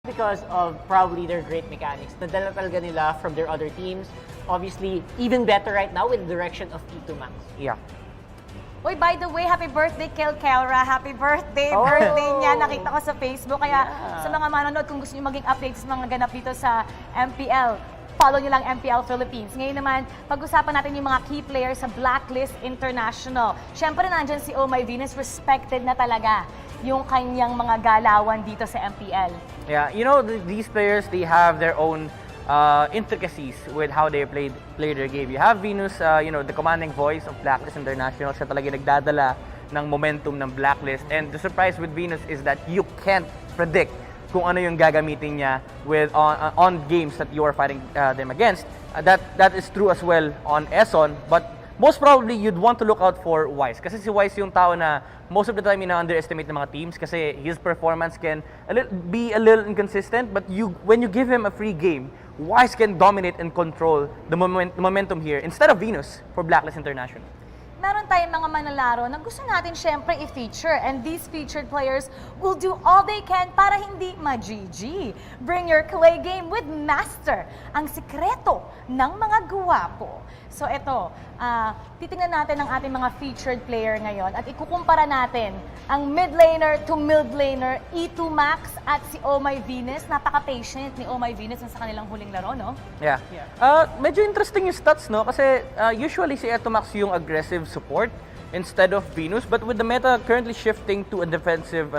because of probably their great mechanics. Nadala talaga nila from their other teams. Obviously, even better right now with the direction of E2 Max. Yeah. Uy, by the way, happy birthday, Kelra. Happy birthday, Oh. birthday niya. Nakita ko sa Facebook. Kaya Yeah. sa mga manonood, kung gusto niyo maging updates sa mga ganap dito sa MPL, follow niyo lang MPL Philippines. Ngayon naman, pag-usapan natin yung mga key players sa Blacklist International. Siyempre, nandyan si Oh My Venus, respected na talaga yung kanyang mga galawan dito sa MPL. Yeah, you know, these players, they have their own intricacies with how they play their game. You have Venus, you know, the commanding voice of Blacklist International. Siya talaga nagdadala ng momentum ng Blacklist. And the surprise with Venus is that you can't predict kung ano yung gagamitin niya with on games that you are fighting them against. That is true as well on Eson, but most probably you'd want to look out for Wise. Kasi si Wise yung tao na most of the time ina-underestimate ng mga teams kasi his performance can be a little inconsistent, but when you give him a free game, Wise can dominate and control the momentum here instead of Venus for Blacklist International. Meron tayong mga manlalaro na gusto natin syempre i-feature, and these featured players will do all they can para hindi ma-GG. Bring your clay game with Master, ang sikreto ng mga guwapo. So ito, titingnan natin ang ating mga featured player ngayon at ikukumpara natin ang mid laner to mid laner, E2 Max at si Oh My Venus. Napaka-patient ni Oh My Venus sa kanilang huling laro, no? Yeah. Medyo interesting yung stats, no? Kasi usually si E2 Max yung aggressive support instead of Venus, but with the meta currently shifting to a defensive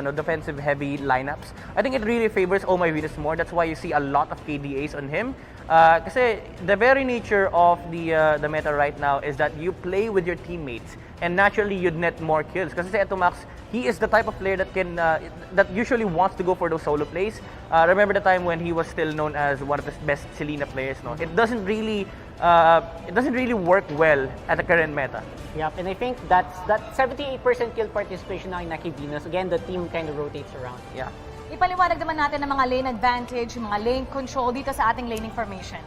heavy lineups, I think it really favors Oh My Venus more. That's why you see a lot of KDAs on him. Kasi the very nature of the meta right now is that you play with your teammates and naturally you'd net more kills. Kasi si E2 Max, he is the type of player that can that usually wants to go for those solo plays. Remember the time when he was still known as one of the best Selena players, no? It doesn't really work well at the current meta. Yep, and I think that 78% kill participation na kay Venus. Again, the team kind of rotates around. Yeah. Ipaliwanag naman natin ang mga lane advantage, yung mga lane control dito sa ating laning formation.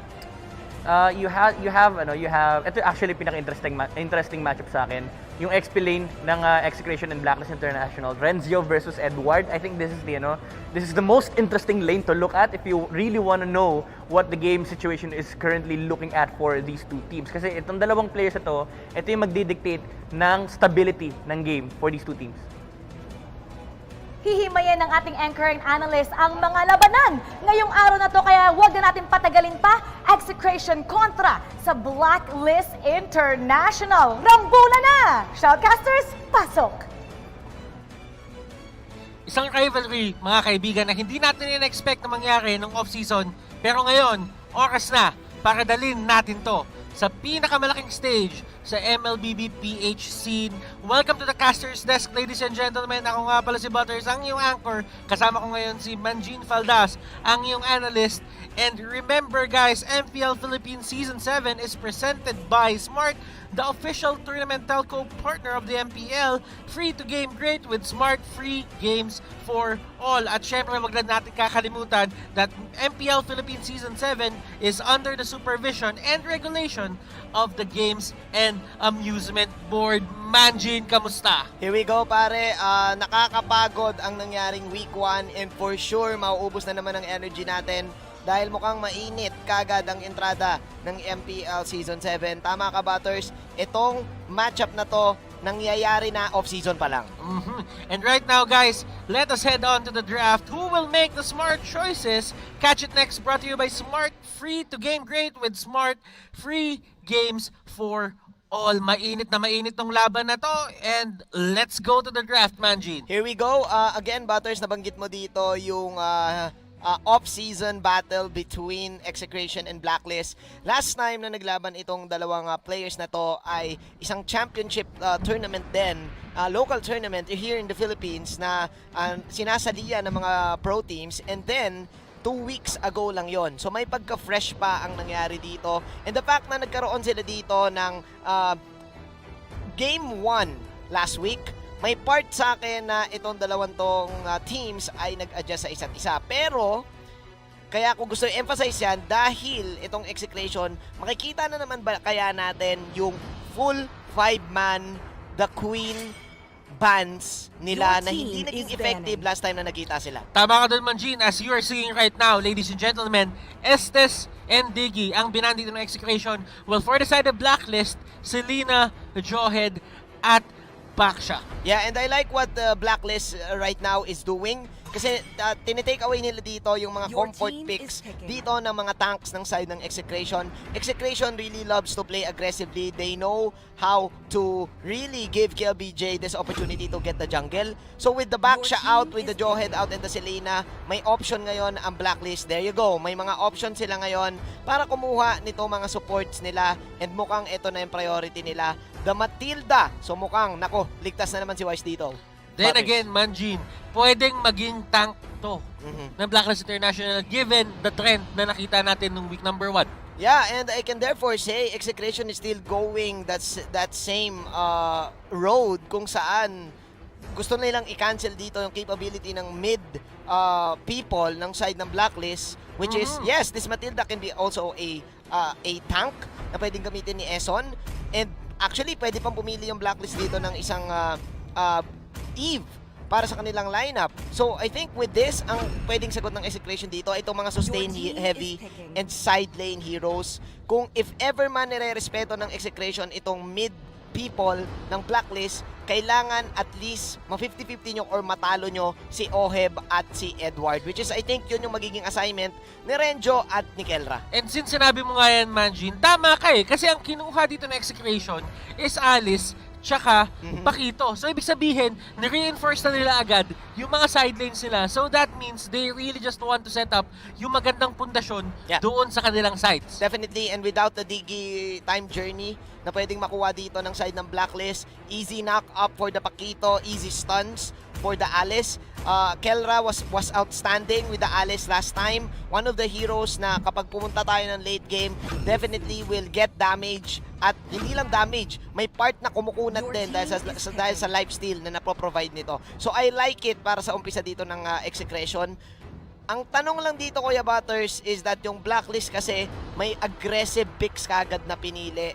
You have ito actually interesting matchup sa akin, yung XP lane ng Execration and Blacklist International, Renzio versus Edward. I think this is the most interesting lane to look at if you really want to know what the game situation is currently looking at for these two teams. Kasi itong dalawang players ito yung magdidictate ng stability ng game for these two teams. Hihimayin ng ating anchor and analyst ang mga labanan ngayong araw na to, kaya huwag na natin patagalin pa. Execration kontra sa Blacklist International. Rambulan na! Shoutcasters, pasok! Isang rivalry, mga kaibigan, na hindi natin in-expect na mangyari nung off-season. Pero ngayon, oras na para dalhin natin to sa pinakamalaking stage sa MLBB PH scene. Welcome to the Caster's Desk, ladies and gentlemen. Ako nga pala si Butters, ang iyong anchor. Kasama ko ngayon si Manjin Faldas, ang iyong analyst. And remember guys, MPL Philippines Season 7 is presented by Smart, the official tournament telco partner of the MPL. Free to game great with Smart free games for all. At syempre, wag na natin kakalimutan that MPL Philippines Season 7 is under the supervision and regulation of the Games and Amusement Board. Manjin, kamusta? Here we go pare, nakakapagod ang nangyaring week 1 and for sure mauubos na naman ang energy natin dahil mukhang mainit kagad ang entrada ng MPL Season 7. Tama ka, Butters? Itong matchup na to nangyayari na off-season pa lang. And right now guys, let us head on to the draft. Who will make the smart choices? Catch it next, brought to you by Smart. Free to game great with Smart. Free games for all. Mainit na mainit tong laban na to. And let's go to the draft, Manjin. Here we go. Again, Butters, nabanggit mo dito yung off-season battle between Execration and Blacklist. Last time na naglaban itong dalawang players na to ay isang championship tournament din, local tournament here in the Philippines na sinasaliya ng mga pro teams, and then 2 weeks ago lang yon. So may pagka-fresh pa ang nangyari dito, and the fact na nagkaroon sila dito ng Game 1 last week, may part sa akin na itong dalawang tong teams ay nag-adjust sa isa't isa. Pero, kaya ko gusto i-emphasize yan dahil itong Execration, makikita na naman ba kaya natin yung full 5-man, The Queen, bans nila Your na hindi team naging is effective banning. last time na nagkita sila. Tama ka doon, Manjin. As you are seeing right now, ladies and gentlemen, Estes and Diggy ang binan dito ng execution. Well, for the side of Blacklist, Selena, Johed, at Baksha. Yeah, and I like what the Blacklist right now is doing. Kasi tinitake away nila dito yung mga Your comfort team picks is picking. dito ng mga tanks ng side ng Execration. Execration really loves to play aggressively. They know how to really give KLBJ this opportunity to get the jungle. So with the Baksha Your out, team with the is Johed out, and the Selena, may option ngayon ang Blacklist. There you go. May mga option sila ngayon para kumuha nito mga supports nila, and mukhang ito na yung priority nila. The Matilda. So mukhang, nako, ligtas na naman si Wise dito. Then Butters. again, Manjin, pwedeng maging tank to ng Blacklist International given the trend na nakita natin nung week number 1. Yeah, and I can therefore say Execration is still going that same road kung saan gusto nilang i-cancel dito yung capability ng mid people ng side ng Blacklist, which is, yes, this Matilda can be also a tank na pwedeng gamitin ni Eson, and actually pwede pang pumili yung Blacklist dito ng isang Eve para sa kanilang lineup. So I think with this, ang pwedeng sagot ng Execration dito ay itong mga sustain Your team heavy is picking. and side lane heroes. Kung if ever man nire-respeto ng Execration itong mid people ng Blacklist, kailangan at least ma-50-50 nyo or matalo nyo si Oheb at si Edward, which is I think yun yung magiging assignment ni Renjo at ni Kelra. And since sinabi mo nga yan, Manjin, tama ka eh. Kasi ang kinuha dito ng Execration is Alice tsaka Pakito. So, ibig sabihin, na-reinforce na nila agad yung mga side lanes nila. So, that means they really just want to set up yung magandang pundasyon doon sa kanilang sides. Definitely, and without the Diggy time journey na pwedeng makuha dito ng side ng Blacklist, easy knock up for the Pakito, easy stuns for the Alice. Kelra was outstanding with the Alice last time. One of the heroes na kapag pumunta tayo ng late game, definitely will get damage. At hindi lang damage, may part na kumukunat Your din team dahil sa lifesteal na napro-provide nito. So I like it para sa umpisa dito ng Execration. Ang tanong lang dito, Kuya Butters, is that yung Blacklist kasi may aggressive picks kagad na pinili.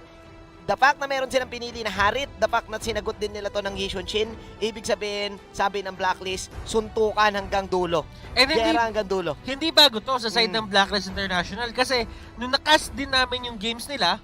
The fact na meron silang pinili na Harit, the fact na sinagot din nila to ng Yishun Shin, ibig sabihin, sabi ng Blacklist, suntukan hanggang dulo. And Gera hanggang dulo. hindi bago to sa side ng Blacklist International kasi nung nakast din namin yung games nila,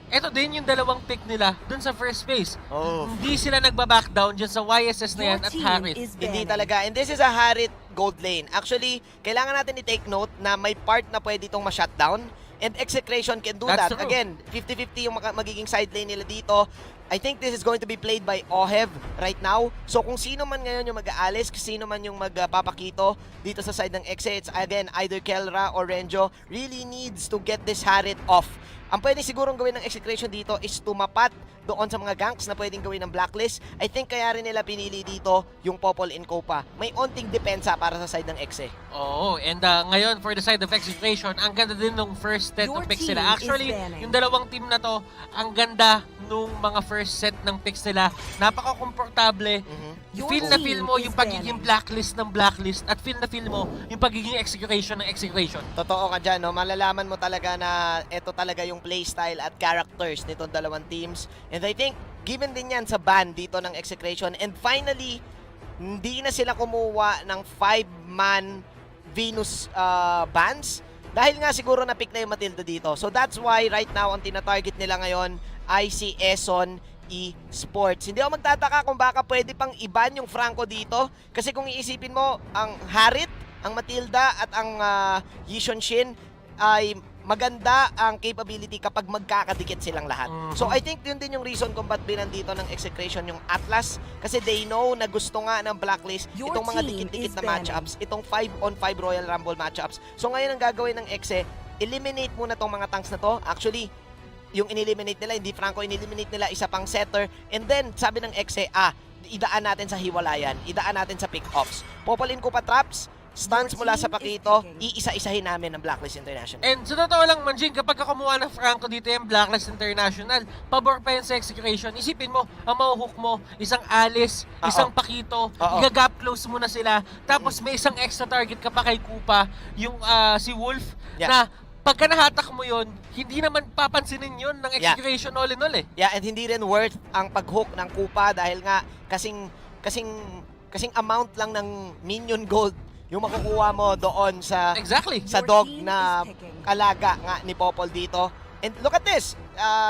eto din yung dalawang pick nila dun sa first phase. Oh. Hindi sila nagbaback down dyan sa YSS na yan Your at team Harit. is Hindi banning. talaga. And this is a Harit gold lane. Actually, kailangan natin i-take note na may part na pwede itong ma-shutdown. And Execration can do That's that. true. Again, 50-50 yung magiging side lane nila dito. I think this is going to be played by Ohev right now. So kung sino man ngayon yung mag-aalis, kung sino man yung magpapakito dito sa side ng EXE, it's again either Kelra or Renjo, really needs to get this Harit off. Ang pwede sigurong gawin ng Execration dito is tumapat doon sa mga ganks na pwedeng gawin ng Blacklist. I think kaya rin nila pinili dito yung Popol and Copa. May onting depensa para sa side ng EXE. Oo, and ngayon for the side of Execration, ang ganda din nung first set Your ng picks team nila. Actually, is banning. yung dalawang team na to, ang ganda nung mga first set ng picks nila. Napaka-komportable. Your Feel na team feel mo is yung pagiging banning. Blacklist ng Blacklist at feel na feel mo yung pagiging Execration ng Execration. Totoo ka dyan, no? Malalaman mo talaga na ito talaga yung playstyle at characters nitong dalawang teams. And I think, given din yan sa ban dito ng Execration. And finally, hindi na sila kumuha ng 5-man Venus bans. Dahil nga siguro na-pick na yung Matilda dito. So that's why right now, ang tina-target nila ngayon ay si Eson Esports. Hindi ako magtataka kung baka pwede pang iban yung Franco dito. Kasi kung iisipin mo, ang Harit, ang Matilda at ang Yishun Shin ay maganda ang capability kapag magkakadikit silang lahat. So I think yun din yung reason kung ba't binandito ng Execration yung Atlas. Kasi they know na gusto nga ng Blacklist Your itong mga team dikit-dikit is na banning. matchups, itong 5-on-5 Royal Rumble matchups. So ngayon ang gagawin ng EXE, eliminate muna tong mga tanks na to. Actually, yung in-eliminate nila, hindi Franco, in-eliminate nila isa pang setter. And then, sabi ng EXE, idaan natin sa hiwalayan, idaan natin sa pick-offs. Popolin ko pa traps, stuns mula sa Pakito, iisa-isahin namin ng Blacklist International. And sa totoo lang, Manjin, kapag kumuha ng Franco dito yung Blacklist International, pabor pa yan sa Execration. Isipin mo, ang mahuhook mo, isang Alice, isang Pakito, i-gap close mo na sila, tapos may isang extra target ka pa kay Kupa, yung si Wolf, na pagka nahatak mo yun, hindi naman papansinin yun ng Execration all in all eh. Yeah, and hindi rin worth ang pag-hook ng Kupa dahil nga kasing kasing amount lang ng minion gold yung makukuha mo doon sa Exactly. sa dog na alaga nga ni Popol dito. And look at this,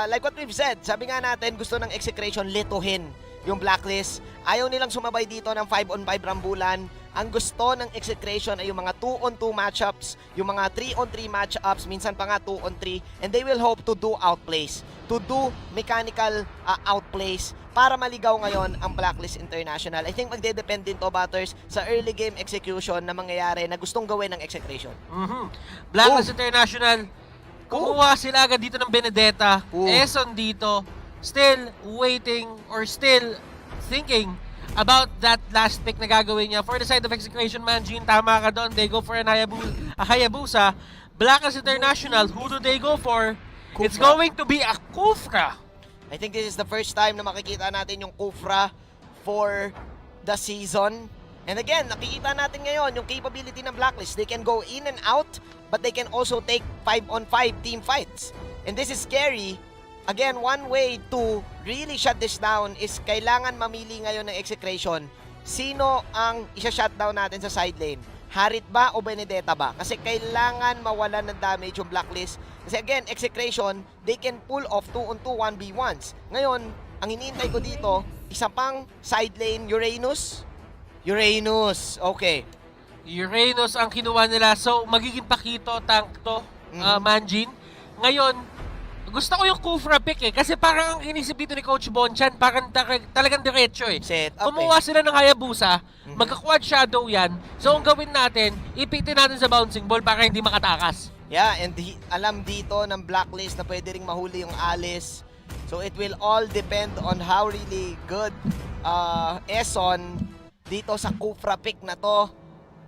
like what we've said, sabi nga natin gusto ng Execration lituhin yung Blacklist. Ayaw nilang sumabay dito ng 5-on-5 rambulan. Ang gusto ng Execration ay yung mga 2-on-2 matchups, yung mga 3-on-3 matchups, minsan pa nga 2-on-3, and they will hope to do outplays, to do mechanical outplays para maligaw ngayon ang Blacklist International. I think magde-depend din to, Butters, sa early game execution na mangyayari na gustong gawin ng Execration. Blacklist International, kumuha sila agad dito ng Benedetta. Eson dito, still waiting or still thinking about that last pick na gagawin niya. For the side of Execration, Manjin, tama ka doon. They go for a Hayabusa. Blacklist International, who do they go for? Kufra. It's going to be a Kufra. I think this is the first time na makikita natin yung Kufra for the season. And again, nakikita natin ngayon yung capability ng Blacklist. They can go in and out, but they can also take 5-on-5 team fights. And this is scary. Again, one way to really shut this down is kailangan mamili ngayon ng Execration. Sino ang isa-shutdown natin sa side lane? Harit ba o Benedetta ba? Kasi kailangan mawalan ng damage yung Blacklist. Kasi again, Execration, they can pull off 2-on-2 1v1s. Ngayon, ang hinihintay ko dito, isa pang side lane, Uranus. Okay. Uranus ang kinuha nila. So, magiging pakito, tank to, Manjin. Ngayon, gusto ko yung Kufra pick kasi parang ang inisip dito ni Coach Bonchan, parang talagang diretso Set up Kumuha sila ng Hayabusa, magka-quad shadow yan. So ang gawin natin, ipitin natin sa bouncing ball para hindi makatakas. Yeah, and alam dito ng Blacklist na pwede ring mahuli yung Alice. So it will all depend on how really good Eson dito sa Kufra pick na to.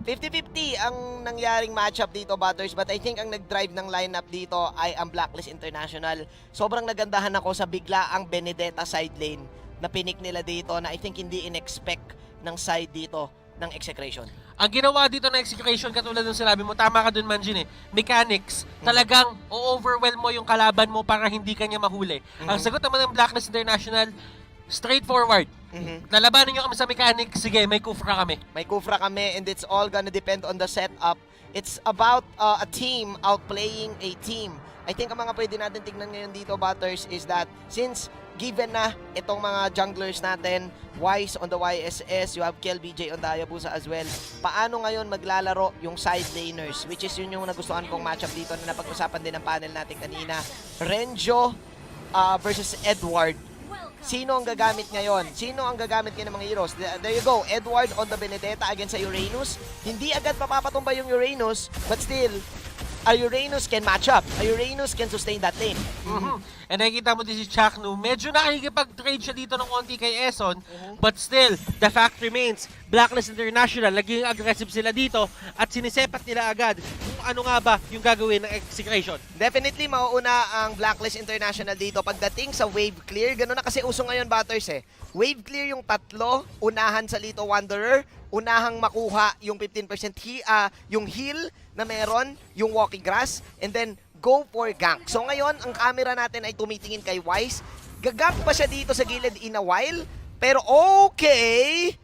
50-50 ang nangyaring matchup dito, Butters, but I think ang nag-drive ng lineup dito ay ang Blacklist International. Sobrang nagandahan ako sa bigla ang Benedetta side lane na pinik nila dito na I think hindi in-expect ng side dito ng Execration. Ang ginawa dito ng Execration, katulad ng sinabi mo, tama ka dun, Manjin Mechanics, talagang o-overwhelm mo yung kalaban mo para hindi kanya mahuli. Ang sagot naman ng Blacklist International, straightforward. Lalabanin nyo kami sa mechanics, sige, may Kufra kami. May Kufra kami and it's all gonna depend on the setup. It's about a team outplaying a team. I think ang mga pwede natin tignan ngayon dito, Butters, is that since given na itong mga junglers natin, Wise on the YSS, you have KLBJ on the Hayabusa as well, paano ngayon maglalaro yung side laners, which is yun yung nagustuhan kong matchup dito na napag-usapan din ng panel natin kanina. Renjo versus Edward. Sino ang gagamit ngayon? Sino ang gagamit ngayon ng mga heroes? There you go. Edward on the Benedetta against sa Uranus. Hindi agad mapapatumba yung Uranus, but still, a Uranus can match up. A Uranus can sustain that lane. And nakikita mo din si Chaknu, medyo nakikipag-trade siya dito ng konti kay Eson, but still, the fact remains, Blacklist International, naging aggressive sila dito at sinisepat nila agad kung ano nga ba yung gagawin ng Execration. Definitely mauuna ang Blacklist International dito pagdating sa wave clear. Ganun na kasi uso ngayon, Butters Wave clear yung tatlo, unahan sa Lito Wanderer, unahang makuha yung 15% yung heal na meron, yung walking grass, and then go for gank. So ngayon, ang camera natin ay tumitingin kay Wise. Gagank pa siya dito sa gilid in a while, pero okay,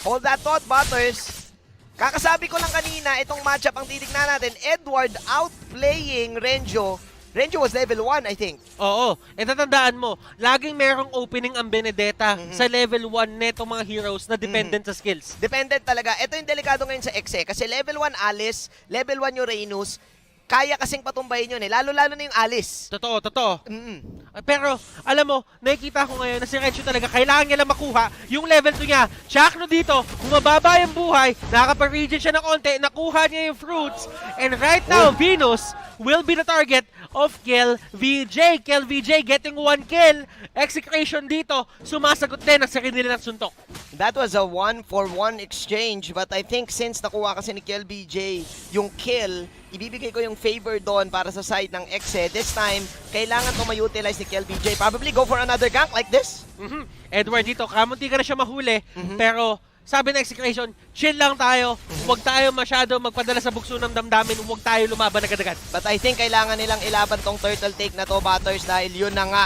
hold that thought, Butters. Kakasabi ko lang kanina, itong matchup ang titignan natin, Edward outplaying Renjo. Renjo was level 1, I think. Oo. E tatandaan mo, laging merong opening ang Benedetta sa level 1 netong mga heroes na dependent sa skills. Dependent talaga. Ito yung delikado ngayon sa EXE. Kasi level 1 Alice, level 1 Uranus, kaya kasing patumbayin yun Lalo-lalo na yung Alice. Totoo. Pero, alam mo, nakikita ko ngayon na si Renjo talaga, kailangan niya lang makuha yung level 2 niya. Chakno dito, bumababa yung buhay, nakakapag-regen siya ng konti, nakuha niya yung fruits, and right now, Venus will be the target of KLVJ. KLVJ getting 1 kill. Execration dito, sumasagot din ang sarili nilang suntok. That was a 1-for-1 exchange, but I think since nakuha kasi ni KLBJ yung kill, ibibigay ko yung favor doon para sa side ng EXE. This time, kailangan to ma-utilize ni KLBJ. Probably go for another gank like this. Edward dito, kamunti ka na siya mahuli, pero sabi ng Execration, chill lang tayo, huwag tayo masyado magpadala sa bukso ng damdamin, huwag tayo lumaban agad-agad. But I think kailangan nilang ilaban tong turtle take na to, Butters, dahil yun na nga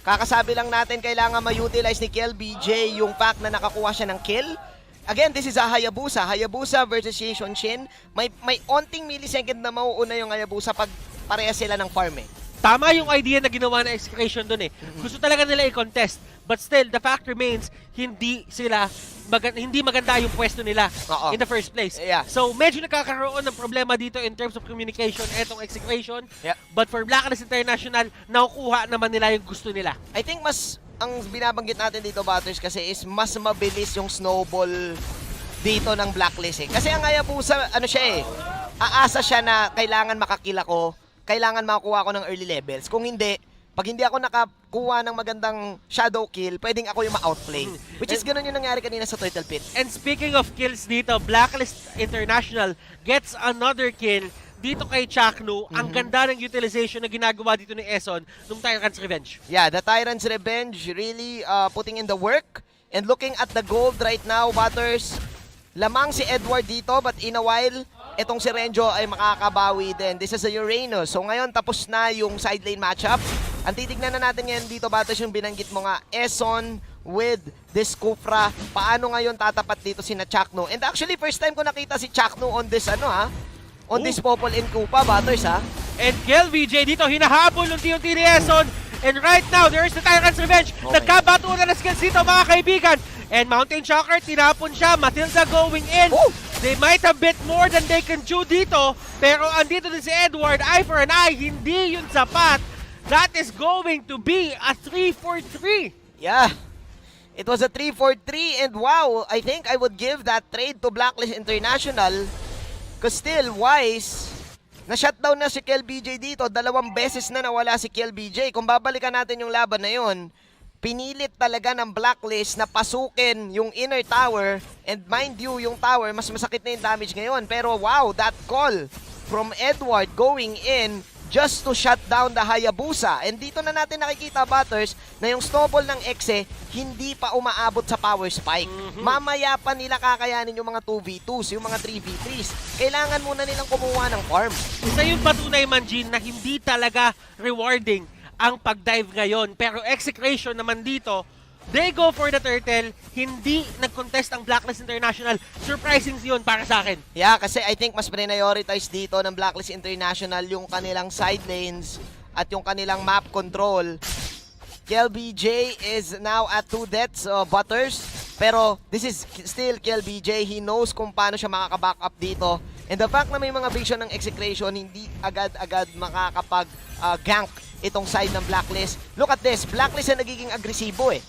Kakasabi lang natin, kailangan ma-utilize ni KLBJ yung fact na nakakuha siya ng kill. Again, this is a Hayabusa. Hayabusa versus Shin. May onting millisecond na mauuna yung Hayabusa pag pareha sila ng farm eh. Tama yung idea na ginawa ng execution dun eh. Gusto talaga nila i-contest. But still, the fact remains, hindi maganda yung pwesto nila in the first place. Yeah. So, medyo nakakaroon ng problema dito in terms of communication etong execution. Yeah. But for Blacklist International, nakukuha naman nila yung gusto nila. I think ang binabanggit natin dito, Butters, kasi is mas mabilis yung snowball dito ng Blacklist eh. Kasi ang Hayabusa, aasa siya na kailangan makakila ko, kailangan makakuha ko ng early levels. Kung hindi, pag hindi ako nakakuha ng magandang shadow kill, pwedeng ako yung ma-outplay. Which is ganun yung nangyari kanina sa Turtle Pit. And speaking of kills dito, Blacklist International gets another kill dito kay Chakno. Ang ganda ng utilization na ginagawa dito ni Eson nung Tyrant's Revenge. Yeah, the Tyrant's Revenge really putting in the work. And looking at the gold right now, Butters, lamang si Edward dito, but in a while, etong si Renjo ay makakabawi din. This is a Uranus. So ngayon, tapos na yung side lane matchup. Ang titignan na natin ngayon dito, Butters, yung binanggit mo nga, Eson with this Kufra. Paano ngayon tatapat dito si Chakno? And actually, first time ko nakita si Chakno on this, on this Popol and Kupa, Butters, ha? And KLBJ dito, hinahabol unti-unti ni Eson. And right now, there is the Tyrant's Revenge. Okay. Nagkabatuan na skills dito, mga kaibigan. And Mountain Shocker, tinapon siya. Matilda going in. Woo! They might have bit more than they can chew dito. Pero andito din si Edward. Eye for an eye. Hindi yun sapat. That is going to be a 3-4-3. Yeah. It was a 3-4-3 and wow, I think I would give that trade to Blacklist International. Because still, Wise, na-shutdown na si KLBJ dito. 2 beses na nawala si KLBJ. Kung babalikan natin yung laban na yun, pinilit talaga ng Blacklist na pasukin yung inner tower. And mind you, yung tower, mas masakit na yung damage ngayon. Pero wow, that call from Edward going in just to shut down the Hayabusa. And dito na natin nakikita, Butters, na yung snowball ng EXE hindi pa umaabot sa power spike. Mamaya pa nila kakayanin yung mga 2v2s, yung mga 3v3s. Kailangan muna nilang kumuha ng farm. Isa yung patunay, Manjin, na hindi talaga rewarding ang pag-dive ngayon. Pero execution naman dito, they go for the turtle. Hindi nag-contest ang Blacklist International. Surprising yun para sa akin. Yeah, kasi I think mas prioritize dito ng Blacklist International yung kanilang side lanes at yung kanilang map control. KLBJ is now at 2 deaths, Butters. Pero this is still KLBJ. He knows kung paano siya makaka-back up dito. And the fact na may mga vision ng execution, hindi agad-agad makakapag-gank itong side ng Blacklist. Look at this. Blacklist na nagiging agresibo eh.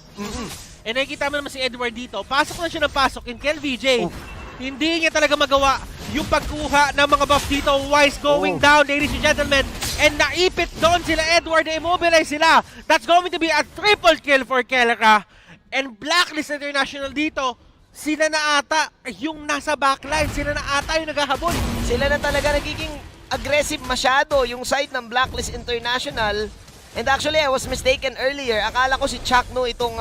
And nakikita mo naman si Edward dito. Pasok na siya ng pasok in KLBJ. Hindi niya talaga magawa yung pagkuha ng mga buff dito. Wise going down, ladies and gentlemen. And naipit doon sila Edward na immobilize sila. That's going to be a triple kill for Kelra. And Blacklist International dito, sila na ata yung nasa backline. Sila na ata yung naghahabol. Sila na talaga nagiging aggressive masyado yung side ng Blacklist International. And actually, I was mistaken earlier. Akala ko si Chakno itong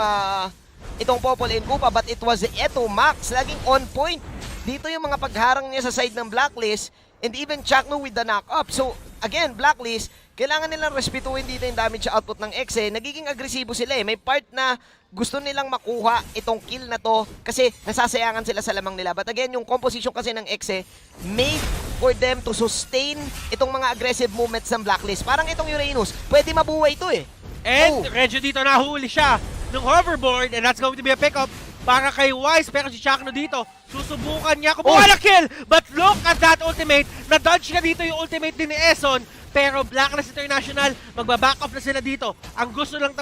Popol and Kupa, but it was Eto Max. Laging on point. Dito yung mga pagharang niya sa side ng Blacklist and even Chakno with the knock-up. So, again, Blacklist, kailangan nilang respetuhin dito yung damage output ng EXE. Nagiging agresibo sila eh. May part na gusto nilang makuha itong kill na to kasi nasasayangan sila sa lamang nila. But again, yung composition kasi ng EXE made for them to sustain itong mga aggressive movements ng Blacklist. Parang itong Uranus, pwede mabuhay ito eh. And Regio dito nahuli siya ng hoverboard and that's going to be a pickup para kay Wise. Pero si Chakno dito, susubukan niya kumuha ng kill. But look at that ultimate. Na-dodge na dito yung ultimate din ni Eson. Pero Blacklist International, magbaback off na sila dito. Ang gusto lang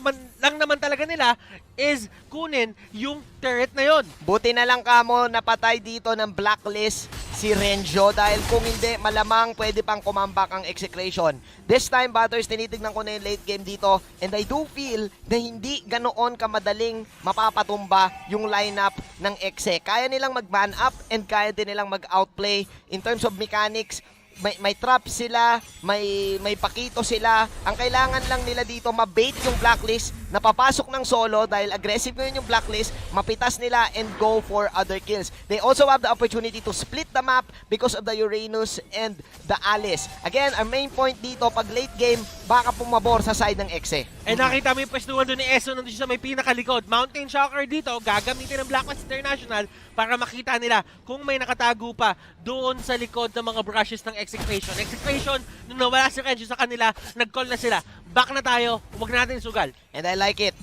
naman talaga nila is kunin yung turret na yon. Buti na lang kamo napatay dito ng Blacklist si Renjo dahil kung hindi, malamang pwede pang kumambak ang execution. This time, Butters, tinitignan ko na yung late game dito and I do feel na hindi ganoon kamadaling mapapatumba yung lineup ng EXE. Kaya nilang mag-man up and kaya din nilang mag-outplay in terms of mechanics. may trap sila, may pakito sila. Ang kailangan lang nila dito, mabait yung Blacklist, na papasok ng solo dahil aggressive ngayon yung Blacklist, mapitas nila and go for other kills. They also have the opportunity to split the map because of the Uranus and the Alice. Again, our main point dito, pag late game, baka pumabor sa side ng EXE. And nakita mo yung pwestuhan doon ni Eso nandun siya sa may pinakalikod. Mountain Shocker dito, gagamitin ng Blacklist International para makita nila kung may nakatago pa doon sa likod ng mga brushes ng Execration. Execration, nung nawala si Renjo sa kanila, nag-call na sila. Back na tayo, huwag natin sugal. And I like it.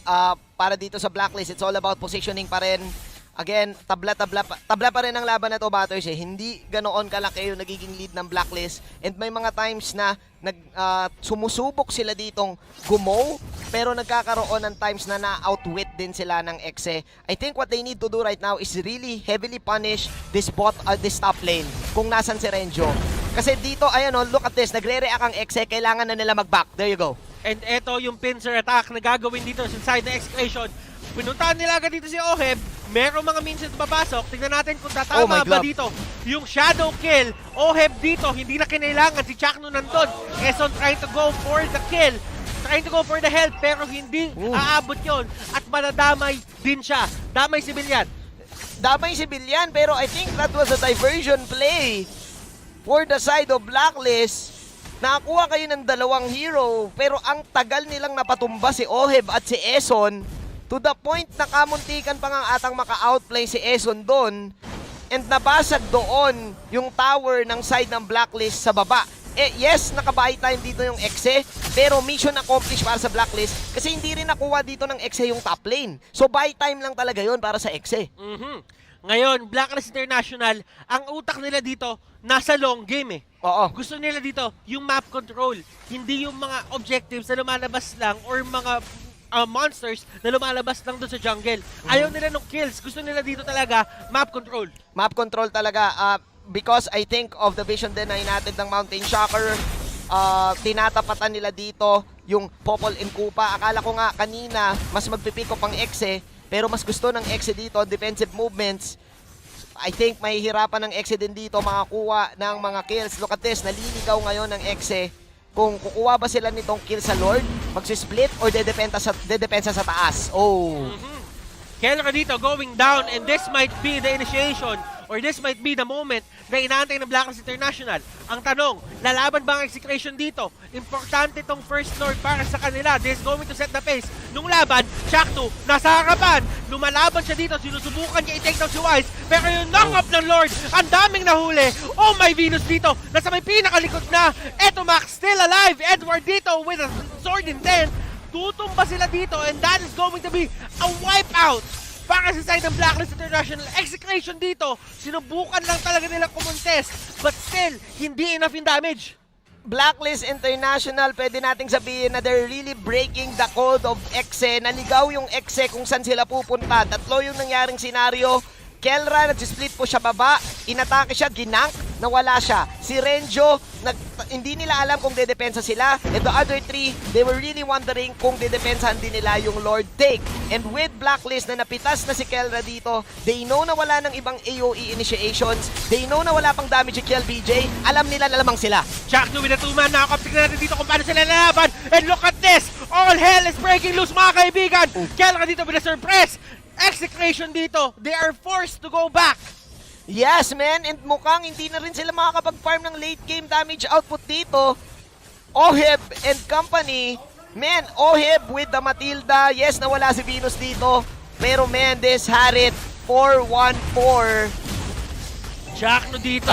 Para dito sa Blacklist, it's all about positioning pa rin. Again, tabla pa rin ang laban na to, Batters. Hindi ganoon kalaki yung nagiging lead ng Blacklist. And may mga times na sumusubok sila ditong gumow, pero nagkakaroon ng times na na-outwit din sila ng EXE. I think what they need to do right now is really heavily punish this top lane kung nasan si Renjo. Kasi dito, ayan look at this, nagre-react ang EXE, kailangan na nila mag-back. There you go. And eto yung pincer attack na gagawin dito sa side ng Execration. Pinuntahan nila agad dito si Oheb. Merong mga minsan papasok. Tignan natin kung tatama ba dito. Yung shadow kill. Oheb dito, hindi na kinailangan. Si Chakno nandun. Quezon trying to go for the kill. Trying to go for the help. Pero hindi aabot yon. At madadamay din siya. Damay si Bilyan. Damay si Bilyan, pero I think that was a diversion play for the side of Blacklist. Nakakuha kayo ng dalawang hero, pero ang tagal nilang napatumba si Oheb at si Eson. To the point na kamuntikan pa nga atang maka-outplay si Eson doon. And nabasag doon yung tower ng side ng Blacklist sa baba. Yes, naka-buy time dito yung EXE, pero mission accomplished para sa Blacklist kasi hindi rin nakuha dito ng EXE yung top lane. So buy time lang talaga yon para sa EXE. Ngayon, Blacklist International, ang utak nila dito, nasa long game Oo. Gusto nila dito yung map control, hindi yung mga objectives na lumalabas lang or mga monsters na lumalabas lang doon sa jungle. Ayaw nila ng kills. Gusto nila dito talaga map control. Map control talaga. Because I think of the vision din na inatid ng Mountain Shocker, tinatapatan nila dito yung Popol and Kupa. Akala ko nga kanina mas magpipick up ang EXE, pero mas gusto ng EXE dito defensive movements. I think mahihirapan ng EXE din dito makakuha ng mga kills. Look at this, naliligaw ngayon ng EXE kung kukuha ba sila nitong kill sa Lord, magsisplit, or dedepensa sa taas. Kelra dito going down, and this might be the initiation or this might be the moment na inaantay ng Blacklist International. Ang tanong, lalaban ba ang Execration dito? Importante itong first Lord para sa kanila. This is going to set the pace. Nung laban, Shaktu nasa harapan. Lumalaban siya dito, sinusubukan niya i-take down si Wise, pero yung knock-up ng Lord, ang daming nahuli. Oh my Venus dito, nasa may pinakalikod na. Eto Max, still alive. Edward dito with a sword in 10. Tutumba sila dito, and that is going to be a wipeout para sa side ng Blacklist International. Execration dito, sinubukan lang talaga nilang kumontes, but still, hindi enough in damage. Blacklist International, pwede nating sabihin na they're really breaking the code of EXE. Naligaw yung EXE kung saan sila pupunta. Tatlo yung nangyaring senaryo. Kelra, nag-split po siya baba, inatake siya, ginank, nawala siya. Si Renjo, hindi nila alam kung dedepensa sila. And the other three, they were really wondering kung dedepensahan din nila yung Lord take. And with Blacklist na napitas na si Kelra dito, they know na wala ng ibang AOE initiations. They know na wala pang damage si BJ. Alam nila na lamang sila. Chakno with a two-man, nakakapignan natin dito kung paano sila lalaban. And look at this! All hell is breaking loose, mga kaibigan! Kelra dito with a surprise! Execration dito, they are forced to go back. Yes, man, and mukhang hindi na rin sila makakapag-farm ng late game damage output dito. Oheb and company, man, Oheb with the Matilda. Yes, nawala si Venus dito, pero man, this had it 4-1-4. Chakno dito,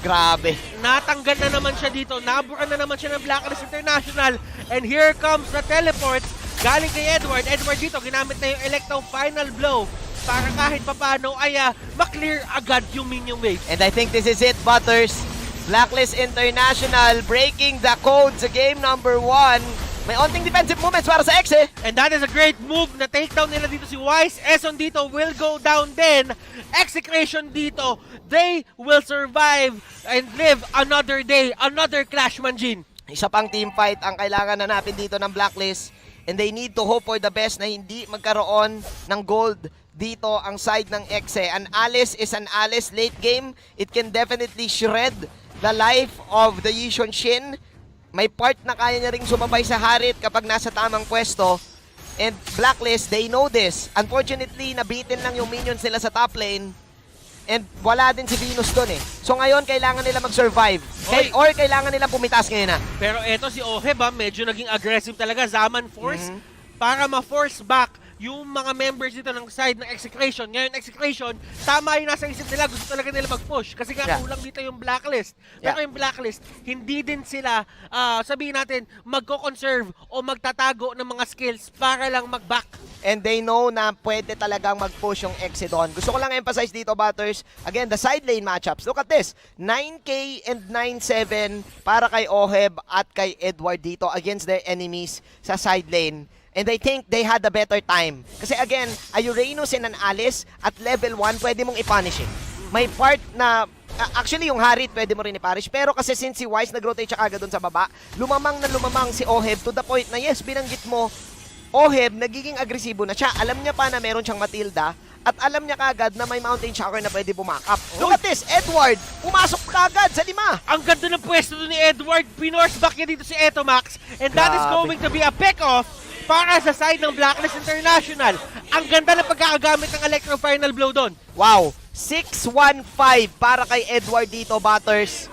grabe. natanggal na naman siya dito, naburan na naman siya ng Blacklist International, and here comes the teleport. Galing kay Edward. Edward dito, ginamit na yung Electro Final Blow para kahit papano ay maklear agad yung minion wave. And I think this is it, Butters. Blacklist International breaking the code sa game number 1. May onting defensive movements para sa EXE. And that is a great move na takedown nila dito si Wise. Eson dito will go down din. Execration dito, they will survive and live another day, another Clash Manjin. Isa pang team fight ang kailangan na natin dito ng Blacklist. And they need to hope for the best na hindi magkaroon ng gold dito ang side ng EXE. An Alice is an Alice late game. It can definitely shred the life of the Yishun Shin. May part na kaya niya ring sumabay sa Harit kapag nasa tamang pwesto. And Blacklist, they know this. Unfortunately, nabitin lang yung minions nila sa top lane. And wala din si Venus doon eh. So ngayon, kailangan nila mag-survive. Or kailangan nila pumitas ngayon na. Pero eto si Oheb medyo naging aggressive talaga. Zaman force para ma-force back yung mga members dito ng side ng Execration. Ngayon, Execration, tama yung nasa isip nila. Gusto talaga nila mag-push. Kasi nga kulang dito yung Blacklist. Pero yung Blacklist, hindi din sila, sabihin natin, magko-conserve o magtatago ng mga skills para lang mag-back. And they know na pwede talagang mag-push yung EXE doon. Gusto ko lang emphasize dito, Butters. Again, the side lane matchups. Look at this. 9K and 9-7 para kay Oheb at kay Edward dito against their enemies sa side lane. And I think they had a better time. Kasi again, a Uranus and an Alice at level 1, pwede mong i-punish eh. May part na, actually yung Harit pwede mo rin i-punish. Pero kasi since si Wise nag-rotate siya agad dun sa baba, lumamang na lumamang si Oheb to the point na yes, binanggit mo, Oheb nagiging agresibo na siya. Alam niya pa na meron siyang Matilda at alam niya kagad na may Mountain Shocker na pwede bumakap. Look at this, Edward, pumasok kagad sa 5. Ang ganda ng pwesto ni Edward. Pinorse back niya dito si Etomax. And that is going to be a pick-off para sa side ng Blacklist International. Ang ganda ng pagkakagamit ng Electro Final Blow doon. Wow, 6-1-5 para kay Edward dito, Butters.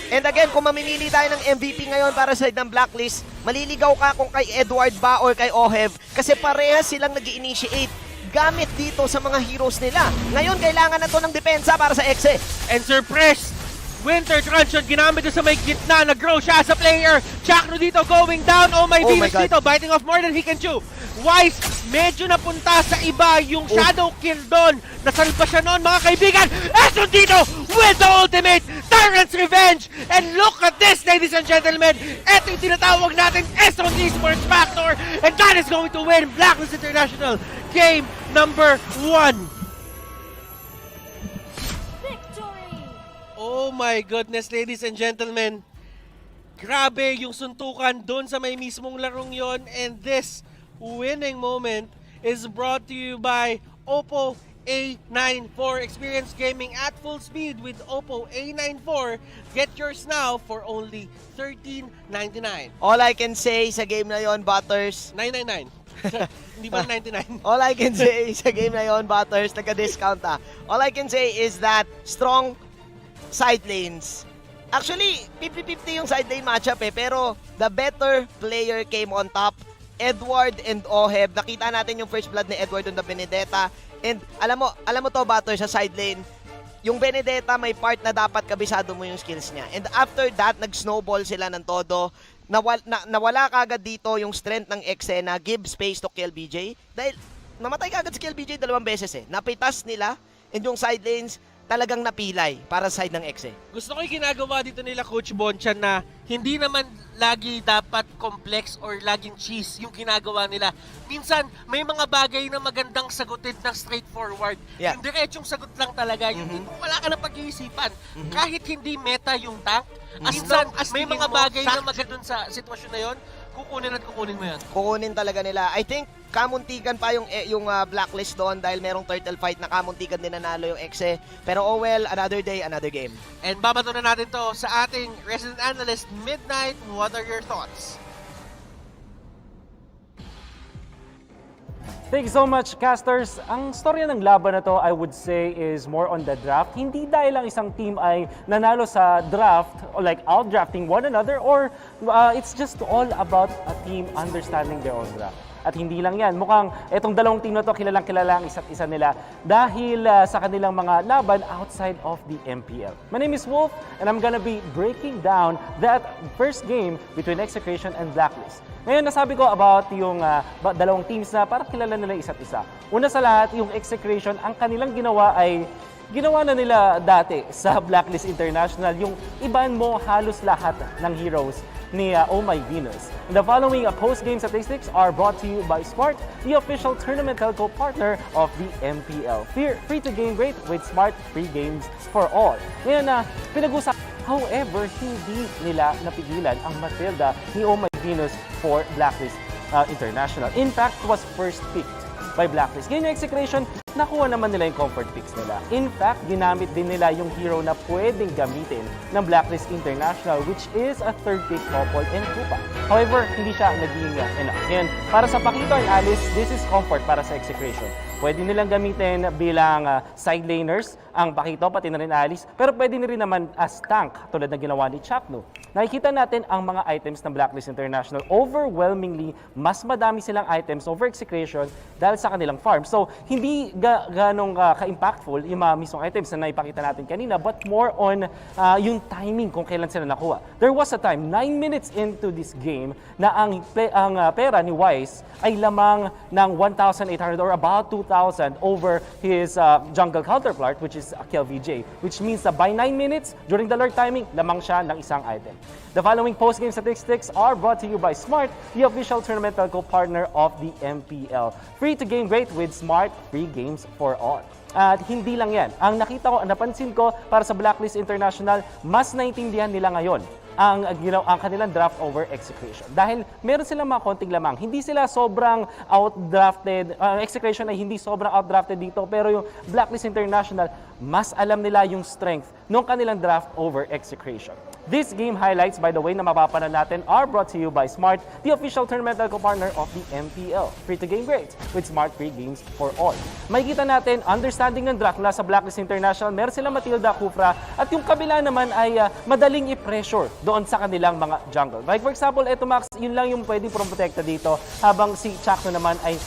And again, kung mamimili tayo ng MVP ngayon para sa side ng Blacklist, maliligaw ka kung kay Edward ba or kay Oheb kasi parehas silang nag-initiate gamit dito sa mga heroes nila. Ngayon, kailangan na to ng depensa para sa EXE. And surprise! Winter Truncheon, ginamit doon sa may gitna, nag-grow siya as a player. Chakro dito going down. Oh my Venus dito, biting off more than he can chew. Wise, medyo napunta sa iba yung shadow kill doon. Nasalpa siya noon, mga kaibigan. Esron dito with the ultimate, Tyrant's Revenge. And look at this, ladies and gentlemen. Ito yung tinatawag natin Esron Esports Factor. And that is going to win Blacklist International game number 1. Oh my goodness, ladies and gentlemen. Grabe yung suntukan doon sa may mismong larong yon. And this winning moment is brought to you by Oppo A94. Experience gaming at full speed with Oppo A94. Get yours now for only $13.99. All I can say sa game na yon, Butters. $9.99. Hindi ba 99? All I can say sa game na yon, Butters, nagka-discount All I can say is that strong side lanes. Actually, 50-50 yung side lane matchup pero the better player came on top. Edward and Oheb. Nakita natin yung first blood ni Edward on the Benedetta. And alam mo to, Batter, sa side lane, yung Benedetta may part na dapat kabisado mo yung skills niya. And after that, nag-snowball sila ng todo. Nawala kagad dito yung strength ng EXE na give space to kill BJ. Dahil namatay kagad si kill BJ 2 beses Napitas nila and yung side lanes talagang napilay para sa side ng EXE. Gusto ko yung ginagawa dito nila Coach Bonchan na hindi naman lagi dapat complex or laging cheese yung ginagawa nila. Minsan, may mga bagay na magandang sagutin ng straightforward. Yung diretsong sagot lang talaga. Yung wala ka na pag-iisipan. Kahit hindi meta yung tank, minsan may mga bagay na magandang sa sitwasyon na yon, kukunin at kukunin mo yan. Kukunin talaga nila. I think kamuntikan pa yung Blacklist doon dahil merong turtle fight na kamuntikan din nanalo yung EXE. Pero oh well, another day, another game. And babato na natin to sa ating resident analyst, Midnight. What are your thoughts? Thank you so much, casters. Ang storya ng laban na to, I would say, is more on the draft. Hindi dahil lang isang team ay nanalo sa draft, or like out-drafting one another, or it's just all about a team understanding their own draft. At hindi lang yan, mukhang itong dalawang team na to kilalang-kilala ang isa't isa nila dahil sa kanilang mga laban outside of the MPL. My name is Wolf and I'm gonna be breaking down that first game between Execration and Blacklist. Ngayon, nasabi ko about yung dalawang teams na parang kilala nila isa't isa. Una sa lahat, yung Execration, ang kanilang ginawa ay ginawa na nila dati sa Blacklist International, yung iban mo halos lahat ng heroes ni Oh My Venus. And the following post-game statistics are brought to you by Smart, the official tournament telco partner of the MPL. Free to game great with Smart free games for all. Ngayon na pinag-usap, however, hindi nila napigilan ang Matilda ni Oh My Venus for Blacklist International. In fact, was first picked by Blacklist. Ganyan yung execration, nakuha naman nila yung comfort picks nila. In fact, ginamit din nila yung hero na pwedeng gamitin ng Blacklist International, which is a third pick, Opal and Kupa. However, hindi siya naging enough. Ngayon, para sa Pakito and Alice, this is comfort para sa execration. Pwede nilang gamitin bilang side laners ang Pakito, pati na rin Alice, pero pwede na rin naman as tank, tulad na ginawa ni Chapno. Nakikita natin ang mga items ng Blacklist International. Overwhelmingly, mas madami silang items over execration dahil sa kanilang farm. So, hindi ganong ka-impactful yung mga mismong items na naipakita natin kanina, but more on yung timing kung kailan sila nakuha. There was a time, 9 minutes into this game, na ang pera ni Wise ay lamang ng 1,800 or about 2,000 over his jungle counterpart, which is Akel VJ, which means that by 9 minutes, during the lurk timing, lamang siya ng isang item. The following post-game statistics are brought to you by Smart, the official tournament telco partner of the MPL. Free to game great with Smart, free games for all. At hindi lang yan. Ang nakita ko, napansin ko para sa Blacklist International, mas naintindihan nila ngayon ang kanilang draft over execution. Dahil meron silang mga konting lamang. Hindi sila sobrang outdrafted, execution ay hindi sobrang outdrafted dito, pero yung Blacklist International, mas alam nila yung strength ng kanilang draft over execution. These game highlights, by the way, na mapapanood natin are brought to you by Smart, the official tournament telco partner of the MPL. Free to game great with Smart free games for all. Makikita natin, understanding ng draft mula sa Blacklist International, meron silang Matilda, Kufra, at yung kabila naman ay madaling i-pressure doon sa kanilang mga jungle. Like for example, eto Max, yun lang yung pwedeng protekta dito, habang si Chakno naman ay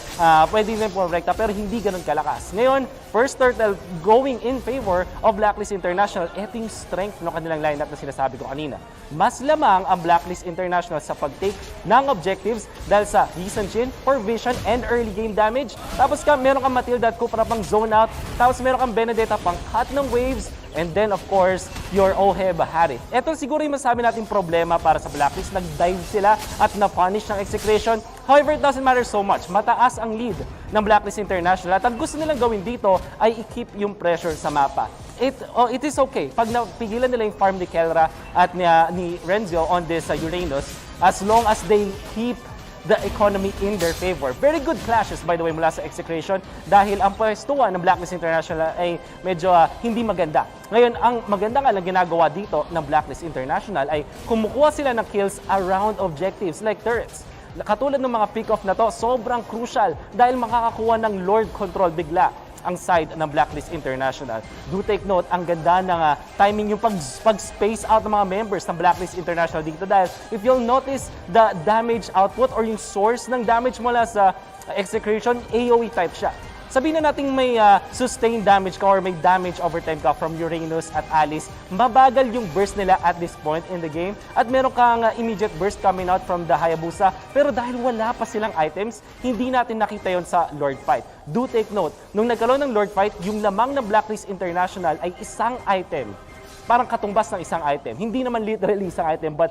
pwedeng rin protekta pero hindi ganun kalakas. Ngayon, first turtle going in favor of Blacklist International, eto yung strength ng kanilang lineup na sinasabi ko kanina. Mas lamang ang Blacklist International sa pag-take ng objectives dahil sa Decent Chin for vision and early game damage. Tapos meron kang Matilda at Kupra pang zone out. Tapos meron kang Benedetta pang cut ng waves. And then, of course, your Ohe Bahari. Ito siguro yung masabi nating problema para sa Blacklist. Nag-dive sila at na-punish ng execution. However, it doesn't matter so much. Mataas ang lead ng Blacklist International. At ang gusto nilang gawin dito ay i-keep yung pressure sa mapa. It is okay. Pag napigilan nila yung farm ni Kelra at ni Renzo on this Uranus, as long as they keep the economy in their favor. Very good clashes, by the way, mula sa execution dahil ang pwestuhan ng Blacklist International ay medyo hindi maganda. Ngayon, ang maganda nga lang ginagawa dito ng Blacklist International ay kumukuha sila ng kills around objectives like turrets. Katulad ng mga pick-off na to, sobrang crucial dahil makakakuha ng Lord Control bigla ang side ng Blacklist International. Do take note, ang ganda ng timing yung pag-space out ng mga members ng Blacklist International dito dahil if you'll notice the damage output or yung source ng damage mula sa execution, AoE type siya. Sabihin na natin may sustained damage ka or may damage over time ka from Uranus at Alice, mabagal yung burst nila at this point in the game at meron kang immediate burst coming out from the Hayabusa, pero dahil wala pa silang items, hindi natin nakita yon sa Lord Fight. Do take note, nung nagkaroon ng Lord Fight, yung lamang ng Blacklist International ay isang item. Parang katumbas ng isang item. Hindi naman literally isang item, but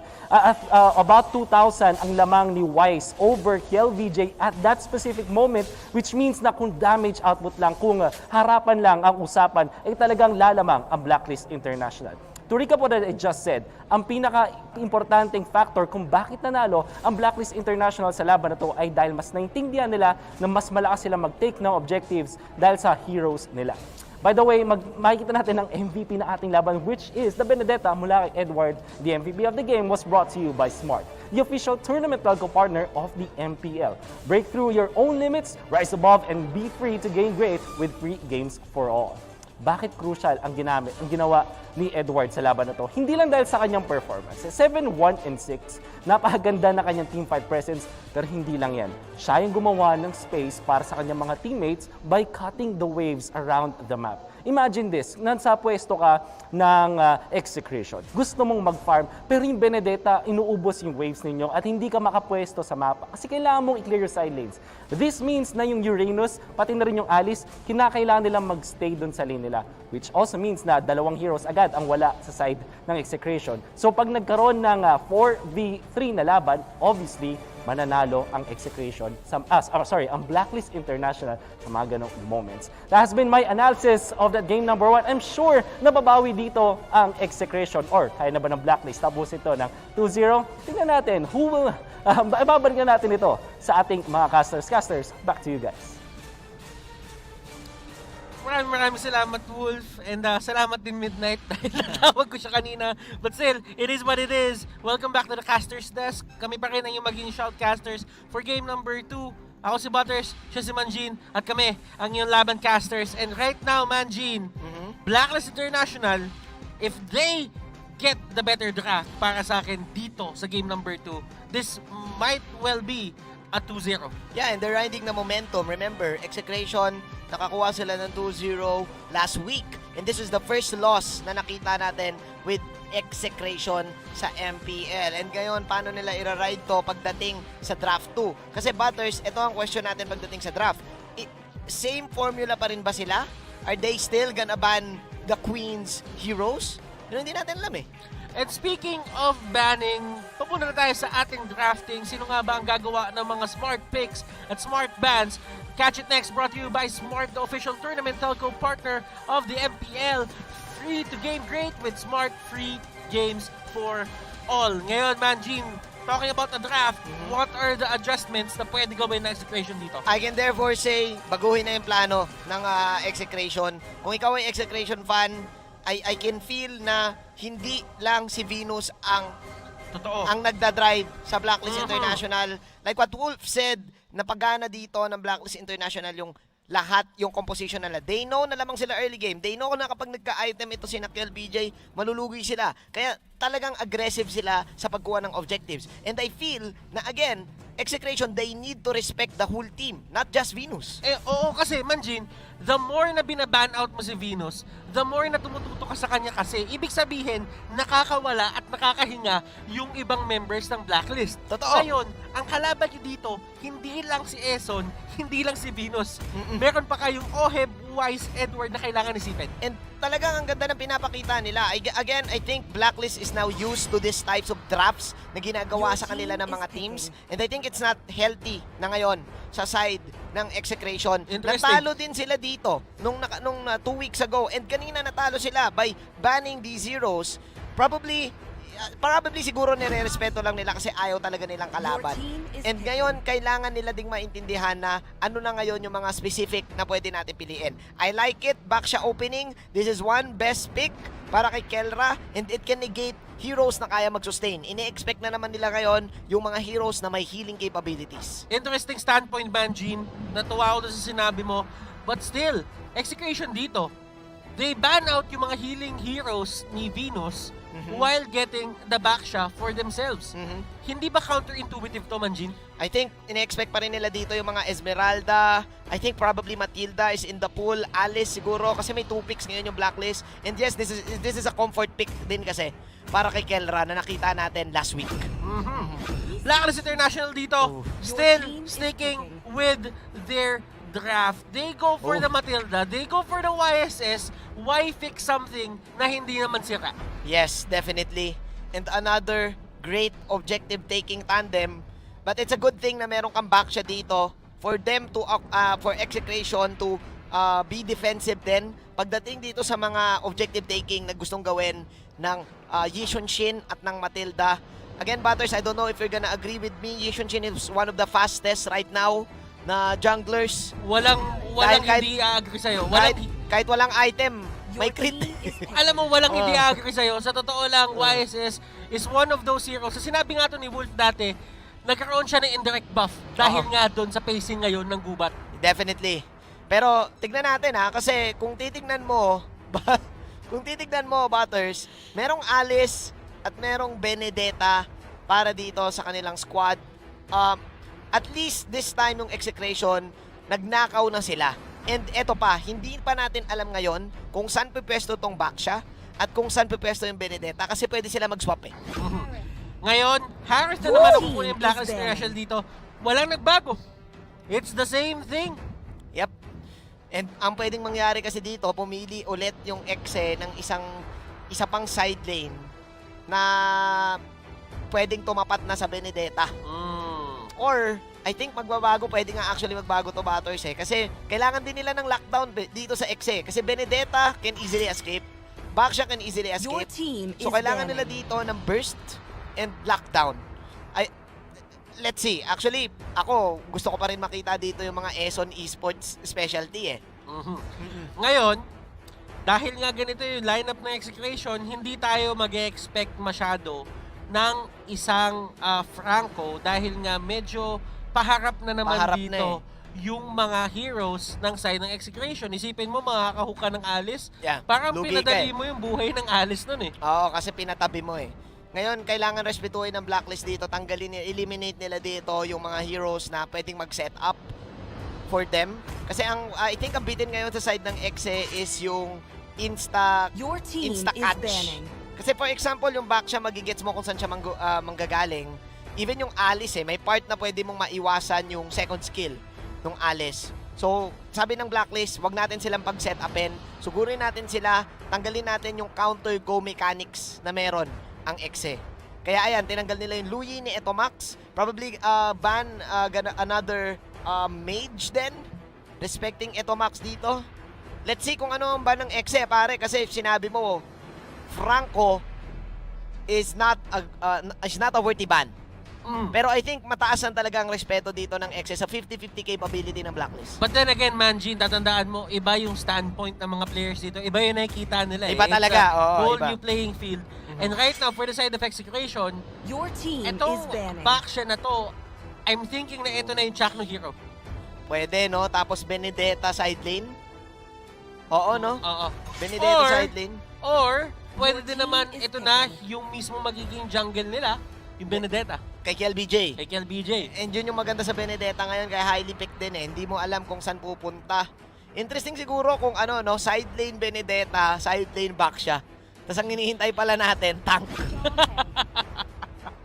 about 2,000 ang lamang ni Wise over KLVJ at that specific moment, which means na kung damage output lang, kung harapan lang ang usapan, ay talagang lalamang ang Blacklist International. To recap what I just said, ang pinaka-importanting factor kung bakit nanalo ang Blacklist International sa laban na to ay dahil mas naintindihan nila na mas malakas sila mag-take ng objectives dahil sa heroes nila. By the way, makikita natin ang MVP na ating laban, which is the Benedetta mula kay Edward. The MVP of the game was brought to you by Smart, the official tournament telco partner of the MPL. Break through your own limits, rise above, and be free to gain great with free games for all. Bakit crucial ang ginawa ni Edward sa laban na to? Hindi lang dahil sa kanyang performance. 7, 1, and 6, napakaganda na kanyang teamfight presence, pero hindi lang yan. Siya yung gumawa ng space para sa kanyang mga teammates by cutting the waves around the map. Imagine this, nasa pwesto ka ng execution. Gusto mong mag-farm, pero yung Benedetta, inuubos yung waves ninyo at hindi ka makapwesto sa mapa kasi kailangan mong i-clear your side lanes. This means na yung Uranus, pati na rin yung Alice, kinakailangan nilang mag-stay dun sa lane nila. Which also means na dalawang heroes agad ang wala sa side ng execution. So pag nagkaroon ng 4v3 na laban, obviously, mananalo ang execution, ang Blacklist International sa mga ganong moments. That has been my analysis of that game number 1. I'm sure nababawi dito ang execution or kaya na ba ng Blacklist. Tapos ito ng 2-0. Tingnan natin, who will, ibabalik na natin ito sa ating mga casters. Back to you guys. Maraming salamat, Wolf. And salamat din, Midnight, dahil natawag ko siya kanina. But still, it is what it is. Welcome back to the Casters Desk. Kami pa rin ang yung maging shoutcasters for game number 2. Ako si Butters, siya si Manjin, at kami ang yung laban casters. And right now, Manjin, Blacklist International, if they get the better draft para sa akin dito sa game number 2, this might well be a 2-0. Yeah, and they're riding the momentum. Remember, Execration, nakakuha sila ng 2-0 last week. And this is the first loss na nakita natin with Execration sa MPL. And ngayon, paano nila ira-ride to pagdating sa draft 2? Kasi Butters, ito ang question natin pagdating sa draft. Same formula pa rin ba sila? Are they still gonna ban the Queen's heroes? Yun hindi natin alam eh. And speaking of banning, papunta na tayo sa ating drafting. Sino nga ba ang gagawa ng mga smart picks at smart bans? Catch it next, brought to you by Smart, the official tournament telco partner of the MPL. Free to game great with smart free games for all. Ngayon, Manjin, talking about the draft, what are the adjustments na pwede gawin na Execration dito? I can therefore say, baguhin na yung plano ng Execration. Kung ikaw ay Execration fan, I can feel na hindi lang si Venus ang Totoo. nagdadrive sa Blacklist International. Like what Wolf said, napagana dito ng Blacklist International yung lahat, yung composition nila. They know na lamang sila early game. They know na kapag nagka-item ito si Nakel BJ, malulugi sila. Kaya talagang aggressive sila sa pagkuha ng objectives. And I feel na again, Execration, they need to respect the whole team, not just Venus. Oo kasi, Manjin, the more na binaban out mo si Venus, the more na tumututo ka sa kanya kasi, ibig sabihin, nakakawala at nakakahinga yung ibang members ng Blacklist. Totoo. Ngayon, ang kalaban niyo dito, hindi lang si Eson, hindi lang si Venus. Meron pa kayong Oheb, Wise, Edward na kailangan isipin. And talagang ang ganda ng pinapakita nila. Again, I think Blacklist is now used to these types of drafts na ginagawa sa kanila ng mga teams. And I think it's not healthy na ngayon sa side ng Execration. Interesting. Natalo din sila dito nung 2 weeks ago. And kanina natalo sila by banning these zeros. Probably siguro nire-respeto lang nila kasi ayaw talaga nilang kalaban. And ngayon, kailangan nila ding maintindihan na ano na ngayon yung mga specific na pwede natin piliin. I like it, back siya opening. This is one best pick para kay Kelra and it can negate heroes na kaya mag-sustain. Ini-expect na naman nila ngayon yung mga heroes na may healing capabilities. Interesting standpoint, Manjin. Natuwa ako doon sa sinabi mo. But still, Execration dito, they ban out yung mga healing heroes ni Venus while getting the backsha for themselves. Hindi ba counterintuitive to, Manjin? I think ine-expect pa rin nila dito yung mga Esmeralda. I think probably Matilda is in the pool. Alice siguro kasi may 2 picks ngayon yung Blacklist. And yes, this is a comfort pick din kasi para kay Kelra na nakita natin last week. Blacklist International dito, still sticking with their draft. They go for the Matilda, they go for the YSS. Why fix something na hindi naman sira? Yes, definitely. And another great objective-taking tandem. But it's a good thing na meron kang back siya dito for them to, for Execration to be defensive din. Pagdating dito sa mga objective-taking na gustong gawin ng Yishun Shin at ng Matilda. Again, Butters, I don't know if you're gonna agree with me. Yishun Shin is one of the fastest right now na junglers. Walang hindi agree sa'yo. Kahit walang item, may crit. Alam mo, walang hindi agree sa'yo. Sa totoo lang, YSS is one of those heroes. Sa sinabi nga to ni Wolf dati, nagkaroon siya ng indirect buff dahil nga doon sa pacing ngayon ng gubat. Definitely. Pero tignan natin kasi kung titignan mo, Butters, merong Alice at merong Benedetta para dito sa kanilang squad. At least this time nung Execration, nagnakaw na sila. And eto pa, hindi pa natin alam ngayon kung saan pipwesto tong Baksha at kung saan pipwesto yung Benedetta kasi pwede sila mag-swap eh. Ngayon, Harris na naman ang kukunin yung Blacklist International dito. Walang nagbago. It's the same thing. Yep. And ang pwedeng mangyari kasi dito, pumili ulit yung EXE ng isa pang side lane na pwedeng tumapat na sa Benedetta. Or, I think pwede nga actually magbago to Butters kasi kailangan din nila ng lockdown dito sa EXE kasi Benedetta can easily escape, Baksha can easily escape, so kailangan nila dito ng burst and lockdown. Let's see, actually, ako gusto ko pa rin makita dito yung mga Eson Esports specialty Ngayon, dahil nga ganito yung lineup ng execution, hindi tayo mag-expect masyado ng isang Franco dahil nga medyo paharap na naman Paharap na dito yung mga heroes ng side ng execution. Isipin mo, makakahuka ng Alice, Yeah, parang lugi ka pinadali eh. mo yung buhay ng Alice nun eh. Oo, kasi pinatabi mo eh. Ngayon, kailangan respetuhin ng Blacklist dito. Tanggalin nila, eliminate nila dito yung mga heroes na pwedeng mag-set up for them. Kasi I think ang bitin ngayon sa side ng EXE is yung insta catch. Kasi for example, yung back siya magigets mo kung saan siya manggagaling. Even yung Alice may part na pwede mong maiwasan yung second skill ng Alice. So, sabi ng Blacklist, wag natin silang pag-set upin. Sugurin natin sila, tanggalin natin yung counter go mechanics na meron ang EXE. Kaya ayan, tinanggal nila yung Luyi ni Etomax. Probably ban another mage then, respecting Etomax dito. Let's see kung ano ang ban ng EXE, pare. Kasi sinabi mo, Franco is not a worthy ban. Pero I think mataas ang talagang respeto dito ng EXE sa 50-50 capability ng Blacklist. But then again, Manjin, tatandaan mo, iba yung standpoint ng mga players dito. Iba yung nakikita nila. Iba It's talaga, a oo, whole iba. new playing field. And right now, for the side of execution, itong backsha na to, I'm thinking na ito na yung Chakno hero. Pwede, no? Tapos Benedetta side lane. Oo, no? Oo. Benedetta side lane. Or, pwede din naman ito na yung mismo magiging jungle nila, yung Benedetta, Kay KLBJ. kay KLBJ. And yun yung maganda sa Benedetta ngayon, kaya highly picked din eh. Hindi mo alam kung saan pupunta. Interesting siguro kung ano, no? Side lane Benedetta, side lane back siya. Tapos ang hinihintay pala natin, tank.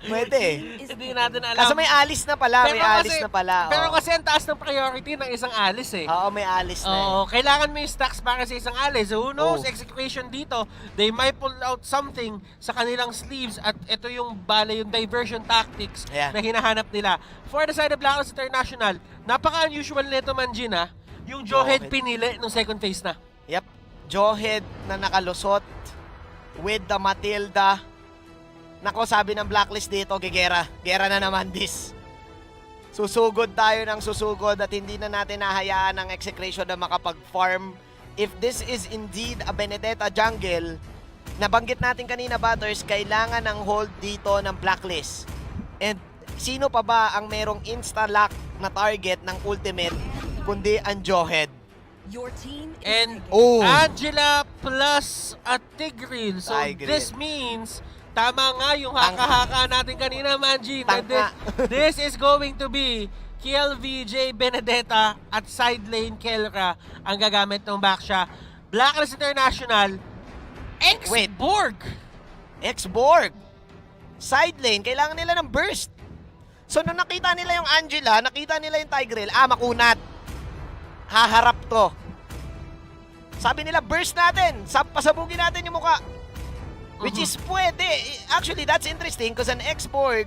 Pwede eh. Hindi natin alam. Kaso may Alice na pala, may Alice na pala. Pero oo. kasi ang taas ng priority ng isang Alice eh. Oo, may Alice na eh. Oo, kailangan mo yung stacks para sa isang Alice. Who knows, Oh. execution dito, they might pull out something sa kanilang sleeves at ito yung yung diversion tactics Yeah. na hinahanap nila. For the side of Blacklist International, napaka-unusual nito, Manjin, yung Jawhead Jawhead. pinili nung second phase na. Yep. Jawhead na nakalusot with the Matilda. Nako, sabi ng Blacklist dito, Gera na naman this. Susugod tayo ng susugod at hindi na natin nahayaan ang execution na makapag-farm. If this is indeed a Benedetta jungle, nabanggit natin kanina, Butters, kailangan ng hold dito ng Blacklist. And sino pa ba ang merong insta-lock na target ng ultimate kundi ang Jawhead? And Oh. Angela plus a Tigreal. So Tigreal. this means, tama nga yung haka-haka natin kanina, Manjin. Tangka. This is going to be KLVJ Benedetta at side lane Kelra ang gagamit ng backsha. Blacklist International, Wait. Borg. X-Borg. Side lane, kailangan nila ng burst. So, nung nakita nila yung Angela, nakita nila yung Tigreal, makunat. Haharap to. Sabi nila, burst natin. Pasabugin natin yung muka. Which is pwede. Actually, that's interesting because an X-Borg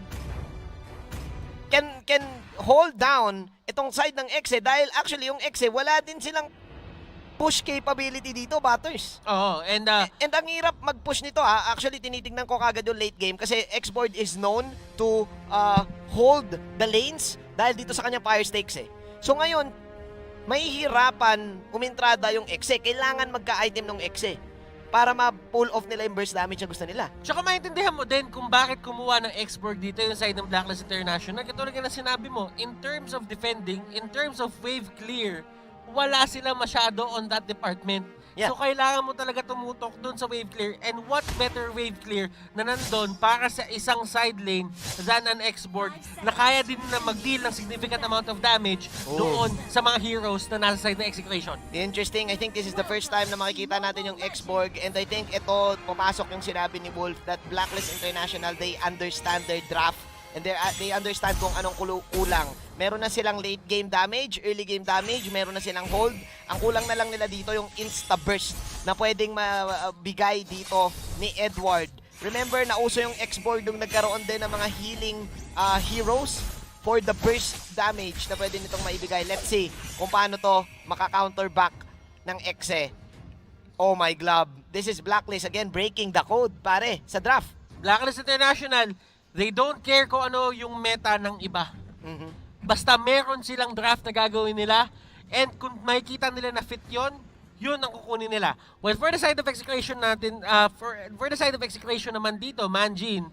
can hold down itong side ng EXE dahil actually yung EXE, wala din silang push capability dito, Butters. Oh, and And ang hirap mag-push nito Actually, tinitingnan ko kagad yung late game kasi X-Board is known to hold the lanes dahil dito sa kanyang fire stakes eh. So ngayon, mahihirapan umintrada yung EXE. Kailangan magka-item ng EXE para ma-pull off nila yung burst damage na gusto nila. tsaka maintindihan mo din kung bakit kumuha ng X-Borg dito yung side ng Blacklist International. Katulad nga na sinabi mo, in terms of defending, in terms of wave clear, wala sila masyado on that department. Yeah. So kailangan mo talaga tumutok dun sa wave clear. And what better wave clear na nandun para sa isang side lane than an X-Borg na kaya din na mag-deal ng significant amount of damage doon sa mga heroes na nasa side ng execution. Interesting. I think this is the first time na makikita natin yung X-Borg and I think ito, pumasok yung sinabi ni Wolf that Blacklist International, they understand their draft and they understand kung anong kulang. Meron na silang late game damage, early game damage, meron na silang hold. Ang kulang na lang nila dito yung insta-burst na pwedeng mabigay dito ni Edward. Remember, nauso yung X-Board nung nagkaroon din ng mga healing heroes for the burst damage na pwede nitong maibigay. Let's see kung paano to maka-counter back ng EXE. Oh my glove. This is Blacklist again breaking the code, pare, sa draft. Blacklist International, they don't care kung ano yung meta ng iba. Mhm. Basta meron silang draft na gagawin nila, And kung makikita nila na fit yun ang kukunin nila. Well, for the side of execution natin, for the side of execution naman dito, Manjin,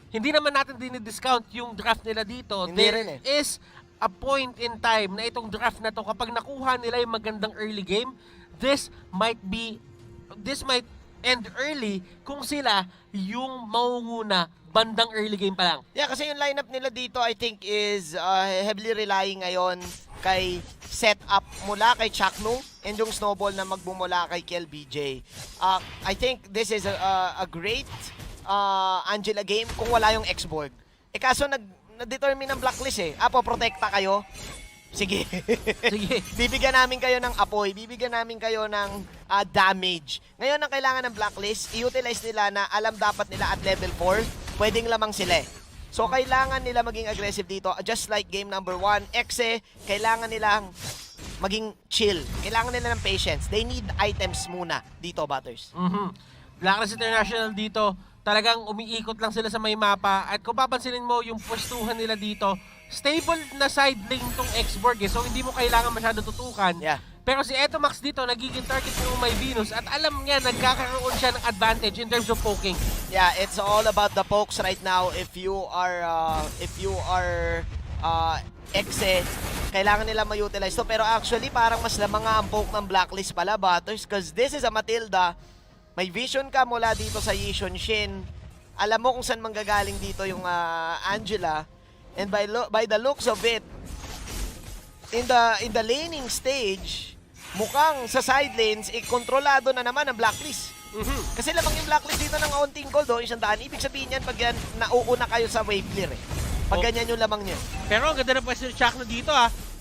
hindi naman natin dinidiscount yung draft nila dito. Hindi There rin eh. is a point in time na itong draft na to, kapag nakuha nila yung magandang early game, this might end early kung sila yung maunguna bandang early game pa lang. Yeah, kasi yung lineup nila dito I think is heavily relying ngayon kay setup mula kay Chaknu and yung snowball na magbumula kay KLBJ. I think this is a great Angela game kung wala yung X-Borg. Kaso na-determine ng Blacklist eh. Protekta kayo. Sige. Sige. Bibigyan namin kayo ng apoy, bibigyan namin kayo ng damage. Ngayon ang kailangan ng Blacklist, i-utilize nila na alam dapat nila at level 4, pwedeng lamang sila. So kailangan nila maging aggressive dito, just like game number 1. EXE, kailangan nilang maging chill. Kailangan nila ng patience. They need items muna dito, Butters. Blacklist International dito, talagang umiikot lang sila sa may mapa. At kung papansinin mo yung pwestuhan nila dito, stable na side lane tong X-Borg eh. So hindi mo kailangan masyado tutukan. Yeah. Pero si Etomax dito, nagiging target yung may Venus at alam niya, nagkakaroon siya ng advantage in terms of poking. Yeah, it's all about the pokes right now. If you are EXE, kailangan nila ma-utilize to. Pero actually, parang mas lamang nga ang poke ng Blacklist pala, Butters, because this is a Matilda. May vision ka mula dito sa Yishun Shin. Alam mo kung saan manggagaling dito yung Angela. And by the looks of it, in the laning stage, mukhang sa side lanes, kontrolado na naman ang Blacklist. Kasi lamang yung Blacklist dito ng kaunting gold, 100. Ibig sabihin yan, pag yan, nauuna kayo sa wave clear eh. Pag ganyan yung lamang niya. Pero ang ganda na pwesto ni Chakno dito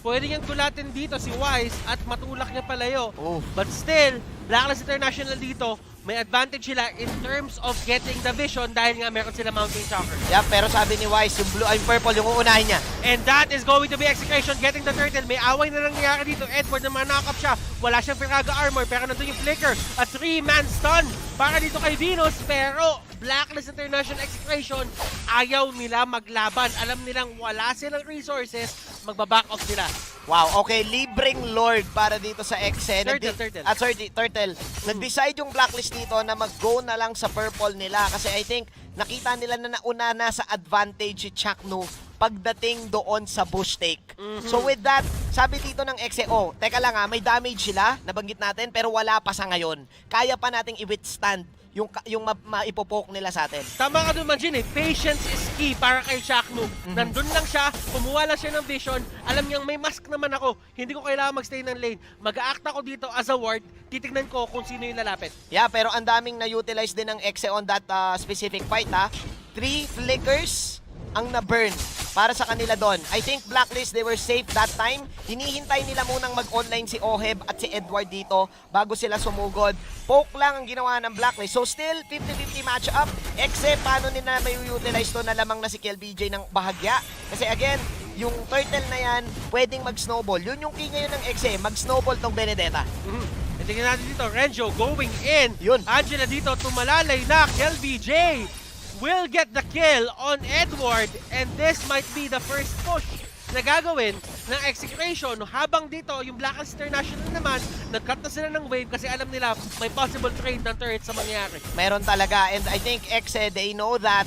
pwede niyang tulatin dito si Wise at matulak niya palayo. But still, Blacklist International dito, may advantage sila in terms of getting the vision dahil nga meron sila Mountain Shocker. Yeah, pero sabi ni Wise, yung blue, yung purple, yung uunahin niya. And that is going to be execution, getting the turtle. May away na nangyayari dito. Edward na knock up siya. Wala siyang Firaga armor, pero nandun yung flicker. A 3-man stun para dito kay Venus. Pero Blacklist International execution, ayaw nila maglaban. Alam nilang wala silang resources, magbaback off sila. Wow, okay, libreng Lord para dito sa EXE. Turtle. Nag-decide yung Blacklist dito na mag-go na lang sa purple nila kasi I think nakita nila na nauna na sa advantage si Chaknu pagdating doon sa bush take. So with that, sabi dito ng EXE, teka lang may damage sila, nabanggit natin, pero wala pa sa ngayon. Kaya pa nating i-withstand yung maipopoke nila sa atin. Tama ka doon, Manjin. Patience is key para kay Chaknu. Nandun lang siya, kumuha lang siya ng vision. Alam niyang may mask naman ako. Hindi ko kailangan magstay ng lane. Mag-a-act ako dito as a ward. Titignan ko kung sino yung lalapit. Yeah, pero ang daming na-utilize din ng EXE on that specific fight 3 flickers ang na-burn para sa kanila doon. I think Blacklist, they were safe that time. Hinihintay nila munang mag-online si Oheb at si Edward dito bago sila sumugod. Poke lang ang ginawa ng Blacklist. So still, 50-50 matchup. EXE, paano nila may utilize to na lamang na si KLBJ ng bahagya? Kasi again, yung turtle na yan, pwedeng mag-snowball. Yun yung key ngayon ng EXE, mag-snowball tong Benedetta. Tingnan natin dito, Renjo going in. Yun. Angela dito, tumalalay na. KLBJ will get the kill on Edward, and this might be the first push na gagawin ng execution. Habang dito, yung Blacklist International naman, nag-cut na sila ng wave kasi alam nila may possible trade ng turret sa mangyari. Meron talaga, and I think EXE, they know that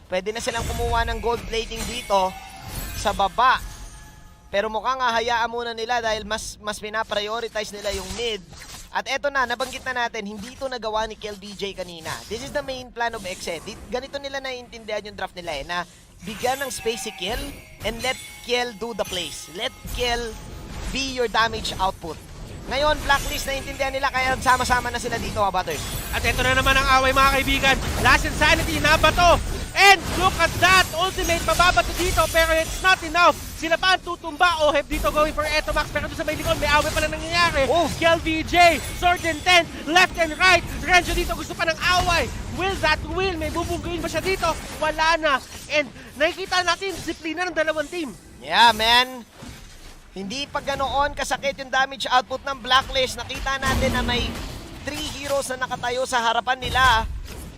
pwede na silang kumuha ng gold plating dito sa baba. Pero mukhang hayaan muna nila dahil mas pina-prioritize nila yung mid. At eto na, nabanggit na natin, hindi ito nagawa ni KLBJ kanina. This is the main plan of EXE. Ganito nila naiintindihan yung draft nila na bigyan ng space si Kiel and let Kiel do the plays. Let Kiel be your damage output. Ngayon, Blacklist naiintindihan nila kaya sama-sama na sila dito, Butters. At ito na naman ang away, mga kaibigan. Last Insanity na ba to? And look at that! Ultimate, mababato dito pero it's not enough. Sila pa ang tutumba. Oheb dito going for Etomax pero doon sa may likod, may away pala nangyayari. KLBJ, sword and tent, left and right. Renjo dito gusto pa ng away. Will that will? May bubungguin ba siya dito? Wala na. And nakikita natin disiplina ng dalawang team. Yeah, man. Hindi pa ganoon kasakit yung damage output ng Blacklist. Nakita natin na may 3 heroes na nakatayo sa harapan nila.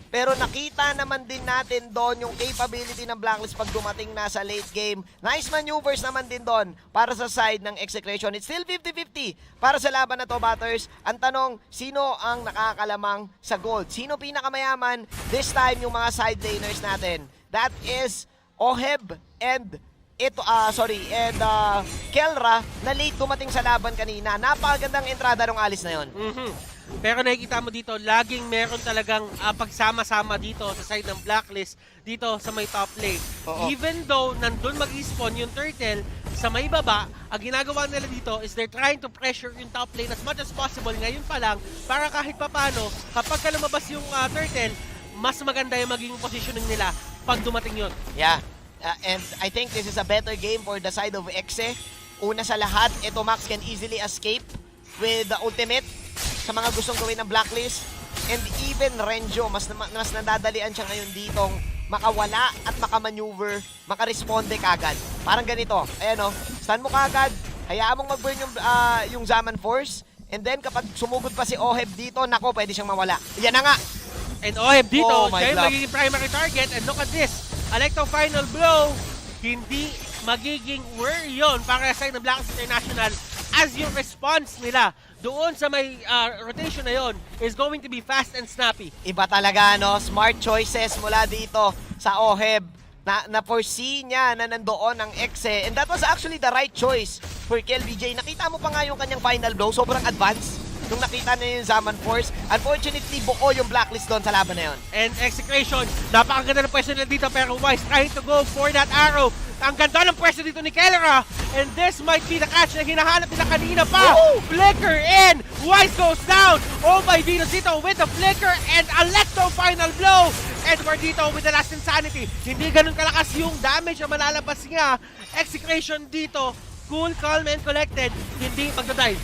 Pero nakita naman din natin doon yung capability ng Blacklist pag dumating na sa late game. Nice maneuvers naman din doon para sa side ng Execration. It's still 50-50 para sa laban na to, Batters. Ang tanong, sino ang nakakalamang sa gold? Sino pinakamayaman? This time, yung mga side laners natin. That is Oheb and Kelra na late dumating sa laban kanina. Napakagandang entrada ng alis na yon. Pero nakikita mo dito, laging meron talagang pagsama-sama dito sa side ng Blacklist, dito sa may top lane. Oo. Even though nandun mag-spawn yung turtle sa may baba, ang ginagawa nila dito is they're trying to pressure yung top lane as much as possible ngayon pa lang, para kahit papano, kapag lumabas yung turtle, mas maganda yung magiging positioning nila pag dumating yun. Yeah. And I think this is a better game for the side of EXE. Una sa lahat, ito Max can easily escape with the ultimate sa mga gustong gawin ng Blacklist. And even Renjo, mas nadadalian siya ngayon ditong makawala at makamaneuver, makaresponde kagad. Parang ganito, ayan o, stun mo kagad, hayaan mong mag-burn yung Zaman Force, and then kapag sumugod pa si Oheb dito, nako, pwede siyang mawala. Yan na nga! And Oheb dito, Oh my siya yung God. magiging primary target, and look at this, Electro Final Blow, hindi magiging worry yun para sa side ng Blacklist International, as yung response nila doon sa may rotation na yon is going to be fast and snappy. Iba talaga, no? Smart choices mula dito sa Oheb. Na-foresee niya na nandoon ang EXE. And that was actually the right choice for KLBJ. Nakita mo pa nga yung kanyang final blow. Sobrang advanced nung nakita niya yung Zaman Force. Unfortunately, buo yung Blacklist doon sa laban na yon. And Execration, napakaganda ng pwesto nila dito, pero Wise trying to go for that arrow. Ang ganda ng pwesto dito ni Kelra, and this might be the catch na hinahanap nila kanina pa. Flicker in, Wise goes down. Oh my Venus dito with the flicker and Electro Final Blow. Edward dito with the last insanity. Hindi ganun kalakas yung damage na malalabas niya. Execration dito, cool, calm, and collected. Hindi magdadive.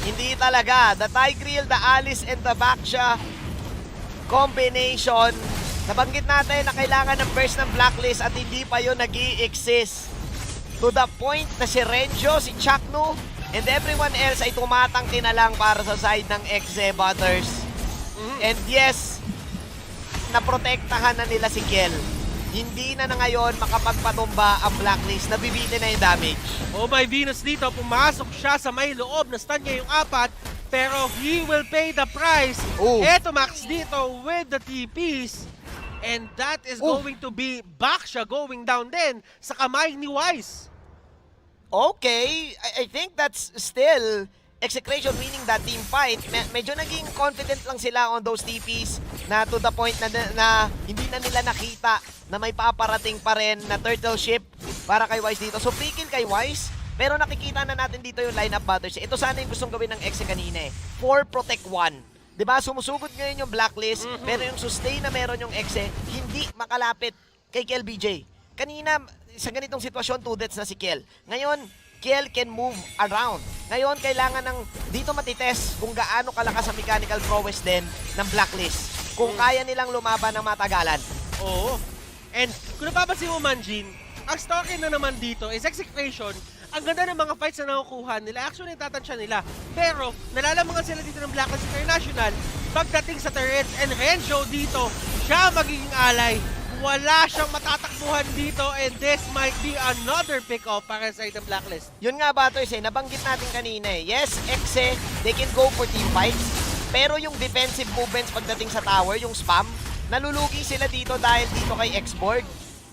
Hindi talaga. The Tigreal, the Alice, and the Baksha combination. Nabanggit natin na kailangan ng burst ng Blacklist at hindi pa yun nag-i-exist. To the point na si Renjo, si Chakno, and everyone else ay tumatangki na lang para sa side ng EXE, Butters. And yes, naprotektahan na nila si Kiel. Hindi na ngayon makapagpatumba ang Blacklist. Nabibitin na yung damage. Oh my Venus dito, pumasok siya sa may loob, na-stun niya yung apat, pero he will pay the price. Eto Max dito with the TPs. And that is going to be Baksha going down din sa kamay ni Wise. Okay, I think that's still Execration winning that team fight. Medyo naging confident lang sila on those TPs na to the point na hindi na nila nakita na may paparating pa rin na turtle ship para kay Wise dito. So free kill kay Wise, pero nakikita na natin dito yung lineup, Butters. Ito sana yung gustong gawin ng EXE kanina eh. 4 protect 1. Diba, sumusugod ngayon yung Blacklist, pero yung sustain na meron yung EXE, hindi makalapit kay KLBJ. Kanina, sa ganitong sitwasyon, 2 deaths na si Kiel. Ngayon, Kiel can move around. Ngayon, kailangan ng dito matitest kung gaano kalakas ang mechanical prowess din ng Blacklist. Kung kaya nilang lumaban ng matagalan. Oo. And kung napapansin mo, Manjin, ang story na naman dito is Execration. Ang ganda ng mga fights na nakukuha nila. Actually, tatansya nila. Pero, nalalamangan sila dito ng Blacklist International pagdating sa turrets. And Renjo dito, siya magiging alay. Wala siyang matatakbuhan dito, and this might be another pick-off para sa itong Blacklist. Yun nga, Batters, nabanggit natin kanina eh. Yes, EXE, they can go for team fights. Pero yung defensive movements pagdating sa tower, yung spam, nalulugi sila dito dahil dito kay Xborg.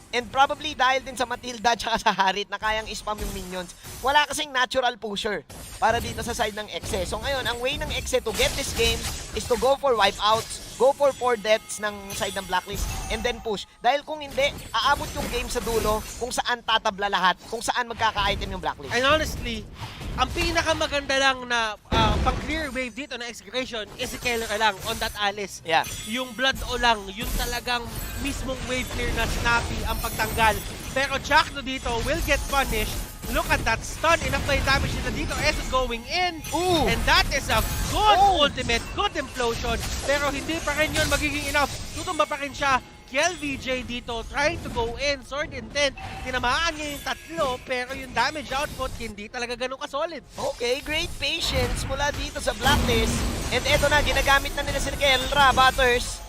And probably dahil din sa Matilda at sa Harit na kayang spam yung minions. Wala kasing natural pusher para dito sa side ng EXE. So ngayon, ang way ng EXE to get this game is to go for wipeouts, go for 4 deaths ng side ng Blacklist, and then push. Dahil kung hindi, aabot yung game sa dulo kung saan tatabla lahat, kung saan magkaka-item yung Blacklist. And honestly, ang pinakamaganda lang na pang-clear wave dito na Execration is si Keller lang on that Alice. Yeah. Yung Blood O lang, yung talagang mismong wave clear na snappy ang pagtanggal. Pero Chakno dito will get punished. Look at that stun. Enough na yung damage nila dito. Eso going in. And that is a good ultimate, good implosion. Pero hindi pa rin yun magiging enough. Tutumba pa rin siya. KLVJ dito trying to go in. Sword intent. Tinamaan niya yung tatlo. Pero yung damage output hindi talaga ganun ka-solid. Okay, great patience mula dito sa Blacklist. And eto na, ginagamit na nila si Kelra, Butters,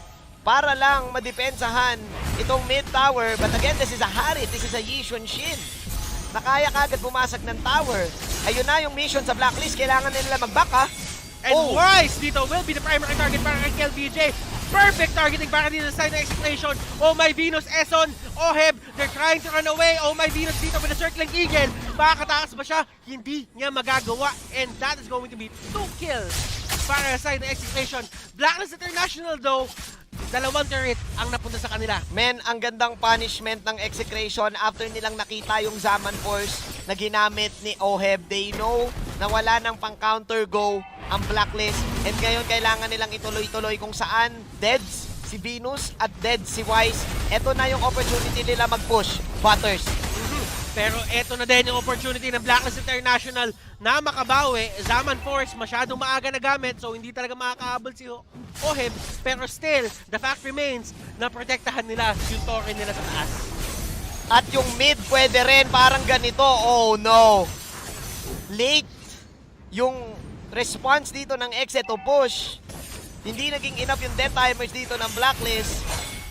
para lang madepensahan itong mid tower. But again, this is a Harit, this is a Yishun Shin na kaya kagad bumasag ng tower. Ayun na yung mission sa Blacklist, kailangan nila mag-back ha. And Wise dito will be the primary target para kay KLBJ. Perfect targeting para dito sa side ng Execration. Oh my Venus, Eson, Oheb, they're trying to run away. Oh my Venus dito with the circling eagle. Makakatakas ba siya? Hindi niya magagawa. And that is going to be 2 kills para sa side ng Execration. Blacklist International though, 2 turret ang napunta sa kanila. Men, ang gandang punishment ng Execration after nilang nakita yung Zaman Force na ginamit ni Oheb. They know na wala ng pang-counter go ang Blacklist. And ngayon kailangan nilang ituloy-tuloy kung saan deads si Venus at deads si Wise. Ito na yung opportunity nila mag-push. Butters. Pero eto na din yung opportunity ng Blacklist International na makabawi. Zaman Force masyadong maaga na gamit, so hindi talaga makakahabol si Oheb. Pero still, the fact remains na protektahan nila yung torre nila sa taas. At yung mid pwede rin parang ganito. Oh no. Late yung response dito ng EXE to push. Hindi naging enough yung death timers dito ng Blacklist.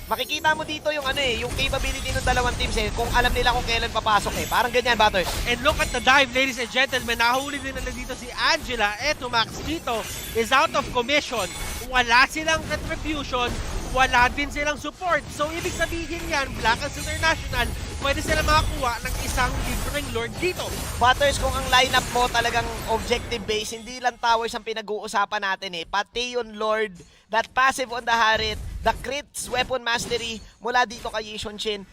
Makikita mo dito yung yung capability ng dalawang teams kung alam nila kung kailan papasok Parang ganyan, Butters. And look at the dive, ladies and gentlemen. Nahuli din nila dito si Angela. Eto, Max dito is out of commission. Wala silang retribution. Wala din silang support. So, ibig sabihin yan, Blacklist International, pwede sila makakuha ng isang libreng Lord dito. Butters, kung ang lineup mo talagang objective base, hindi lang towers ang pinag-uusapan natin pati yung Lord, that passive on the Harit, the crits, weapon mastery, mula dito kay Yishun Shin.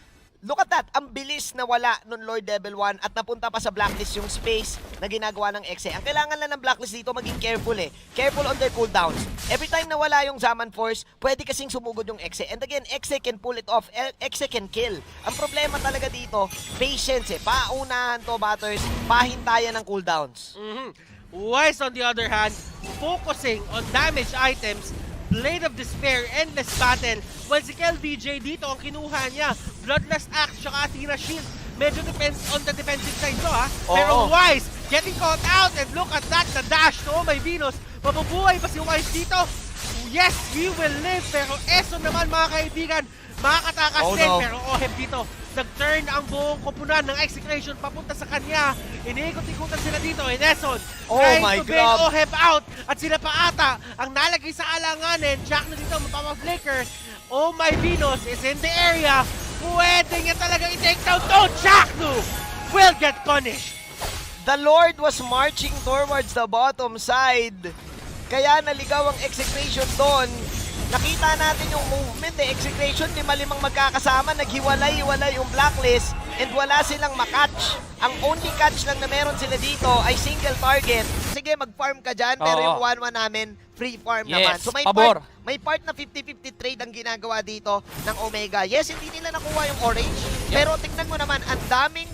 Look at that, ang bilis na wala nun Lord Level 1 at napunta pa sa Blacklist yung space na ginagawa ng EXE. Ang kailangan lang ng Blacklist dito maging careful Careful on their cooldowns. Every time na wala yung Zaman Force, pwede kasing sumugod yung EXE. And again, EXE can pull it off. EXE can kill. Ang problema talaga dito, patience Paunahan to, Butters. Pahintayan ng cooldowns. Wise on the other hand, focusing on damage items, Blade of Despair, Endless Battle. While si KLBJ dito ang kinuha niya, Bloodlust Axe, tsaka Athena Shield. Medyo depends on the defensive side to Pero Wise, getting caught out, and look at that, the dash to my Venus. Mabubuhay pa si Wise dito? Yes, he will live. Pero Eson naman mga kaibigan, makakatakas din. Pero Oheb dito, nag-turn ang buong koponan ng Execration papunta sa kanya. Iniikot-ikutan sila dito. And Eson, trying to bail Oheb out. At sila pa ata ang nalagay sa alanganin. Jack na dito, mapapaflicker. Oh my Venus is in the area. Pwede niya talagang i-take down to. Jack will get punished. The Lord was marching towards the bottom side. Kaya naligaw ang Execration doon. Nakita natin yung movement Execration, 5-5 magkakasama, naghiwalay-hiwalay yung Blacklist and wala silang makatch. Ang only catch lang na meron sila dito ay single target. Sige, mag-farm ka dyan, pero yung 1-1 namin, free farm naman. So may part na 50-50 trade ang ginagawa dito ng Omega. Yes, hindi nila nakuha yung orange, pero tingnan mo naman, ang daming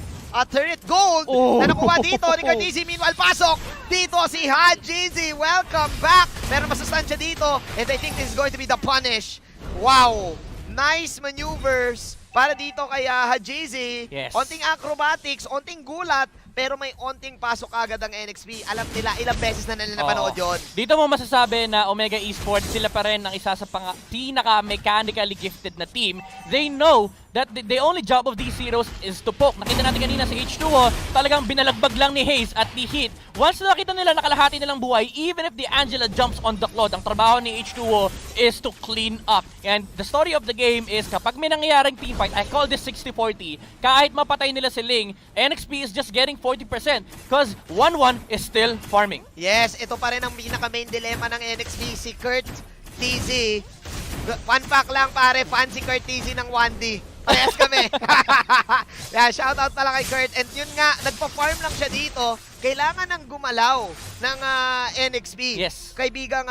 turret gold na nakuha dito ni Cartesi. Meanwhile, pasok dito si Hajizi. Welcome back. Pero masustansya dito. And I think this is going to be the punish. Wow. Nice maneuvers para dito kay Hajizi. Onting acrobatics, onting gulat, pero may onting pasok agad ang NXP. Alam nila, ilang beses na nila napanood yun. Dito mo masasabi na Omega Esports, sila pa rin ang isa sa pinaka-mechanically gifted na team. They know that the only job of these heroes is to poke. Nakita natin kanina si H2O, talagang binalagbag lang ni Haze at ni Hit. Once na nakita nila nakalahati nilang buhay, even if the Angela jumps on the cloud, ang trabaho ni H2O is to clean up. And the story of the game is kapag may nangyayaring teamfight, I call this 60-40, kahit mapatay nila si Ling, NXP is just getting 40% because 1-1 is still farming. Yes, ito pa rin ang pinaka-main dilemma ng NXP, si Kurt TZ. Fun fact lang pare, fan si Kurt TZ ng 1D. Parehas kami. Yeah, shoutout pala kay Kurt. And yun nga, nagpa-farm lang siya dito. Kailangan ng gumalaw ng NXP. Yes. Kaibigang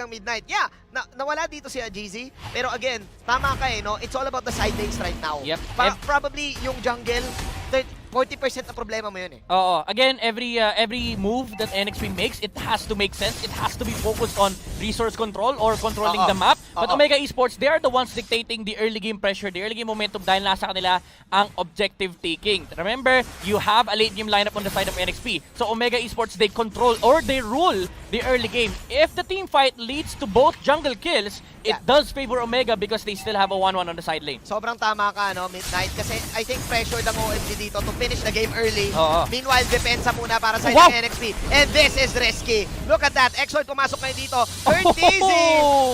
Midnight. Yeah, nawala dito si GZ. Pero again, tama ka no? It's all about the side lanes right now. Yep. Probably yung jungle, 40% na problema mo yun Oo. Again, every move that NXP makes, it has to make sense. It has to be focused on resource control or controlling the map. But Oo. Omega Esports, they are the ones dictating the early game pressure, the early game momentum dahil nasa kanila ang objective taking. Remember, you have a late game lineup on the side of NXP. So Omega Esports, they control or they rule the early game. If the team fight leads to both jungle kills, it does favor Omega because they still have a 1-1 on the side lane. Sobrang tama ka, no, Midnight. Kasi I think pressure ng OMG dito to finish the game early. Oo. Meanwhile, depensa muna para sa Wow! NXP. And this is risky. Look at that. Exort pumasok ngayon dito. Third easy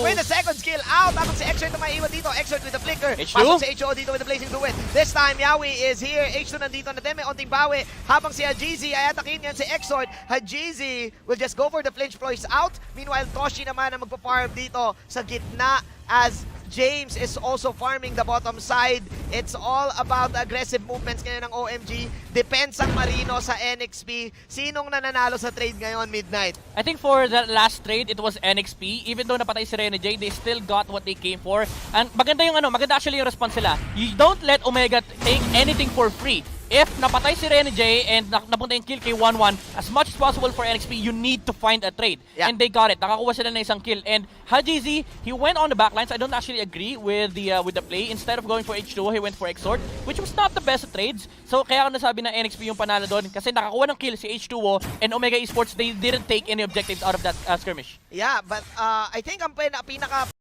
with the second skill out. Tapos si Exort na maiiwan dito. Exort with the flicker. H2? Pasok si HO dito with the blazing duet. This time, Yawi is here. H2 nandito na din. May onting bawi. Habang si Hajizi ay atakin yan si Exort. Hajizi will just go for the flinch ploys out. Meanwhile, Toshi naman ang magpa-farm dito sa gitna as James is also farming the bottom side. It's all about aggressive movements ngayon ng OMG. Depensang Marino sa NXP. Sinong nananalo sa trade ngayon, Midnight? I think for that last trade, it was NXP. Even though napatay si Rene J, they still got what they came for. And maganda yung maganda actually yung response nila. You don't let Omega take anything for free. If napatay si Rene J and napunta yung kill kay 1-1, as much as possible for NXP, you need to find a trade. Yeah. And they got it. Nakakuha sila ng isang kill. And Hajizi, he went on the backlines. I don't actually agree with the play. Instead of going for H2, he went for Exort, which was not the best trades. So kaya ako nasabi na NXP yung panalo doon kasi nakakuha ng kill si H2O and Omega Esports, they didn't take any objectives out of that skirmish. Yeah, but I think ang pinaka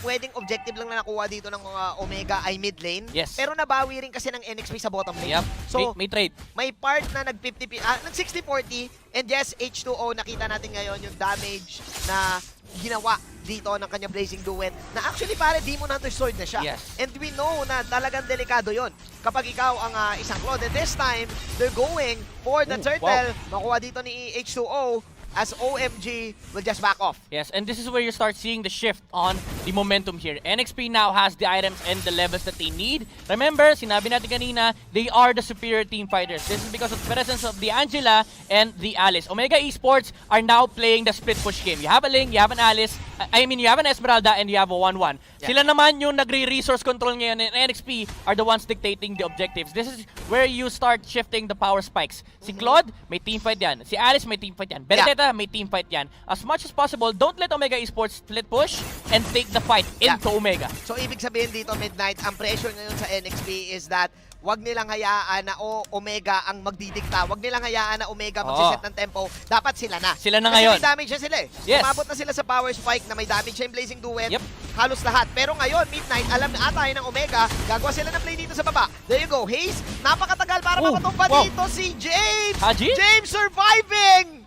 pwedeng objective lang na nakuha dito ng Omega ay mid lane. Yes. Pero nabawi rin kasi ng NXP sa bottom lane. Yep. So, may trade. may part na nag 60-40 and yes, H2O nakita natin ngayon yung damage na ginawa dito ng kanya blazing duet na actually pare Demon Hunter Sword na siya. Yes. And we know na talagang delikado yon kapag ikaw ang isang Claude. And this time, they're going for the turtle. Makuha dito ni H2O as OMG will just back off. Yes, and this is where you start seeing the shift on the momentum here. NXP now has the items and the levels that they need. Remember, sinabi natin kanina, they are the superior team fighters. This is because of the presence of the Angela and the Alice. Omega Esports are now playing the split push game. You have a Ling, you have an Alice, you have an Esmeralda, and you have a 1-1. Yeah. Sila naman yung nagre-resource control ngayon, and NXP are the ones dictating the objectives. This is where you start shifting the power spikes. Si Claude, may teamfight yan. Si Alice, may teamfight yan. Benedetta, may teamfight yan. As much as possible, don't let Omega Esports split push and take the fight into Omega. So ibig sabihin dito, Midnight, ang pressure ngayon sa NXP is that wag nilang hayaan na Omega ang magdidikta. Wag nilang hayaan na Omega magsiset ng tempo. Dapat sila na. Sila na kasi ngayon. May damage na sila eh. Yes. Umabot na sila sa power spike na may damage siya yung blazing duet. Yep. Halos lahat. Pero ngayon, Midnight, alam na ata ng Omega, gagawa sila ng play dito sa baba. There you go. Haze, napakatagal para mapatumpa dito si James. Haji? James surviving!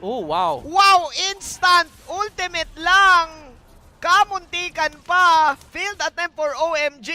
Oh, wow. Wow! Instant! Ultimate lang! Kamuntikan pa! Field attempt for OMG!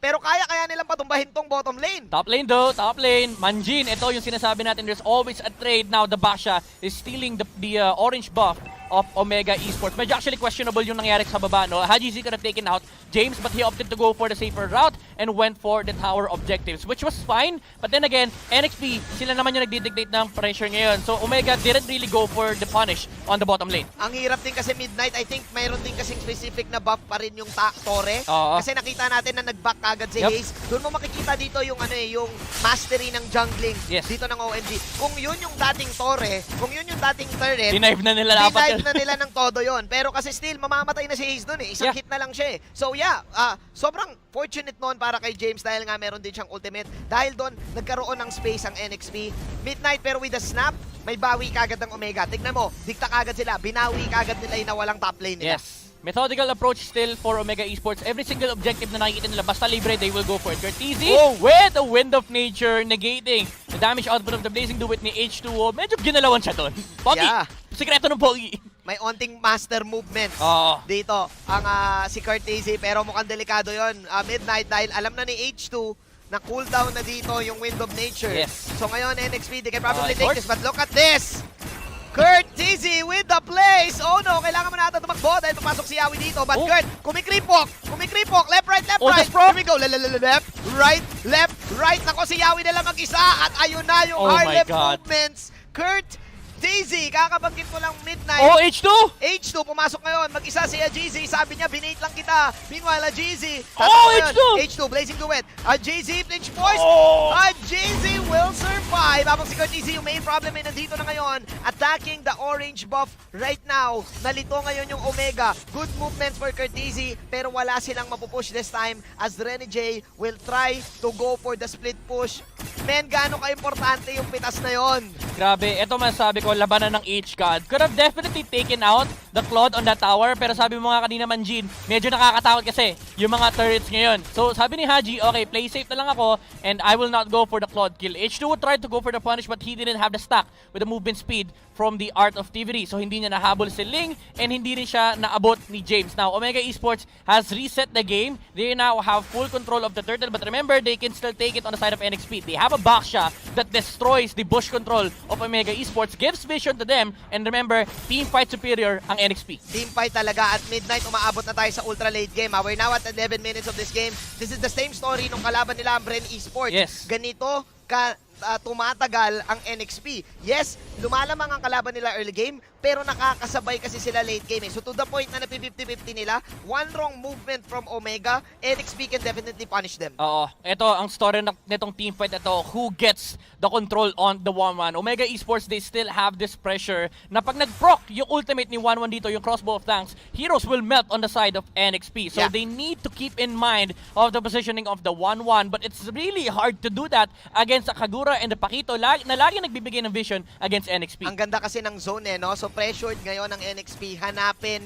Pero kaya nilang patumbahin tong bottom lane. Top lane though, top lane. Manjin, ito yung sinasabi natin. There's always a trade. Now the Basha is stealing the orange buff of Omega Esports. Medyo actually questionable yung nangyari sa baba, no? Hajizi could have taken out James, but he opted to go for the safer route and went for the tower objectives, which was fine. But then again, NXP, sila naman yung nagdidictate ng pressure ngayon. So Omega didn't really go for the punish on the bottom lane. Ang hirap din kasi Midnight, I think mayroon din kasing specific na buff pa rin yung Torre. Oo. Kasi nakita natin na nag-back agad si Yep. Haze. Doon mo makikita dito yung yung mastery ng jungling Yes. dito ng OMG. Kung yun yung dating Torre, kung yun yung dating turret, Dinive na nila dapat. dinive na nila ng todo yon. Pero kasi still, mamamatay na si Haze doon eh. Isang hit na lang siya eh. So yeah, sobrang fortunate noon para kay James dahil nga meron din siyang ultimate. Dahil doon, nagkaroon ng space ang NXP. Midnight pero with a snap, may bawi kagad ng Omega. Tignan mo, dikta kagad sila. Binawi kagad nila yung nawalang top lane nila. Yes. Methodical approach still for Omega Esports. Every single objective na nakikita nila, basta libre, they will go for it. Curtizi with the Wind of Nature negating the damage output of the Blazing Duet ni H2O. Medyo ginalawan siya doon. Pogi! Yeah. Sikreto ng Pogi. May onting master movements dito ang si Curtizi pero mukhang delikado yon. Midnight dahil alam na ni H2 na cooldown na dito yung Wind of Nature. Yes. So ngayon NXP, they can probably Of take course. this, but look at this! Curtizi with the place! Oh no, kailangan mo na ata tumakbo dahil papasok si Yawi dito. But Kurt, kumikripok! Left, right, left, right! Here we go! Left, right! Nako si Yawi nila mag-isa at ayun na yung Oh my high left God. movements. Kurt, GZ, kakabanggit ko lang midnight. Oh, H2! H2, pumasok ngayon. Mag-isa si GZ. Sabi niya, binate lang kita. Meanwhile, GZ. Oh, H2! H2, blazing duet. GZ, flinch voice. Oh! GZ will survive. Habang si Curtizy, yung main problem ay nandito na ngayon. Attacking the orange buff right now. Nalito ngayon yung Omega. Good movements for Curtizy, pero wala silang mapupush this time as Renny J will try to go for the split push. Men, gaano ka-importante yung pitas na yon? Grabe, eto masasabi ko, labanan ng H-God. Could have definitely taken out the Claude on that tower, pero sabi mo nga kanina man, Jean, medyo nakakatakot kasi yung mga turrets ngayon. So sabi ni Haji, okay, play safe na lang ako and I will not go for the Claude kill. H2 tried to go for the punish but he didn't have the stack with the movement speed from the Art of Thievery. So hindi niya nahabol si Ling and hindi rin siya naabot ni James. Now, Omega Esports has reset the game. They now have full control of the turtle, but remember, they can still take it on the side of NXP. They have a Baksha that destroys the bush control of Omega Esports, gives vision to them, and remember, team fight superior ang NXP. Team fight talaga at midnight, umaabot na tayo sa ultra late game. We're now at 11 minutes of this game. This is the same story nung kalaban nila ang Bren Esports. Yes. Ganito tumatagal ang NXP. Yes, lumalamang ang kalaban nila early game, pero nakakasabay kasi sila late game. So to the point na napi-50-50 nila, one wrong movement from Omega, NXP can definitely punish them. Oo, ito ang story nitong team fight ito. Who gets the control on the 1-1? Omega Esports, they still have this pressure na pag nag-proc yung ultimate ni 1-1 dito, yung crossbow of tanks, heroes will melt on the side of NXP. So Yeah. they need to keep in mind of the positioning of the 1-1, but it's really hard to do that against a Kagura and the Pakito na lagi nagbibigay ng vision against NXP. Ang ganda kasi ng zone no? So pressured ngayon ng NXP, hanapin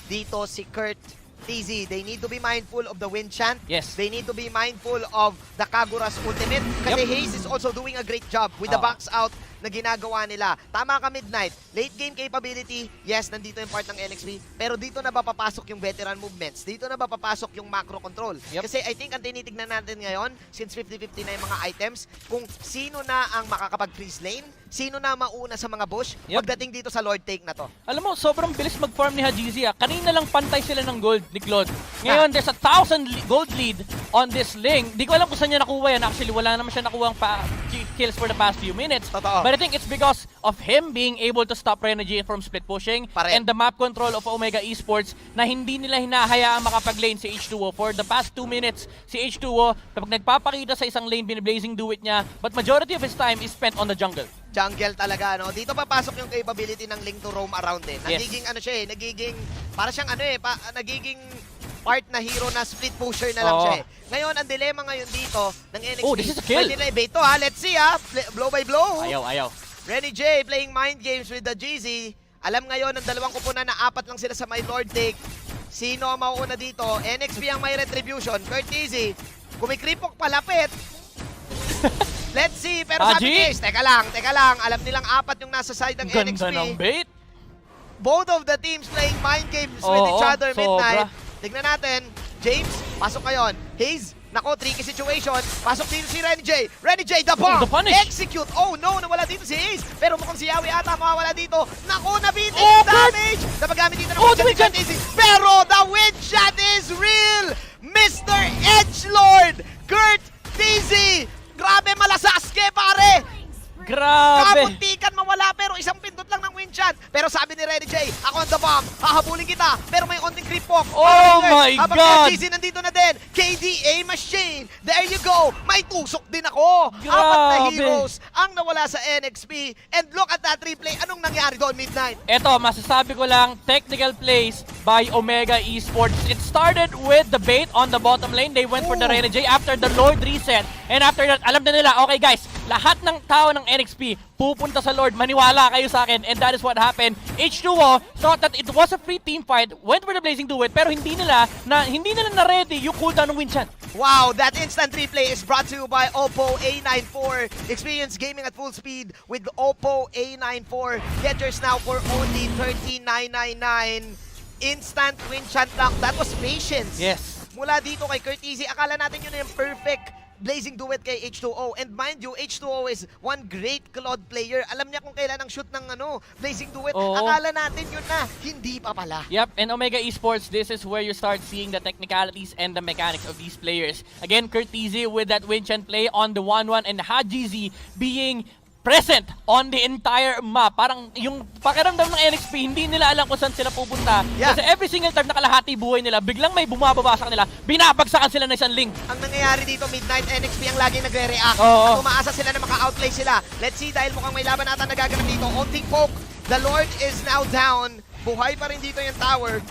dito si Kurt TZ. They need to be mindful of the wind chant. Yes. They need to be mindful of the Kagura's ultimate. Kasi Haze is also doing a great job with the box out na ginagawa nila. Tama ka midnight. Late game capability, yes, nandito yung part ng NXP. Pero dito na ba papasok yung veteran movements? Dito na ba papasok yung macro control? Kasi I think ang tinitignan natin ngayon, since 50-50 na yung mga items, kung sino na ang makakapag-freeze lane, sino na mauna sa mga bush, pagdating dito sa Lord Take na to. Alam mo, sobrang bilis mag-farm ni Hajizi. Kanina lang pantay sila ng gold ni Claude. Ngayon, there's 1,000 gold lead on this Ling. Di ko alam kung saan niya nakuha yan. Actually, wala naman siya nakuha kills for the past few minutes. Totoo. But I think it's because of him being able to stop Renegade from split pushing and the map control of Omega Esports na hindi nila hinahayaang makapag-lane si H2O. For the past 2 minutes, si H2O, kapag nagpapakita sa isang lane, biniblazing do it niya, but majority of his time is spent on the jungle. Jungle talaga, no? Dito papasok yung capability ng Ling to roam around eh. Nagiging ano siya eh, nagiging, para siyang ano eh, nagiging part na hero na split pusher na lang siya eh. Ngayon, ang dilema ngayon dito ng NXP. Oh, this is a kill. Pwede na i-bait to ha. Let's see ha. Blow by blow. Ayaw. Renny J playing mind games with the GZ. Alam ngayon ng dalawang kupunan na 4 lang sila sa my Lord Take. Sino ang mauuna dito? NXP ang may retribution. Kurt Easy. Kumikripok palapit. Let's see. Pero sabi ni Ace, teka lang. Alam nilang 4 yung nasa side ng NXP. Ganda ng bait. Both of the teams playing mind games with each other midnight. Sobra. Tignan natin. James, pasok ngayon. Haze, nako, tricky situation. Pasok dito si Renny J. Renny J, the bomb! The punish. Execute! Oh no, nawala dito si Haze. Pero mukhang si Yawi ata mawawala dito. Nako, nabitin! Oh, Damage! Napagamit dito ng wind shot ni Kurt Easy. Pero the wind shot is real! Mr. Edgelord! Kurt Easy! Grabe, malasaske, pare! Grabe! Kamuntikan mawala pero isang pindot lang ng wind shot. Pero sabi ni Renny J, ako on the bomb, hahabulin kita. Pero may onting creep walk. Oh my Habang God! FGC nandito na din. KDA machine. There you go. May tusok din ako. 4 na Grabe. heroes ang nawala sa NXP. And look at that replay. Anong nangyari doon midnight? Eto, masasabi ko lang, technical plays by Omega Esports. It started with the bait on the bottom lane. They went for the Renegade after the Lord reset. And after that, alam na nila, okay guys, lahat ng tao ng NXP pupunta sa Lord. Maniwala kayo sa akin. And that is what happened. H2O thought that it was a free team fight, went for the Blazing Duet, pero hindi nila na-ready yung cooldown ng Winchan. Wow, that instant replay is brought to you by Oppo A94. Experience gaming at full speed with Oppo A94. Get yours now for only $13,999. Instant Winchan lock. That was patience. Yes. Mula dito kay Kurt Easy, akala natin yun yung perfect blazing duet kay H2O. And mind you, H2O is one great Claude player. Alam niya kung kailan ang shoot ng blazing duet. Oo. Akala natin yun na. Hindi pa pala. Yep, and Omega Esports, this is where you start seeing the technicalities and the mechanics of these players. Again, Kurt Easy with that Winchan play on the 1-1 and Hajizi being present on the entire map. Parang yung pakiramdam ng NXP, hindi nila alam kung saan sila pupunta. Yeah. Kasi every single time nakalahati buhay nila, biglang may bumababa sa kanila, binabagsakan sila ng isang link. Ang nangyayari dito, Midnight, NXP ang laging nagre-react. Oo. At umaasa sila na maka-outplay sila. Let's see, dahil mukhang may laban ata nagaganap dito. Onting poke, the Lord is now down. Buhay pa rin dito yung tower.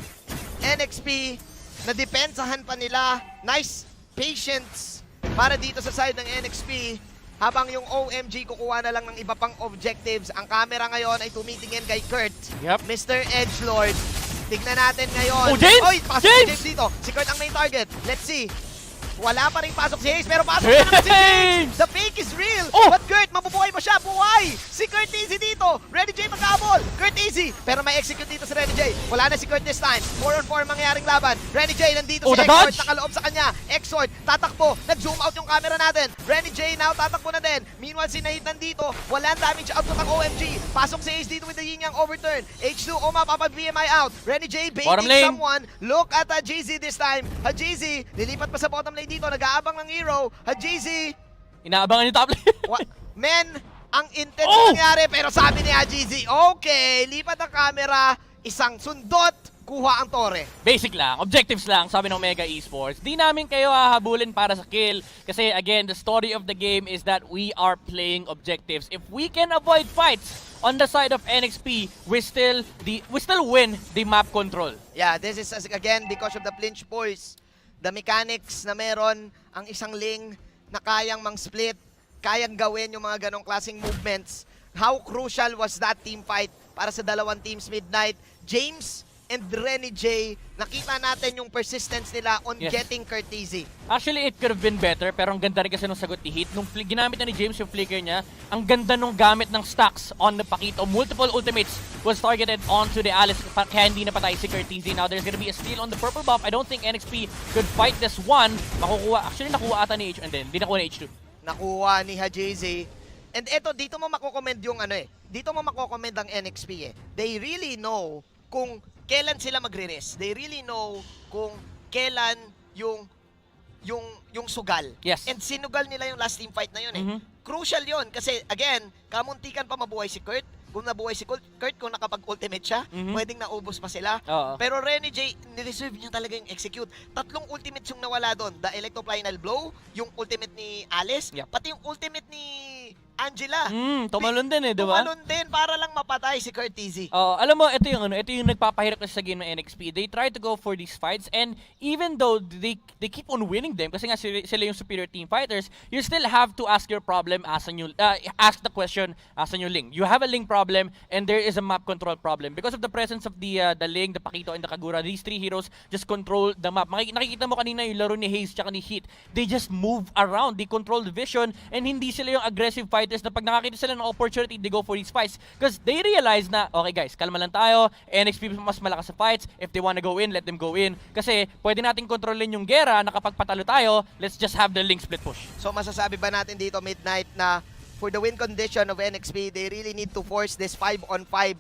NXP, na-depensahan pa nila. Nice patience para dito sa side ng NXP. Habang yung OMG kukuha na lang ng iba pang objectives. Ang camera ngayon ay tumitingin kay Kurt. Yep. Mr. Edgelord. Tignan natin ngayon. Oh, James! Oy, pasok James! si James dito. Si Kurt ang main target. Let's see. Wala pa rin pasok si Hayes, pero pasok na naman si James! The fake is real! Oh! But Kurt, mabubuhay ba siya? Buhay! Si Kurt Easy dito! Ready J magkabol! Kurt Easy! Pero may execute dito si Ready J. Wala na si Kurt this time. 4-on-4 mangyaring laban. Ready J, nandito Oh, si the Exort. dodge! Nakaloob sa kanya. Exort, tatakbo. Nag-zoom out yung camera natin. Ready J now, tatakbo na din. Meanwhile, si Nahid nandito. Wala damage output ng OMG. Pasok si Ace dito with the yin yang overturn. H2, Oma, BMI out. Ready J, Bottom baiting lane. someone. Look at Hajizi this time. Hajizi, lilipat pa sa bottom lane dito. Nag-aabang ng hero. Hajizi, Inaabangan yung top lane. men, ang intense Oh! nangyari. Pero sabi ni Hajizi, okay, lipat ang camera. Isang sundot, kuha ang tore. Basic lang, objectives lang, sabi ng Mega Esports. Di namin kayo hahabulin para sa kill. Kasi again, the story of the game is that we are playing objectives. If we can avoid fights on the side of NXP, we still win the map control. Yeah, this is again because of the flinch boys. The mechanics na meron, ang isang ling na kayang mang-split, kayang gawin yung mga ganong klaseng movements. How crucial was that team fight para sa dalawang teams Midnight? James and Renny J, nakita natin yung persistence nila on Yes. getting Curteasy. Actually, it could have been better, pero ang ganda rin kasi nung sagot ni Heat. Nung ginamit na ni James yung flicker niya, ang ganda nung gamit ng stacks on the Pakito. Multiple ultimates was targeted onto the Alice, kaya hindi napatay si Curteasy. Now, there's gonna be a steal on the purple buff. I don't think NXP could fight this one. Nakuha ata ni H, and then, di nakuha ni H2. Nakuha ni Hajizi. And eto, dito mo makokomment yung dito mo makokomment ang NXP eh. They really know kung kailan sila magre-rest. They really know kung kailan yung sugal. Yes. And sinugal nila yung last team fight na yun eh. Mhm. Crucial yun kasi again, kamuntikan pa mabuhay si Kurt. Kung nabuhay si Kurt, kung nakapag-ultimate siya, Mhm. pwedeng naubos pa sila. Oo. Pero Renny J, nireserve niya talaga yung execute. 3 ultimates yung nawala doon. The Electroplinal Blow, yung ultimate ni Alice, Yep. pati yung ultimate ni Angela. Tumalon din eh, di ba? Tumalon din para lang mapatay si Curteasy. Alam mo, ito yung nagpapahirap kasi sa game ng NXP. They try to go for these fights, and even though they keep on winning them, kasi nga sila yung superior team fighters, you still have to ask your problem ask the question as a new link. You have a link problem, and there is a map control problem. Because of the presence of the link, the Pakito, and the Kagura, these 3 heroes just control the map. Nakikita mo kanina yung laro ni Hayes tsaka ni Heat. They just move around, they control the vision, and hindi sila yung aggressive fighters na pag nakakita sila ng opportunity, they go for these fights. Because they realize na, okay guys, kalma lang tayo, NXP mas malakas sa fights, if they wanna go in, let them go in. Kasi pwede natin kontrolin yung gera na kapag patalo tayo, let's just have the link split push. So masasabi ba natin dito Midnight na for the win condition of NXP, they really need to force this 5-on-5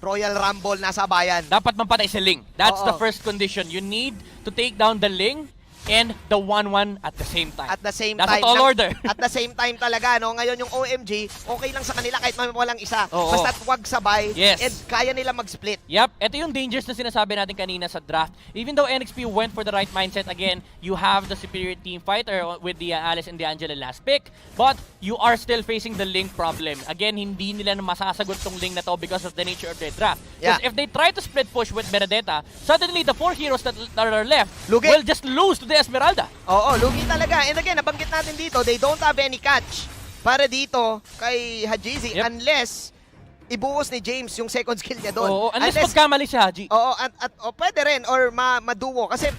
Royal Rumble nasa bayan. Dapat mampatay si Ling. That's the Oo. first condition. You need to take down the Ling and the 1-1 at the same time. At the same That's time. a tall order. At the same time talaga, no? Ngayon yung OMG, okay lang sa kanila kahit walang isa. Oo. Basta't wag sabay. Yes. And kaya nila mag-split. Yep, ito yung dangers na sinasabi natin kanina sa draft. Even though NXP went for the right mindset, again, you have the superior team fighter with the Alice and the Angela last pick, but you are still facing the Link problem. Again, hindi nila na masasagot tong Link na to because of the nature of their draft. Because Yeah. if they try to split push with Benedetta, suddenly the 4 heroes that are left Lugi. will just lose to the Esmeralda. Oo, lugi talaga. And again, nabanggit natin dito, they don't have any catch para dito kay Hajizi Yep. unless ibuhos ni James yung second skill niya doon. Oo, unless magkamali si Haji. Oo, at pwede rin or maduo kasi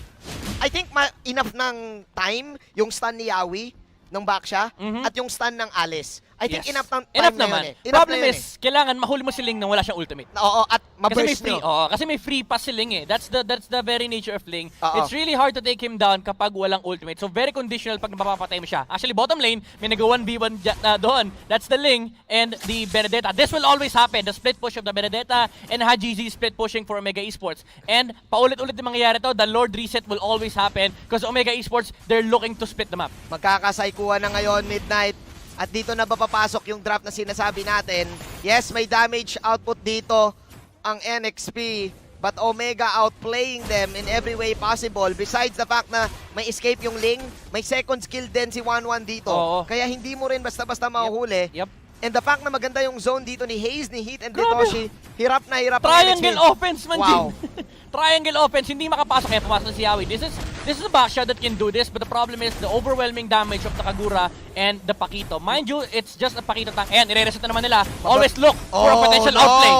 I think enough ng time yung stun ni Yawi ng Baksha at yung stun ng Alice. I think Yes. enough ng time Enough na naman. yun eh. Enough Problem na yun is, kailangan mahuli mo si Ling nang wala siyang ultimate. Oo, at Kasi may ma-burst free, nyo. kasi may free pass si Ling eh. That's the very nature of Ling. Oo. It's really hard to take him down kapag walang ultimate. So very conditional pag napapatay mo siya. Actually, bottom lane, may nag-1v1 doon. That's the Ling and the Benedetta. This will always happen. The split push of the Benedetta and Hajizi split pushing for Omega Esports. And paulit-ulit yung mangyayari to, the Lord Reset will always happen because Omega Esports, they're looking to split the map. Magkakasaikuan na ngayon, Midnight. At dito na ba papasok yung draft na sinasabi natin? Yes, may damage output dito ang NXP. But Omega outplaying them in every way possible. Besides the fact na may escape yung Ling, may second skill din si 1-1 dito. Oo. Kaya hindi mo rin basta-basta mahuhuli. Yep. And the fact na maganda yung zone dito ni Hayes, ni Heat, and Detoshi, hirap na hirap ang Triangle NXP. offense man, Wow. Jin. Triangle offense, hindi makapasok kaya pumasok na si Yawi. This is a backshot that can do this, but the problem is the overwhelming damage of the Kagura and the Pakito. Mind you, it's just a Pakito tank. Ayan, ire-reset na naman nila. Always look for a potential outplay.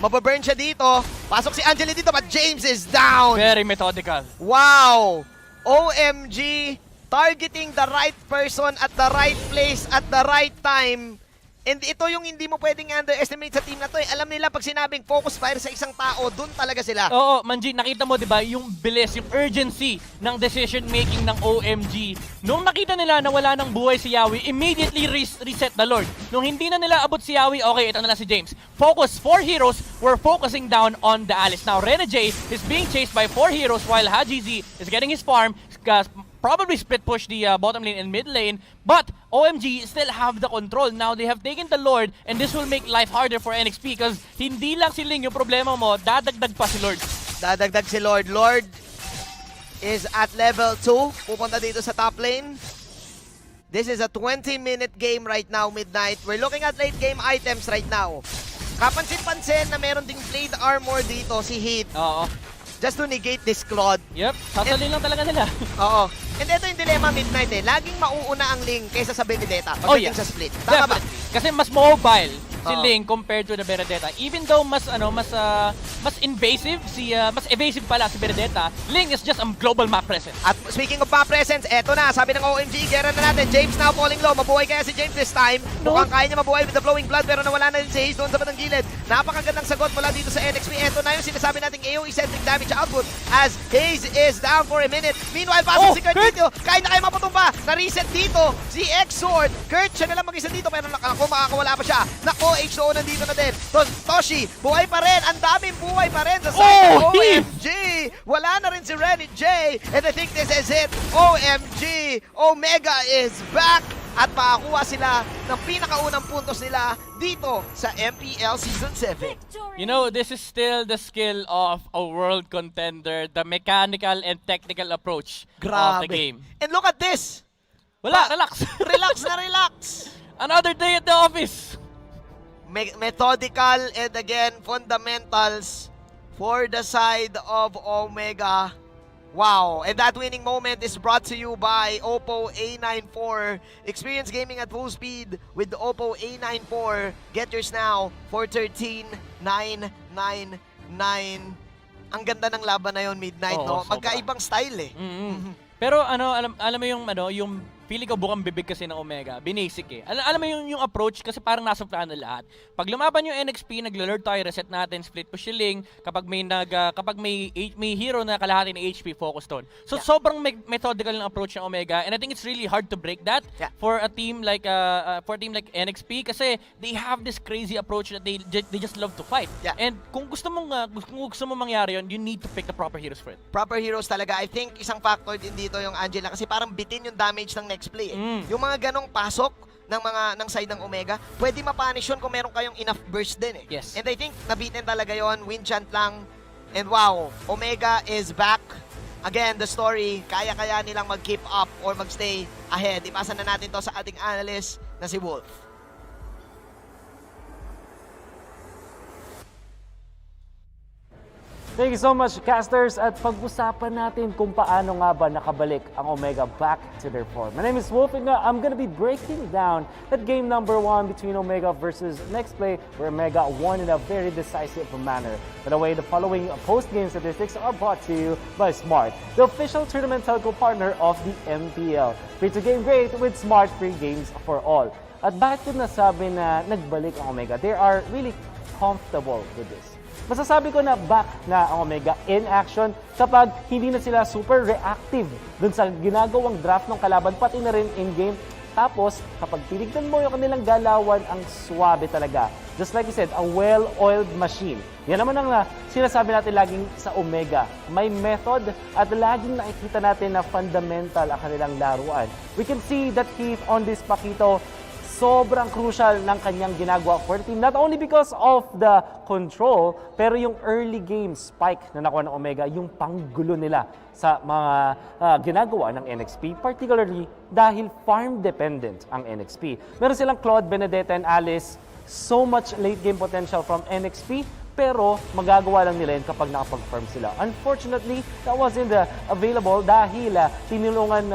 Mababurn siya dito. Pasok si Angeli dito, but James is down. Very methodical. Wow! OMG! Targeting the right person at the right place at the right time. And ito yung hindi mo pwedeng underestimate sa team na to. Alam nila pag sinabing focus fire sa isang tao, dun talaga sila. Oo, Manji, nakita mo 'di ba yung bilis, yung urgency ng decision making ng OMG. Nung nakita nila na wala nang buhay si Yawi, immediately reset the Lord. Nung hindi na nila abot si Yawi, okay, ito na lang si James. Focus, 4 heroes were focusing down on the Alice. Now, Renegade is being chased by 4 heroes while Haji Z is getting his farm. Probably split push the bottom lane and mid lane, but OMG still have the control. Now they have taken the Lord, and this will make life harder for NXP because hindi lang si Ling yung problema mo, dadagdag pa si Lord. Dadagdag si Lord. Lord is at level 2. Pupunta dito sa top lane. This is a 20-minute game right now, Midnight. We're looking at late game items right now. Kapansin-pansin na meron ding blade armor dito si Heat. Oo. Just to negate this Claude. Yep, sasalin lang talaga nila. Oo. And ito yung dilemma, Midnight eh. Laging mauuna ang Ling kaysa sa Benedetta pagdating sa split. Tama ba? Definitely. Kasi mas mobile si Oo. Ling compared to the Benedetta. Even though mas invasive mas evasive pala si Benedetta, Ling is just a global map presence. At speaking of map presence, eto na, sabi ng OMG, gera na natin. James now falling low. Mabuhay kaya si James this time. Mukhang kaya niya mabuhay with the flowing blood pero nawala na rin si Hayes doon sa batang gilid. Napakagandang sagot mula dito sa NXP. Eto na yung sinasabi nating AOE-centric damage output as Hayes is down for a minute. Meanwhile, pasok si Kurt dito. Kaya na kayo maputumba. Na-reset dito si X-Sword. Kurt, siya na lang mag-isa dito pero ako makakawala pa siya. Nako, H2O nandito na din. Toshi, buhay pa rin. Ang daming buhay pa rin sa side ng OMG. Wala na rin si Renny J. And I think this is it. OMG. Omega is back. At makakuha sila ng pinakaunang puntos nila dito sa MPL Season 7. You know, this is still the skill of a world contender, the mechanical and technical approach of the game. And look at this. Wala, relax. Relax na relax. Another day at the office. Methodical and again, fundamentals for the side of Omega. Wow, and that winning moment is brought to you by Oppo A94. Experience gaming at full speed with the Oppo A94. Get yours now for 13,999. Ang ganda ng laban na yon, Midnight, no? sobra. Magkaibang style eh. Pero alam mo yung feeling ko bukang bibig kasi ng Omega, binasic eh. Alam mo yung approach kasi parang nasa plano lahat. Pag lumaban yung NXP, naglo-lord tayo, reset natin, split push shilling, kapag may hero na kalahati ng HP, focus doon. So sobrang methodical ng approach ng Omega, and I think it's really hard to break that for a team like NXP kasi they have this crazy approach that they just love to fight. And kung gusto mong mangyari yun, you need to pick the proper heroes for it. Proper heroes talaga. I think isang factor din dito yung Angela kasi parang bitin yung damage ng next play. Yung mga ganong pasok ng side ng Omega, pwede ma-punish yun kung meron kayong enough burst din eh. Yes. And I think nabitin talaga yon, win chant lang. And wow, Omega is back. Again, the story, kaya-kaya nilang mag-keep up or mag-stay ahead. Ipasa na natin to sa ating analyst na si Wolf. Thank you so much, casters. At pag-usapan natin kung paano nga ba nakabalik ang Omega back to their form. My name is Wolf, and I'm gonna be breaking down that game number 1 between Omega versus NXP, where Omega won in a very decisive manner. By the way, the following post-game statistics are brought to you by Smart, the official tournament telco partner of the MPL. Free to game great with Smart free games for all. At bakit ko nasabi na nagbalik ang Omega? They are really comfortable with this. Masasabi ko na back na ang Omega in action kapag hindi na sila super reactive dun sa ginagawang draft ng kalaban, pati na rin in-game. Tapos, kapag tinignan mo yung kanilang galawan, ang swabe talaga. Just like you said, a well-oiled machine. Yan naman ang sinasabi natin laging sa Omega. May method at laging nakikita natin na fundamental ang kanilang laruan. We can see that Heath on this Pakito sobrang crucial ng kanyang ginagawa for the team. Not only because of the control, pero yung early game spike na nakuha ng Omega, yung panggulo nila sa mga ginagawa ng NXP, particularly dahil farm-dependent ang NXP. Meron silang Claude, Benedetta, and Alice. So much late game potential from NXP, pero magagawa lang nila yun kapag nakapag-farm sila. Unfortunately, that wasn't available dahil tinulungan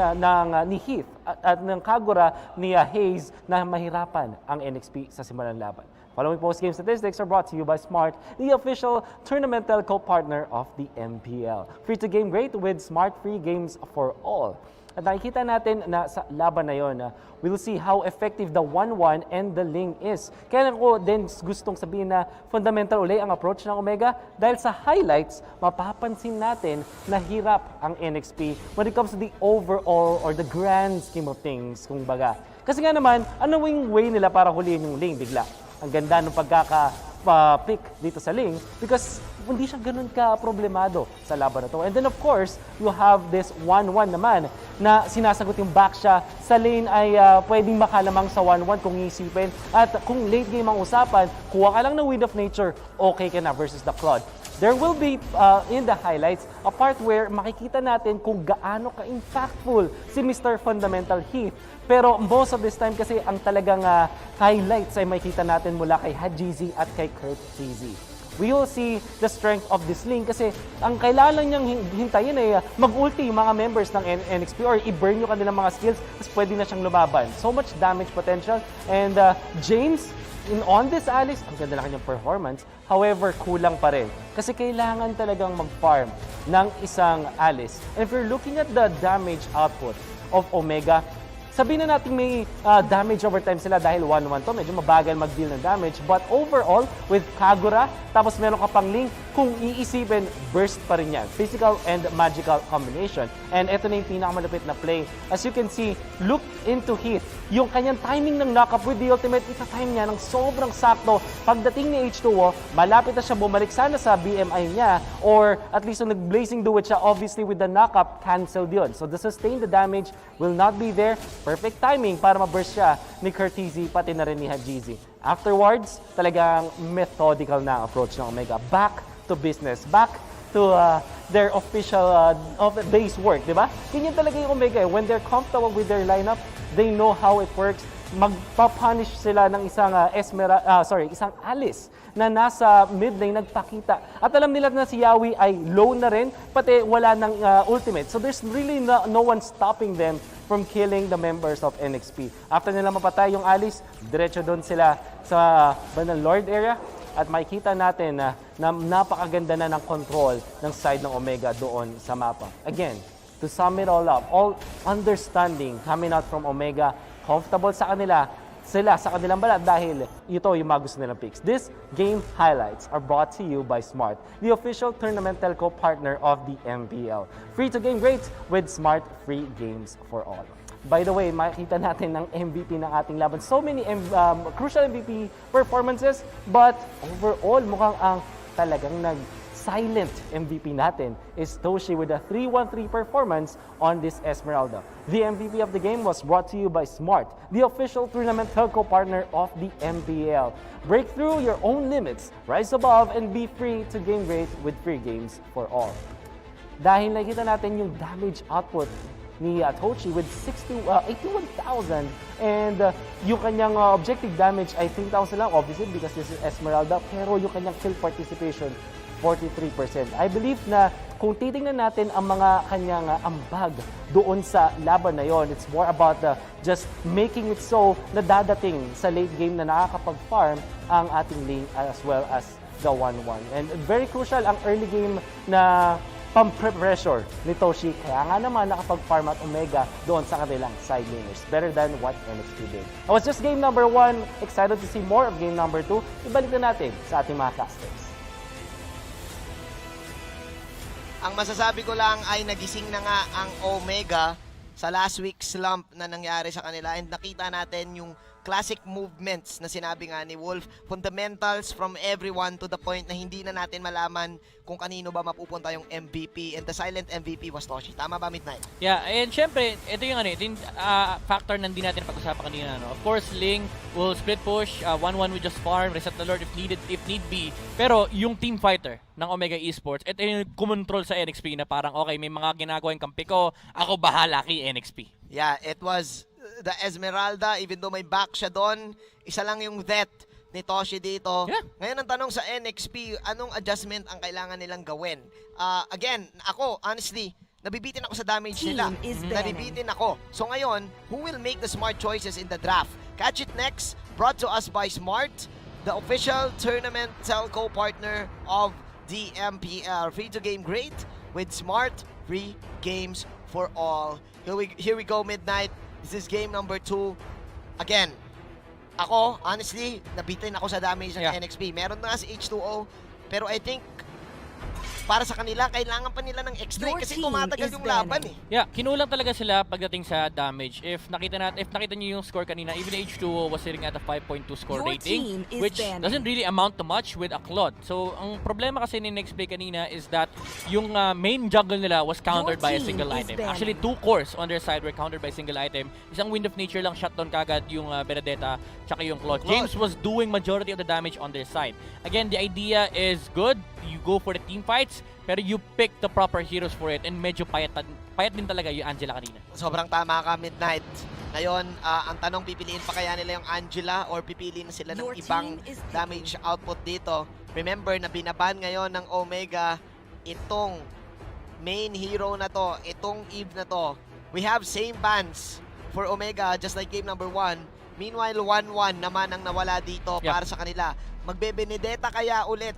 ni Heath at ng Kagura ni Hayes na mahirapan ang NXP sa simulang laban. Following post-game statistics are brought to you by Smart, the official tournament telco partner of the MPL. Free to game great with Smart free games for all. At nakikita natin na sa laban na yon, we'll see how effective the 1-1 and the Ling is. Kaya ko din gustong sabihin na fundamental uli ang approach ng Omega dahil sa highlights, mapapansin natin na hirap ang NXP when it comes to the overall or the grand scheme of things, kung baga. Kasi nga naman, ano yung way nila para huliin yung Ling bigla? Ang ganda ng pagkaka-pick dito sa Ling because hindi siya ganun ka-problemado sa laban na to. And then of course, you have this 1-1 naman na sinasagot yung back siya. Sa lane ay pwedeng makalamang sa 1-1 kung iisipin. At kung late game ang usapan, kuha ka lang ng Wind of Nature, okay ka na versus the Claude. There will be, in the highlights, a part where makikita natin kung gaano ka-impactful si Mr. Fundamental Heath. Pero most of this time kasi ang talagang highlights ay makikita natin mula kay Hajizi at kay Kurt TZ. We will see the strength of this Ling kasi ang kailangan niyang hintayin ay mag-ulti yung mga members ng NXP or i-burn yung kanilang mga skills tapos pwede na siyang lumaban. So much damage potential. And James, on this Alice, ang ganda lang kanyang performance. However, kulang pa rin. Kasi kailangan talagang mag-farm ng isang Alice. And if you're looking at the damage output of Omega, sabihin na natin may damage over time sila dahil 1-1 to. Medyo mabagal mag-deal ng damage. But overall, with Kagura, tapos meron ka pang Ling, kung iisipin, burst pa rin yan. Physical and magical combination. And ito na yung pinakamalapit na play. As you can see, look into Heath. Yung kanyang timing ng knock-up with the ultimate, ita-time niya ng sobrang sakto. Pagdating ni H2O, malapit na siya bumalik sana sa BMI niya or at least yung nag-blazing duet siya, obviously with the knock-up, canceled yun. So the sustain the damage will not be there. Perfect timing para ma-burst siya ni Curtizi pati na rin ni Hajizi. Afterwards, talagang methodical na ang approach ng Omega. Back to business. Back to their official base work, di ba? Ganyan talaga yung Omega. When they're comfortable with their lineup, they know how it works. Magpapunish sila ng isang isang Alice na nasa mid lane nagpakita. At alam nila na si Yawi ay low na rin, pati wala ng ultimate. So there's really no one stopping them from killing the members of NXP. After nila mapatay yung Alice, diretso doon sila sa bandang Lord area at makikita natin na napakaganda na ng control ng side ng Omega doon sa mapa. Again, to sum it all up, all understanding coming out from Omega, comfortable sa kanila, sila sa kanilang balat dahil ito yung mga gusto nilang picks. This game highlights are brought to you by Smart, the official tournament telco partner of the MPL. Free to game great with Smart free games for all. By the way, makikita natin ng MVP ng ating laban. So many crucial MVP performances, but overall mukhang ang talagang silent MVP natin is Toshi with a 3-1-3 performance on this Esmeralda. The MVP of the game was brought to you by Smart, the official tournament telco partner of the MPL. Break through your own limits, rise above, and be free to game great with free games for all. Dahil nakikita natin yung damage output ni Toshi with 81,000 and yung kanyang objective damage ay 3,000 lang, obviously because this is Esmeralda, pero yung kanyang kill participation 43%. I believe na kung titingnan natin ang mga kanyang ambag doon sa laban na yon, it's more about just making it so na dadating sa late game na nakakapag-farm ang ating lane as well as the 1-1. And very crucial ang early game na pang-pressure ni Toshi. Kaya nga naman nakapag-farm at Omega doon sa kanilang side laners. Better than what NXP did. That was just game number 1. Excited to see more of game number 2. Ibalik na natin sa ating mga casters. Ang masasabi ko lang ay nagising na nga ang Omega sa last week slump na nangyari sa kanila and nakita natin yung classic movements na sinabi nga ni Wolf, fundamentals from everyone to the point na hindi na natin malaman kung kanino ba mapupunta yung MVP, and the silent MVP was Toshi. Tama ba, Midnight? Yeah, and syempre, ito yung factor na hindi natin pag-usapan kanina. No? Of course, Ling will split push, 1-1 with just farm, reset the Lord if need be. Pero yung team fighter ng Omega Esports, ito yung kumontrol sa NXP na parang, okay, may mga ginagawang kampi ko, ako bahala kay NXP. Yeah, it was the Esmeralda, even though may back siya doon, isa lang yung that ni Toshi dito. Yeah. Ngayon ang tanong sa NXP, anong adjustment ang kailangan nilang gawin? Again, ako, honestly, nabibitin ako sa damage nila. Nabibitin ako. So ngayon, who will make the smart choices in the draft? Catch it next, brought to us by Smart, the official tournament telco partner of the MPL. Free to game great with Smart, free games for all. Here we go, Midnight. This is game number 2. Again, ako, honestly, nabitin ako sa damage ng NXP. Meron na nga si H2O, pero I think para sa kanila, kailangan pa nila ng extra kasi tumatagal yung laban eh. Yeah, kinulang talaga sila pagdating sa damage. If nakita niyo yung score kanina, even H2O was sitting at a 5.2 score rating, which doesn't really amount to much with a Claude. So, ang problema kasi ni NXP kanina is that yung main jungle nila was countered by a single item. Actually, 2 cores on their side were countered by a single item. Isang Wind of Nature lang shot down kagad yung Benedetta tsaka yung Claude. James was doing majority of the damage on their side. Again, the idea is good. You go for the team fights, pero you pick the proper heroes for it, and medyo payat din talaga yung Angela kanina. Sobrang tama ka, Midnight. Ngayon, ang tanong, pipiliin pa kaya nila yung Angela or pipiliin sila ng ibang damage output dito? Remember na binaban ngayon ng Omega itong main hero na to, itong Eve na to. We have same bans for Omega just like game number 1. Meanwhile, 1-1 naman ang nawala dito para sa kanila. Magbe-Benedetta kaya ulit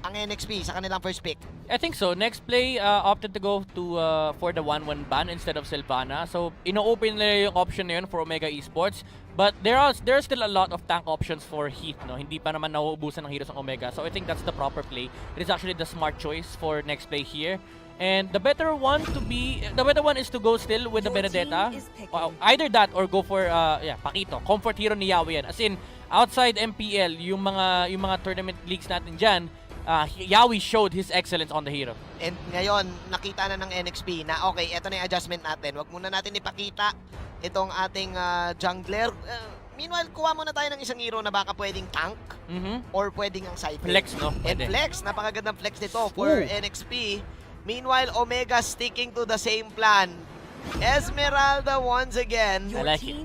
ang NXP sa kanilang first pick? I think so. Next play opted to go to for the 1-1 ban instead of Sylvana. So, ino-open nila yung option na yun for Omega Esports. But there are still a lot of tank options for Heath, no? Hindi pa naman nauubusan ng heroes ng Omega. So, I think that's the proper play. It is actually the smart choice for next play here. And the better one is to go still with the Benedetta. Either that or go for Pakito. Comfort hero ni Yawi yan. As in, outside MPL, yung mga tournament leagues natin dyan, Yawi showed his excellence on the hero. And ngayon, nakita na ng NXP na okay, eto na yung adjustment natin. Wag muna natin ipakita itong ating jungler. Meanwhile, kuha muna tayo ng isang hero na baka pwedeng tank or pwedeng ang side Flex, no? And flex, napakagandang flex nito for NXP. Meanwhile, Omega sticking to the same plan. Esmeralda once again. I like it.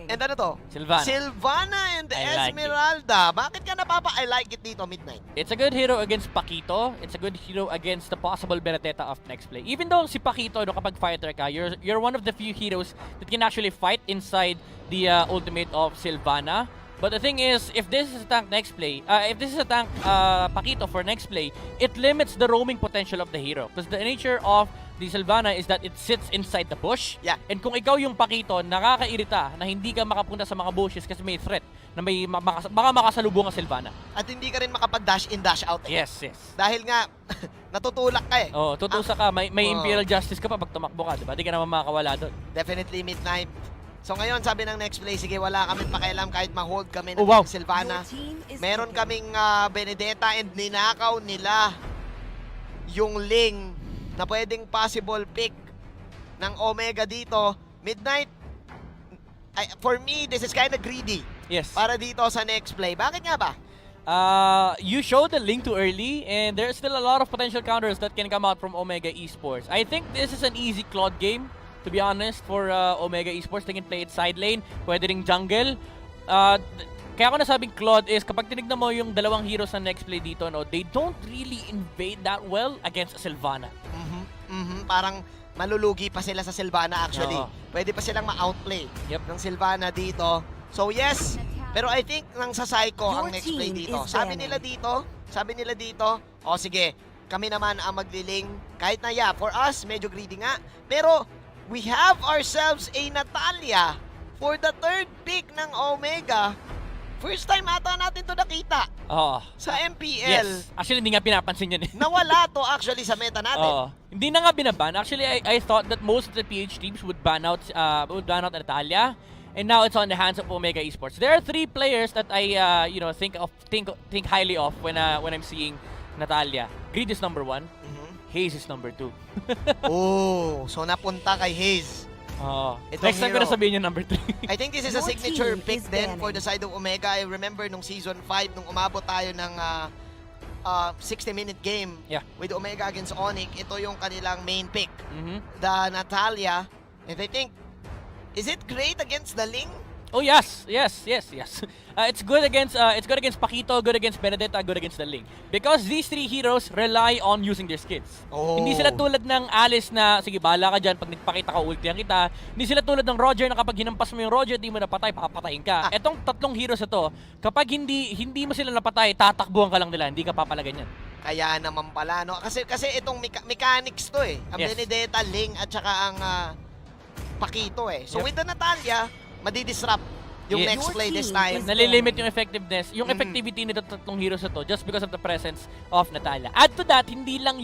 And ano to? Sylvana. Sylvana and I like Esmeralda. Bakit ka I like it dito, Midnight? It's a good hero against Pakito. It's a good hero against the possible Benedetta of next play. Even though si Pakito, no, kapag fighter ka, you're one of the few heroes that can actually fight inside the ultimate of Sylvana. But the thing is, if this is a tank next play, if this is a tank Pakito for next play, it limits the roaming potential of the hero. Because the nature of the Sylvana is that it sits inside the bush. Yeah. And kung ikaw yung Pakito, nakakairita na hindi ka makapunta sa mga bushes kasi may threat na may baka makasalubong ang Sylvana. At hindi ka rin makapag-dash in, dash out. Yes. Dahil nga, natutulak ka eh. Oh, tutusa ka. May Imperial Justice ka pa pag tumakbo ka, diba? Di ka naman makakawala doon. Definitely Midnight. So ngayon, sabi ng next play, sige, wala kami pakialam kahit ma-hold kami ng Sylvana. Meron kaming Benedetta and ninakaw nila yung Ling na pwedeng possible pick ng Omega dito. Midnight, for me, this is kind of greedy. Yes. Para dito sa next play. Bakit nga ba? You showed the Link too early, and there's still a lot of potential counters that can come out from Omega Esports. I think this is an easy Claude game, to be honest, for Omega Esports. They can play it side lane, pwede ring jungle. Kaya ako nasabing Claude is, kapag tinignan mo yung dalawang heroes na next play dito, no, they don't really invade that well against Sylvana. Parang malulugi pa sila sa Sylvana actually. Pwede pa silang ma-outplay ng Sylvana dito. So yes, pero I think nang sa Psycho ang next play dito. Sabi nila dito, o sige, kami naman ang magliling. Kahit na for us, medyo greedy nga. Pero we have ourselves a Natalia for the third pick ng Omega. First time ata natin to nakita sa MPL. Yes. Actually, hindi nga pinapansin yun eh. Nawala to actually sa meta natin. Hindi na nga binaban. Actually, I thought that most of the PH teams would ban out Natalia. and now it's on the hands of Omega Esports. There are 3 players that I think highly of when I'm seeing Natalia. Greed is number 1. Haze is number 2. Oh, so napunta kay Haze. Itong Next time ko hero. na sabihin yung number 3. I think this is a Your signature team pick is then banning. for the side of Omega. I remember nung season 5, nung umabot tayo ng 60-minute game Yeah. with Omega against Onyx, ito yung kanilang main pick. Mhm. The Natalia, and I think, is it great against the Ling? Oh yes. It's good against Paquito, good against Benedetta, good against the Ling. Because these 3 heroes rely on using their skills. Oh. Hindi sila tulad ng Alice na, sige, bahala ka dyan, pag nagpakita ka, ultihan kita. Hindi sila tulad ng Roger na kapag hinampas mo yung Roger, di mo napatay, papatayin ka. Etong 3 heroes na to, kapag hindi mo sila napatay, tatakbuhan ka lang nila, hindi ka papalagan yan. Kaya naman pala, no? Kasi itong mechanics to eh. Ang Yes. Benedetta, Ling, at saka ang Paquito eh. So Yep. with the Natalia, madidisrupt yung Yes. next Your play this team time. is Nalilimit yung effectiveness, yung effectivity nito 3 heroes na to just because of the presence of Natalia. Add to that, hindi lang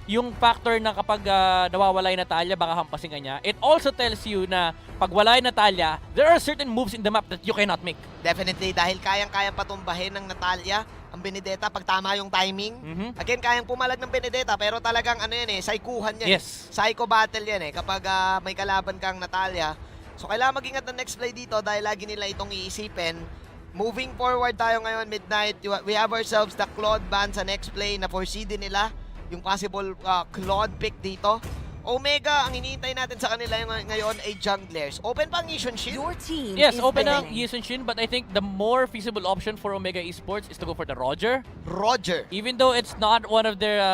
yung factor na kapag nawawala yung Natalia, baka hampasin ka niya. It also tells you na pag wala yung Natalia, there are certain moves in the map that you cannot make. Definitely, dahil kayang-kayang patumbahin ng Natalia ang Benedetta pag tama yung timing. Again, kayang pumalag ng Benedetta, pero talagang psykuhan yan. Yes. Psycho battle yan kapag may kalaban kang Natalia. So kailangan mag-ingat ng next play dito dahil lagi nila itong iisipin. Moving forward tayo ngayon, Midnight. We have ourselves the Claude ban sa next play na foresee din nila yung possible Claude pick dito. Omega, ang hinihintay natin sa kanila ngayon ay junglers. Open pa ang Yishun Shin? Your team Yes, is open ang banning. Yison Shin, but I think the more feasible option for Omega Esports is to go for the Roger. Roger. Even though it's not one of their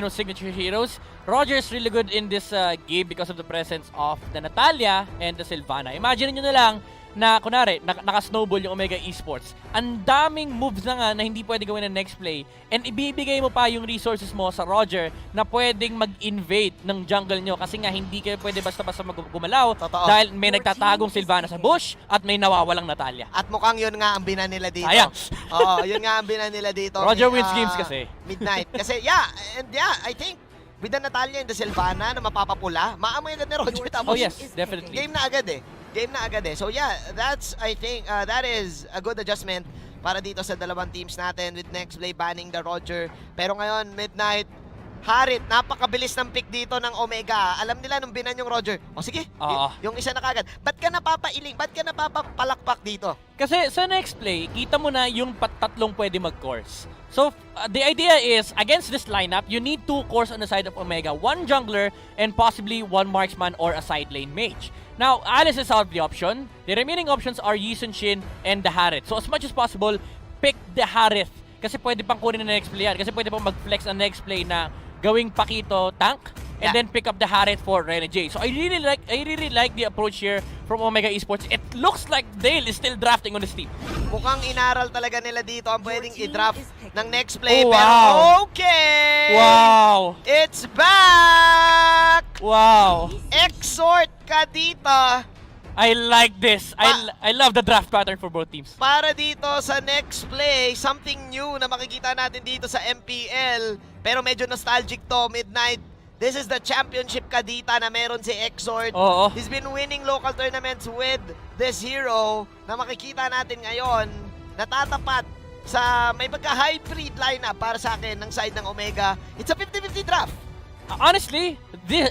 signature heroes, Roger is really good in this game because of the presence of the Natalia and the Sylvana. Imagine niyo na lang na kunwari naka-snowball yung Omega Esports. Ang daming moves na nga na hindi pwede gawin ng next play, and ibibigay mo pa yung resources mo sa Roger na pwedeng mag-invade ng jungle nyo kasi nga hindi kayo pwede basta-basta gumalaw Totoo. dahil may nagtatagong Sylvana sa bush at may nawawalang Natalia. At mukhang yun nga ang bina nila dito. Sayang. Oo, yun nga ang bina nila dito. Roger wins games kasi. Midnight. Kasi I think with the Natalia and the Sylvana na mapapapula, maamoy agad ni Roger. Tapos Oh yes, definitely. game na agad eh. So yeah, I think that is a good adjustment para dito sa dalawang teams natin with next play banning the Roger. Pero ngayon, Midnight, Harit, napakabilis ng pick dito ng Omega. Alam nila nung binan yung Roger. O sige, yung isa na kagad. Ba't ka napapailing? Ba't ka napapalakpak dito? Kasi sa next play, kita mo na yung tatlong pwede mag-course. So, the idea is, against this lineup, you need 2 cores on the side of Omega. 1 jungler and possibly 1 marksman or a side lane mage. Now, Alice is out of the option. The remaining options are Yison Shin and the Harith. So, as much as possible, pick the Harith. Kasi pwede pang kunin na next play yan. Kasi pwede pang mag-flex ang next play na gawing Paquito tank and then pick up the Harith for Renegade. So I really like the approach here from Omega Esports. It looks like Dale is still drafting on his team. Mukhang inaral talaga nila dito ang pwedeng i-draft ng next play. Oh, Pero wow. okay! Wow! It's back! Wow! Exhort ka dito I like this. I love the draft pattern for both teams. para dito sa next play. Something new na makikita natin dito sa MPL. Pero medyo nostalgic to, Midnight. This is the championship kadita na meron si Exhort. Oo. He's been winning local tournaments with this hero na makikita natin ngayon. Natatapat sa may pagka-hybrid lineup para sa akin ng side ng Omega. It's a 50-50 draft. Honestly,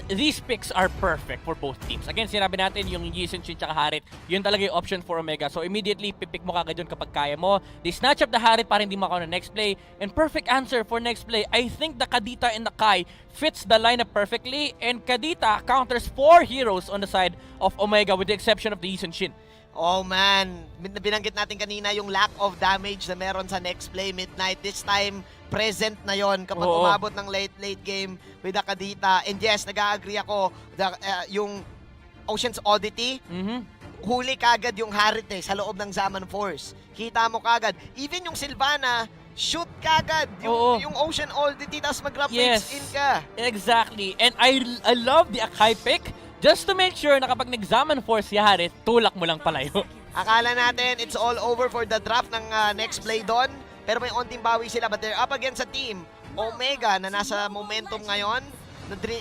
these picks are perfect for both teams. Again, sinabi natin yung Yison Shin tsaka Harith, yun talaga yung option for Omega. So immediately, pipick mo kagad yun kapag kaya mo. They snatch up the Harith para hindi makaw na next play. And perfect answer for next play. I think the Kadita and the Kai fits the lineup perfectly. And Kadita counters 4 heroes on the side of Omega with the exception of the Yison Shin. Oh man, binanggit natin kanina yung lack of damage na meron sa next play, Midnight. This time, present na yon kapag Oo. umabot ng late game with the Kadita. And yes, nag-agree ako, yung Ocean's Oddity, huli kagad yung Harith sa loob ng Zaman Force. Kita mo kagad. Even yung Sylvana, shoot kagad Oo. yung Ocean Oddity, tapos mag-rampage Yes. in ka. Exactly. And I love the Akai pick just to make sure na kapag nag-Zaman Force si Harith, tulak mo lang palayo. Akala natin it's all over for the draft ng next play doon. Pero may onting bawi sila, but they're up against a team, Omega, na nasa momentum ngayon,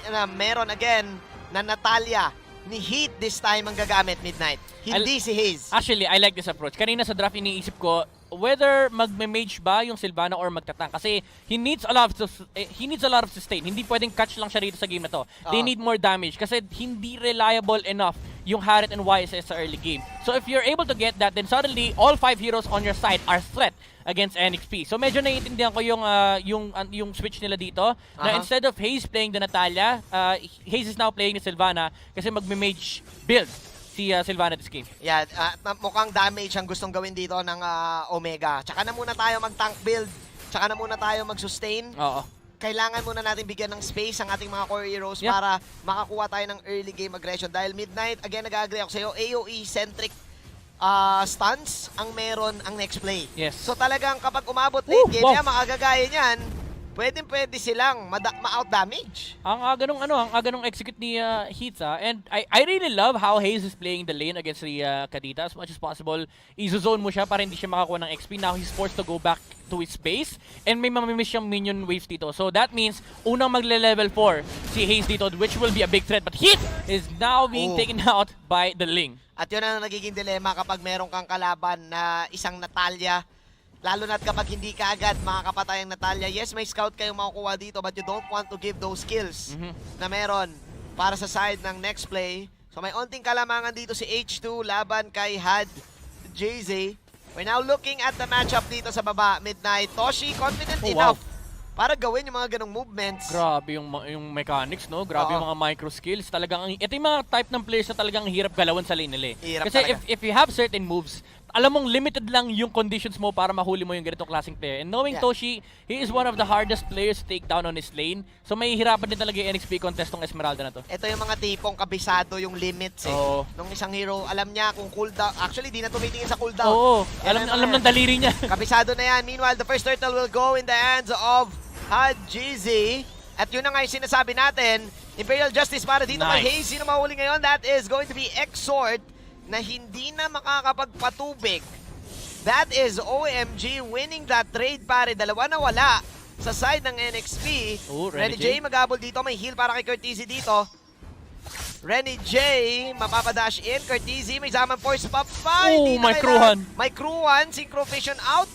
na meron again na Natalia ni Heat this time ang gagamit, Midnight. Hindi si Hayes. Actually, I like this approach. Kanina sa draft, iniisip ko, whether magme-mage ba yung Sylvana or magtatang. Kasi he needs a lot of sustain. Hindi pwedeng catch lang siya rito sa game na to. They need more damage kasi hindi reliable enough yung Harit and YSS sa early game. So if you're able to get that, then suddenly all 5 heroes on your side are threat against NXP. So medyo naiintindihan ko yung switch nila dito na instead of Hayes playing the Natalia, Hayes is now playing the Sylvana kasi magme-mage build si Sylvana this game. Yeah, mukhang damage ang gustong gawin dito ng Omega. Tsaka na muna tayo mag-tank build. Tsaka na muna tayo mag-sustain. Oo. Kailangan muna natin bigyan ng space ang ating mga core heroes para makakuha tayo ng early game aggression. Dahil Midnight, again, nag-agree ako sa'yo, AoE-centric stunts ang meron ang next play. Yes. So talagang kapag umabot late game niya, makagagaya niyan, pwede silang ma-out damage. Ang aga nung execute ni Heats, and I really love how Hayes is playing the lane against the Kadita as much as possible. Iso-zone mo siya para hindi siya makakuha ng XP. Now he's forced to go back to his base and may mamimiss siyang minion waves dito. So that means unang magle-level 4 si Hayes dito, which will be a big threat. But Heat is now being taken out by the Ling. At yun ang nagiging dilema kapag meron kang kalaban na isang Natalia. Lalo na't kapag hindi ka agad makakapatay ang Natalia. Yes, may scout kayong makukuha dito but you don't want to give those skills na meron para sa side ng next play. So may onting kalamangan dito si H2 laban kay Had JZ. We're now looking at the matchup dito sa baba. Midnight, Toshi confident enough para gawin yung mga ganong movements. Grabe yung mechanics, no? Grabe yung mga micro skills. Talagang, ito yung mga type ng players na talagang hirap galawan sa lane nila. Kasi if you have certain moves, alam mong limited lang yung conditions mo para mahuli mo yung ganitong klaseng player. And knowing Toshi, he is one of the hardest players to take down on his lane. So may hirapan din talaga yung NXP contest ng Esmeralda na to. Ito yung mga tipong kabisado yung limits nung isang hero. Alam niya kung cooldown. Actually, di na tumitingin sa cooldown. Oo, alam ng daliri niya. Kabisado na yan. Meanwhile, the first turtle will go in the hands of Had GZ. At yun na nga yung sinasabi natin. Imperial Justice para dito kay Hayes. Sino mahuli ngayon? That is going to be EXE na hindi na makakapagpatubig. That is OMG winning that trade pare. Dalawa na wala sa side ng NXP. Renny J maghabol dito. May heal para kay Curtizy dito. Renny J mapapadash in. Curtizy may zaman force pa pa. May Kruhan. May Kruhan. Synchro Vision out.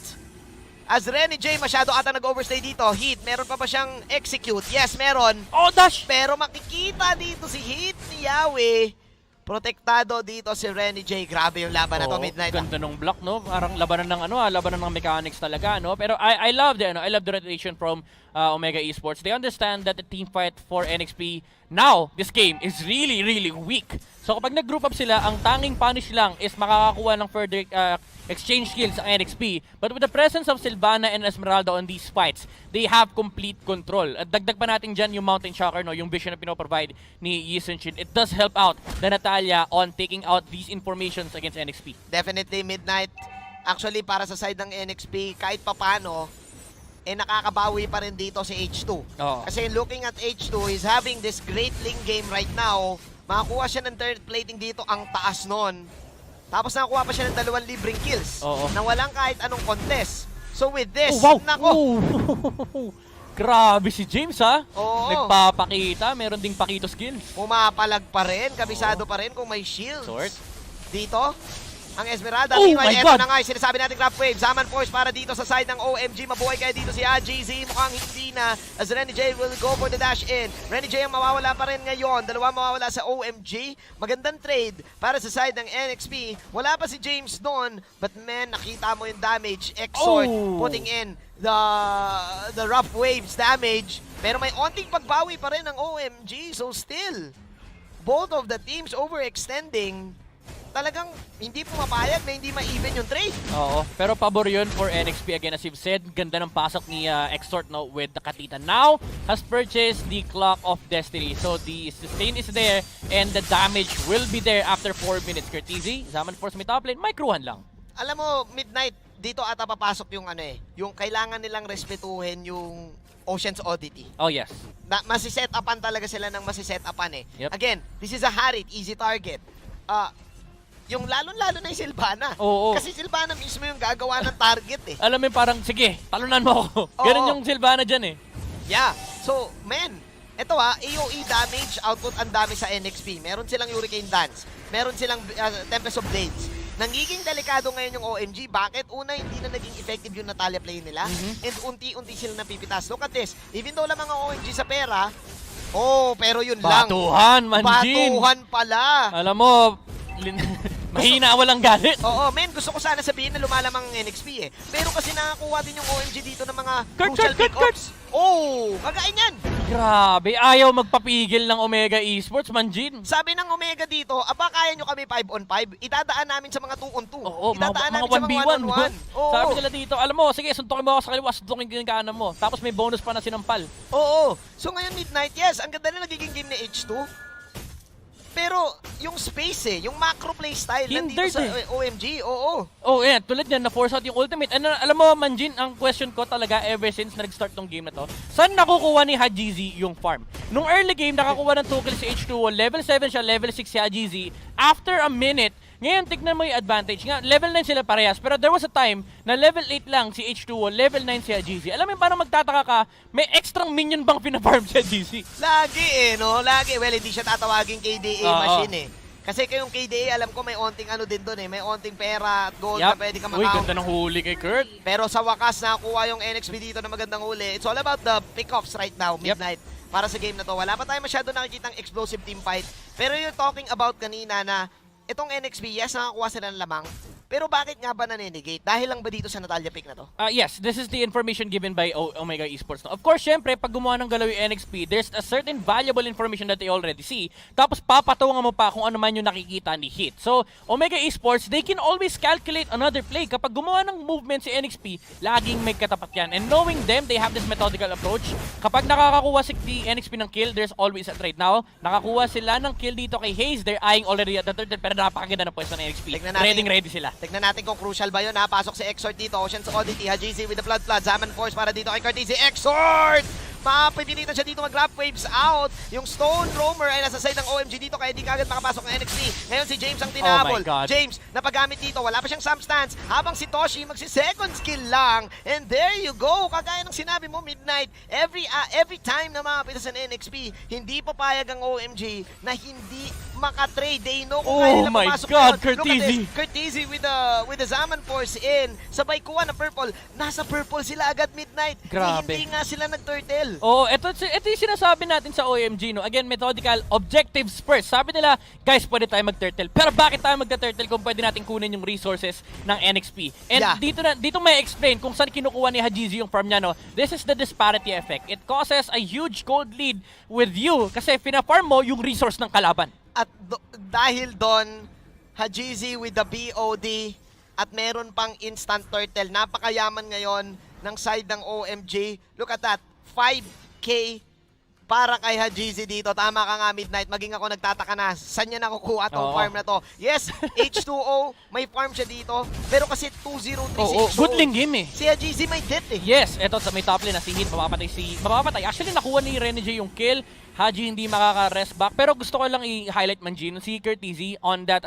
As Renny J masyado ata nag-overstay dito. Heat, meron pa ba siyang execute? Yes, meron. Oh, dash! Pero makikita dito si Heat ni Yahweh. Protektado dito si Renny J. Grabe yung laban na to, Midnight. Ganda ng block, no? Parang labanan ng labanan ng mechanics talaga, no? Pero I love the rotation from Omega Esports. They understand that the team fight for NXP now, this game is really, really weak. So kapag nag-group up sila, ang tanging punish lang is makakakuha ng further exchange skills ang NXP. But with the presence of Sylvana and Esmeralda on these fights, they have complete control. At dagdag pa natin dyan yung Mountain Shocker, no? Yung vision na pinoprovide ni Yi Sun-shin. It does help out the Natalia on taking out these informations against NXP. Definitely, Midnight. Actually, para sa side ng NXP, kahit papano, nakakabawi pa rin dito si H2. Kasi looking at H2, he's having this great link game right now. Makakuha siya ng third plating dito, ang taas nun. Tapos nakakuha pa siya ng 2 libreng kills na walang kahit anong contest. So with this, nako! Grabe si James, ha? Oo. Nagpapakita, meron ding pakito skills. Pumapalag pa rin, kabisado pa rin kung may shields. Dito, ang Esmeralda. Oh Meanwhile, my eto God! na nga yung sinasabi natin Craft Wave. Zaman Force para dito sa side ng OMG. Mabuhay kaya dito si AGZ. Mukhang hindi na. As Renny J will go for the dash in. Renny J ang mawawala pa rin ngayon. Dalawa mawawala sa OMG. Magandang trade para sa side ng NXP. Wala pa si James doon. But man, nakita mo yung damage. EXE putting in the rough waves damage. Pero may onting pagbawi pa rin ng OMG. So still, both of the teams overextending. Talagang hindi pumapayag na hindi ma-even yung trade. Oo, pero pabor yun for NXP again as you've said. Ganda ng pasok ni Exort, no, with the Katita. Now has purchased the Clock of Destiny. So the sustain is there and the damage will be there after 4 minutes. Curtizy, Zaman Force may top lane, may Kruhan lang. Alam mo, Midnight, dito ata papasok yung yung kailangan nilang respetuhin yung Ocean's Oddity. Oh yes. Masiset-upan talaga sila ng masiset-upan Yep. Again, this is a Harit, easy target. Yung lalo-lalo na yung Sylvana. Kasi Sylvana mismo yung gagawa ng target Alam mo parang, sige, talunan mo ako. Ganun yung Sylvana dyan Yeah. So, man, Ito AOE damage output ang dami sa NXP. Meron silang Hurricane Dance. Meron silang Tempest of Blades. Nangiging delikado ngayon yung OMG. Bakit? Una, hindi na naging effective yung Natalia play nila. And unti-unti sila napipitas. Look at this. Even though lang mga OMG sa pera, pero yun lang. Batuhan, Manjin. Batuhan pala. Alam mo, mahina walang galit. Oo, men, gusto ko sana sabihin na lumalamang ang NXP Pero kasi nakakuha din yung OMG dito ng mga crucial pick-ups. Kagain yan. Grabe, ayaw magpapigil ng Omega Esports, Manjin. Sabi ng Omega dito, kaya nyo kami 5-on-5, idadaan namin sa mga 2-on-2. Oo, idadaan mga namin sa mga 1-on-1. Sabi nila dito, alam mo, sige, suntukin mo ako sa kaliwa, suntukin yung kanan mo. Tapos may bonus pa na sinampal. Oo. So ngayon Midnight, yes, ang ganda na nagiging game ni H2. Pero yung space yung macro play style nandito sa OMG, Yeah, tulad yan, na-force out yung ultimate. Alam mo, Manjin, ang question ko talaga ever since nag-start tong game na to, saan nakukuha ni Hajizi yung farm? Nung early game, nakakuha ng 2 kills si H2O, level 7 siya, level 6 si Hajizi. After a minute, ngayon, tignan mo yung advantage nga. Level 9 sila parehas. Pero there was a time na level 8 lang si H2O, level 9 si Hajizi. Alam mo yung parang magtataka ka, may extra minion bang pinafarm si Hajizi? Lagi no? Lagi. Well, hindi siya tatawaging KDA machine Kasi kayong KDA, alam ko may onting din doon May onting pera at gold na pwede ka Uy, makount. ganda ng huli kay Kurt. Pero sa wakas, nakakuha yung NXP dito na magandang huli. It's all about the pickoffs right now, Midnight. Para sa game na to. Wala pa tayo masyado nakikitang explosive team fight. Pero yung talking about kanina na itong NXP, yes, nakakuha sila ng lamang. Pero bakit nga ba naninegate? Dahil lang ba dito sa Natalia pick na to? Yes, this is the information given by Omega Esports. Of course, syempre, pag gumawa ng galaw yung NXP, there's a certain valuable information that they already see. Tapos papatungan mo pa kung ano man yung nakikita ni Hit. So, Omega Esports, they can always calculate another play. Kapag gumawa ng movement si NXP, laging may katapat yan. And knowing them, they have this methodical approach. Kapag nakakakuha si NXP ng kill, there's always a trade. Now, nakakuha sila ng kill dito kay Hayes. They're eyeing already at the third, pero napakaganda na pwesto ng NXP. Ready sila. Tignan natin kung crucial ba yun Pasok si Exort dito. Ocean's Oddity, Hajizi with the Flood. Zaman Force para dito kay Curtizi. Exort! Mapipilitan siya dito mag-grab waves out. Yung Stone Roamer ay nasa side ng OMG dito kaya di kagad makapasok ng NXP. Ngayon si James ang tinabol. James, napagamit dito. Wala pa siyang substance. Habang si Toshi magsi-second skill lang. And there you go. Kagaya ng sinabi mo, Midnight. Every time na makapita sa NXP, hindi papayag ang OMG na hindi makatrade. They know kung kaya nila pumasok. Curtizi. Curtizi with the Zaman Force in. Sabay kuha na purple. Nasa purple sila agad, Midnight. Grabe. Hindi nga sila nag-turtle. Ito yung sinasabi natin sa OMG, no? Again, methodical, objectives first. Sabi nila, guys, pwede tayo mag-turtle. Pero bakit tayo mag-turtle kung pwede natin kunin yung resources ng NXP? And dito may explain kung saan kinukuha ni Hajizi yung farm niya, no? This is the disparity effect. It causes a huge gold lead with you kasi pina-farm mo yung resource ng kalaban. At dahil doon, Hajizi with the BOD at meron pang instant turtle. Napakayaman ngayon ng side ng OMG. Look at that. 5K para kay Hajizi dito. Tama ka nga, Midnight. Maging ako nagtataka na. Saan niya nakukuha tong farm na to? Yes, H2O, may farm siya dito. Pero kasi 2-0-3-6. Good lane game Si Hajizi may death Yes, eto may top lane na si Hit. Mapapatay. Actually, nakuha ni Renege yung kill. Haji hindi makaka-rest back. Pero gusto ko lang i-highlight Manjin si Curtizi on that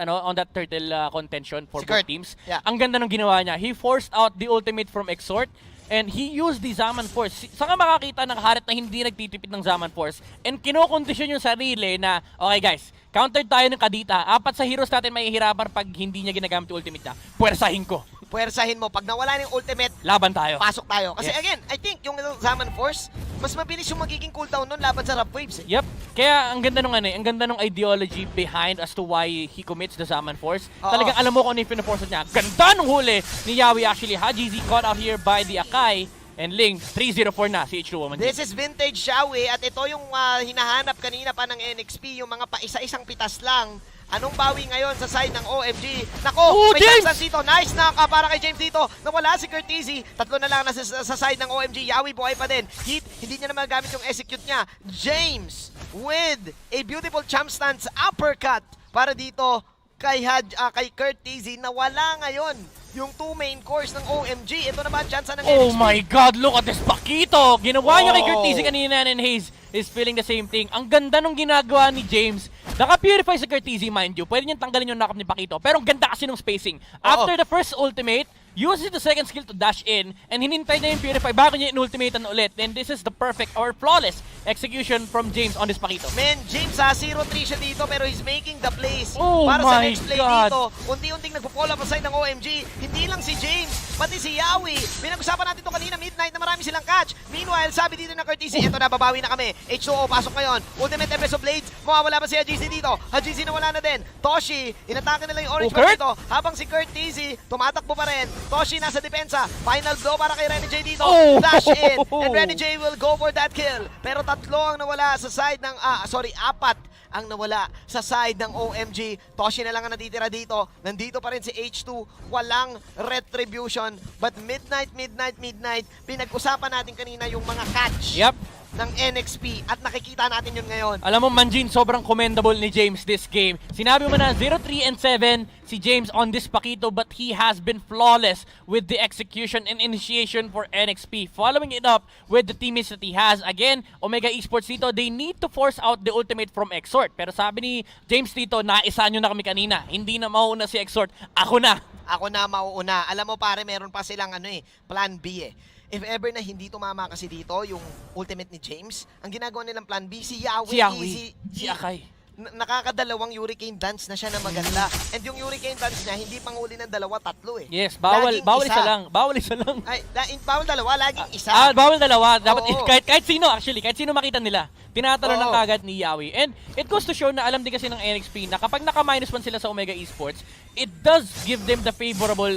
turtle contention for both teams. Yeah. Ang ganda ng ginawa niya. He forced out the ultimate from Exort. And he used the Zaman Force. Saan ka makakita ng Harit na hindi nagtitipid ng Zaman Force? And kinokondisyon yung sarili na, okay guys, counter tayo ng Kadita. 4 sa heroes natin mahihirapan pag hindi niya ginagamit yung ultimate niya. Puwersahin ko. Puwersahin mo. Pag nawala ng ultimate, laban tayo. Pasok tayo. Kasi again, I think yung Zaman Force, mas mabilis yung magiging cooldown nun laban sa Rough Waves. Yep. Kaya ang ganda ang ganda nung ideology behind as to why he commits the Zaman Force. Talagang alam mo kung ano yung pinaforce niya. Ganda nung huli ni Yawi actually. Hajizi caught out here by the Akai. And Ling, 3-0-4 na si H2O. This is vintage Xiaowi at ito yung hinahanap kanina pa ng NXP, yung mga pa-isa-isang pitas lang. Anong bawi ngayon sa side ng OMG? Nako, may chance dito. Nice knock para kay James dito. Nawala si Curtizi. 3 na lang na sa side ng OMG. Yawi buhay pa din. Hit, hindi niya na magamit yung execute niya. James with a beautiful champ stance uppercut para dito kay Curtizi na wala ngayon yung 2 main cores ng OMG. Ito na ba ang chance ng NXP? Oh my God, look at this Paquito! Ginawa niya kay Curtizi kanina and Hayes is feeling the same thing. Ang ganda nung ginagawa ni James. Naka-purify sa Curtizi, mind you. Pwede niyang tanggalin yung knock-up ni Paquito. Pero ang ganda kasi nung spacing. After the first ultimate, uses the second skill to dash in, and hinintay niya yung Purify bago niya in-ultimatean ulit. And this is the perfect or flawless execution from James on this Pakito. Men, James 0-3 siya dito pero he's making the plays Oh para sa my next play God. dito. Unti-unting nagpo-fall up aside ng OMG. Hindi lang si James, pati si Yawi. Pinag-usapan natin ito kanina, midnight na marami silang catch. Meanwhile, sabi dito ng Curtis, eto na, babawi na kami. H2O, pasok ngayon. Ultimate Tempest of Blades. Mawawala ba si Hajizi dito? Hajizi nawala na din. Toshi, inatake nila yung orange Kurt? dito. Habang si Kurt Easy, tumatakbo pa rin. Toshi nasa depensa. Final blow para kay Renny J dito. Oh! Dash in. And Renny J will go for that kill. Pero tatlo ang nawala sa side ng, apat ang nawala sa side ng OMG. Toshi na lang ang natitira dito. Nandito pa rin si H2. Walang retribution. But midnight, pinag-usapan natin kanina yung mga catch Yep. ng NXP at nakikita natin yun ngayon. Alam mo, Manjin, sobrang commendable ni James this game. Sinabi mo na 0-3 and 7 si James on this Pakito, but he has been flawless with the execution and initiation for NXP. Following it up with the teammates that he has. Again, Omega Esports dito, they need to force out the ultimate from Exort. Pero sabi ni James dito, naisa nyo na kami kanina. Hindi na mauuna si Exort. Ako na. Ako na mauuna. Alam mo pare, meron pa silang plan B eh. If ever na hindi tumama kasi dito yung ultimate ni James, ang ginagawa nilang plan B, si Yawi, Si Akai. nakakadalawang hurricane dance na siya na maganda. And yung hurricane dance niya, hindi panguli ng dalawa, tatlo eh. Yes, bawal isa lang. Bawal isa lang. Ay, bawal dalawa, laging isa. Bawal dalawa. Dapat Oo. kahit sino actually, kahit sino makita nila. Tinatalo ng Oo. kagad ni Yawi. And it goes to show na alam din kasi ng NXP na kapag naka-minus 1 sila sa Omega Esports, it does give them the favorable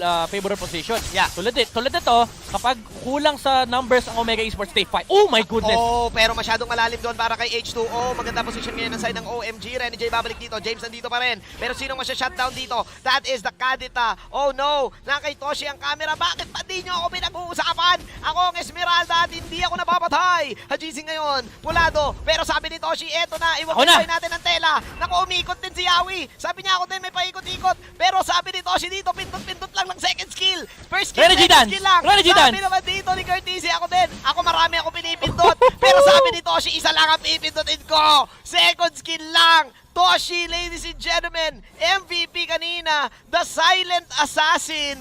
position. Yeah. Tulad nito, kapag kulang sa numbers ang Omega Esports, they fight. Oh my goodness! Oh, pero masyadong malalim doon para kay H2O. Maganda position ngayon ng side ng OMG. Renny J babalik dito. James nandito pa rin. Pero sino masya-shutdown dito? That is the Kadita. Oh no! Nakay Toshi ang camera. Bakit pa di nyo ako pinag-uusapan? Ako ang Esmeralda at hindi ako napapatay. Hajizi ngayon. Pulado. Pero sabi ni Toshi, eto na. Iwag natin ang tela. Naku, umikot din si Yawi. Sabi niya ako din may paikot-ikot. Pero sabi ni Toshi dito, pindot-pindot lang ng second skill. First skill, Renny J second dance. skill lang. Renny J Sabi dance. naman dito ni Curtis, ako din. Ako marami ako pinipindot. Pero sabi ni Toshi, isa lang ang pipindutin ko. Second skill lang. Toshi, ladies and gentlemen, MVP kanina, the silent assassin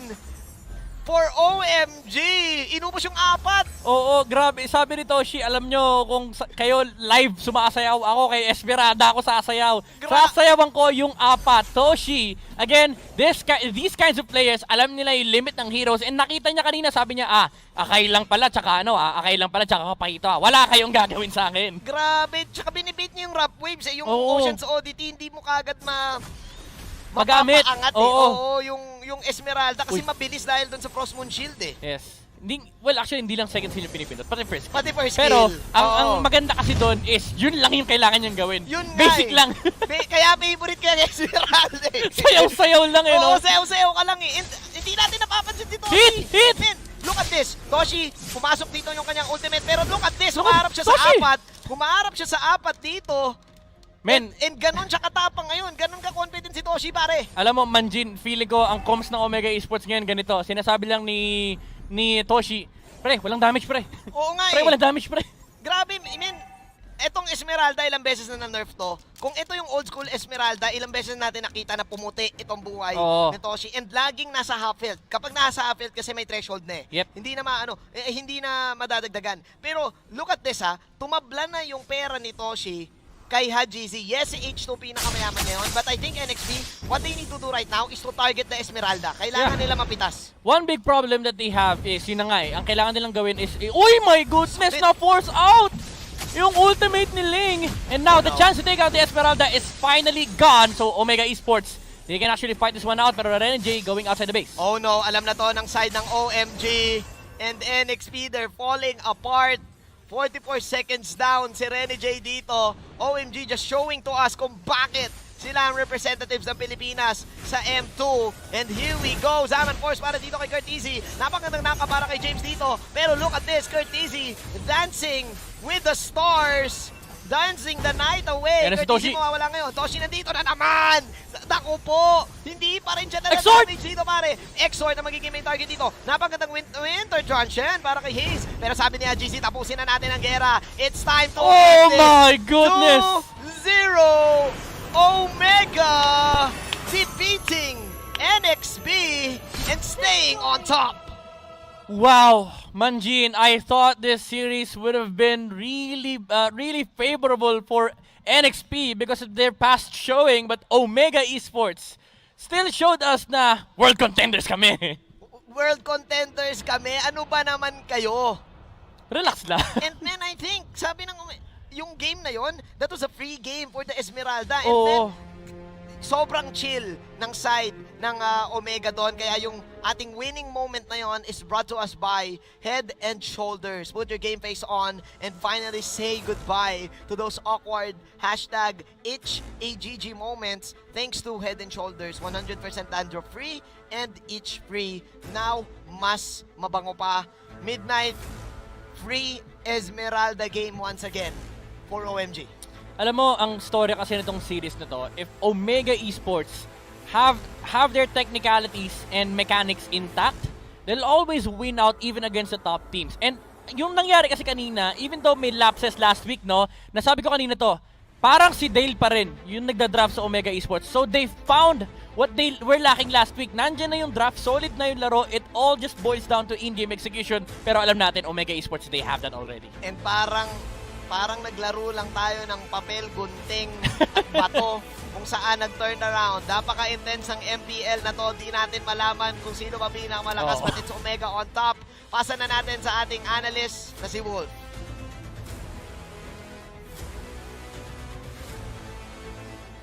for OMG. Inubos yung 4. Oo, grabe. Sabi ni Toshi, alam nyo, kung kayo live sumasayaw, ako kay Esmeralda ako sasayaw. Sasayawan ko yung 4. Toshi, again, these kinds of players, alam nila yung limit ng heroes. And nakita niya kanina, sabi niya, Akay lang pala, tsaka Akay lang pala, tsaka Pakito. Wala kayong gagawin sa akin. Grabe. Tsaka binibit niya yung Rap Waves. Yung Oo. Ocean's Oddity, hindi mo kagad Magamit. mapapaangat Oo. yung Esmeralda kasi mabilis dahil doon sa Frost Moon Shield eh. Yes. Well, actually, hindi lang second skill yung pinipindot, pati first skill. Pati first Pero, skill. ang maganda kasi doon is, yun lang yung kailangan niyang gawin. Yun nga Basic eh. lang. Kaya favorite ka ni Esmeralda eh. Sayaw-sayaw lang eh, no? Oo, sayaw-sayaw ka lang eh. Hindi natin napapansin dito. Hit! Man, look at this. Toshi, pumasok dito yung kanyang ultimate. Pero look at this. Look at Humaharap siya sa Toshi. 4. Humaharap siya sa 4 dito. Men, And ganun siya katapang ngayon. Ganun ka-confident si Toshi, pare. alam mo, Manjin, feeling ko ang comms ng Omega Esports ngayon ganito. Sinasabi lang ni Toshi, pre, walang damage, pre. Oo nga Pre, eh. walang damage, pre. Grabe, I mean, etong Esmeralda, ilang beses na na-nerf to. Kung ito yung old school Esmeralda, ilang beses natin nakita na pumuti itong buhay Oo. ni Toshi. And laging nasa half health. Kapag nasa half health kasi may threshold na eh. Yep. Hindi na hindi na madadagdagan. Pero look at this tumabla na yung pera ni Toshi kay Hajizi. Yes, si H2 pinakamayaman ngayon. But I think NXP, what they need to do right now is to target the Esmeralda. Kailangan nila mapitas. One big problem that they have is, yun na nga eh, ang kailangan nilang gawin is, uy my goodness, na-force out! Yung ultimate ni Ling! And now, the chance to take out the Esmeralda is finally gone. So, Omega Esports, they can actually fight this one out, pero Renny J going outside the base. Oh no, alam na to ng side ng OMG and NXP, they're falling apart. 44 seconds down si Renny J dito. OMG just showing to us kung bakit sila ang representatives ng Pilipinas sa M2. And here we go. Zaman Force para dito kay Kurt Easy. Napakagandang naka para kay James dito. Pero look at this, Kurt Easy dancing with the stars. Dancing the night away. Yan na si Kurt Toshi. Easy mawawala ngayon. Toshi nandito na naman. Naku po. Hindi pa rin siya Exort! damage dito pare. Exort na magiging main target dito. Napagandang Winter Junction para kay Hayes. Pero sabi ni GC, tapusin na natin ang gera. It's time to Oh end this. my goodness! 2-0 Omega defeating NXP and staying on top. Wow, Manjin, I thought this series would have been really favorable for NXP because of their past showing, but Omega Esports still showed us na world contenders kami. World contenders kami, ano ba naman kayo? Relax lang. And then I think, sabi ng yung game na yon, that was a free game for the Esmeralda. And Oo. then, sobrang chill ng side ng Omega doon. Kaya yung ating winning moment na yon is brought to us by Head and Shoulders. Put your game face on and finally say goodbye to those awkward #HAGG moments thanks to Head and Shoulders. 100% dandruff free and itch free. Now, mas mabango pa. Midnight free Esmeralda game once again for OMG. Alam mo, ang story kasi nitong series na to, if Omega Esports have their technicalities and mechanics intact, they'll always win out even against the top teams. And yung nangyari kasi kanina, even though may lapses last week, no, nasabi ko kanina to, parang si Dale pa rin yung nagda-draft sa Omega Esports. So they found what they were lacking last week. Nandyan na yung draft, solid na yung laro, it all just boils down to in-game execution. Pero alam natin, Omega Esports, they have that already. And parang naglaro lang tayo ng papel, gunting at bato kung saan nag-turn around. Napaka-intense ang MPL na to. Di natin malaman kung sino pa pinakamalakas, but it's Omega on top. Pasa na natin sa ating analyst na si Wolf.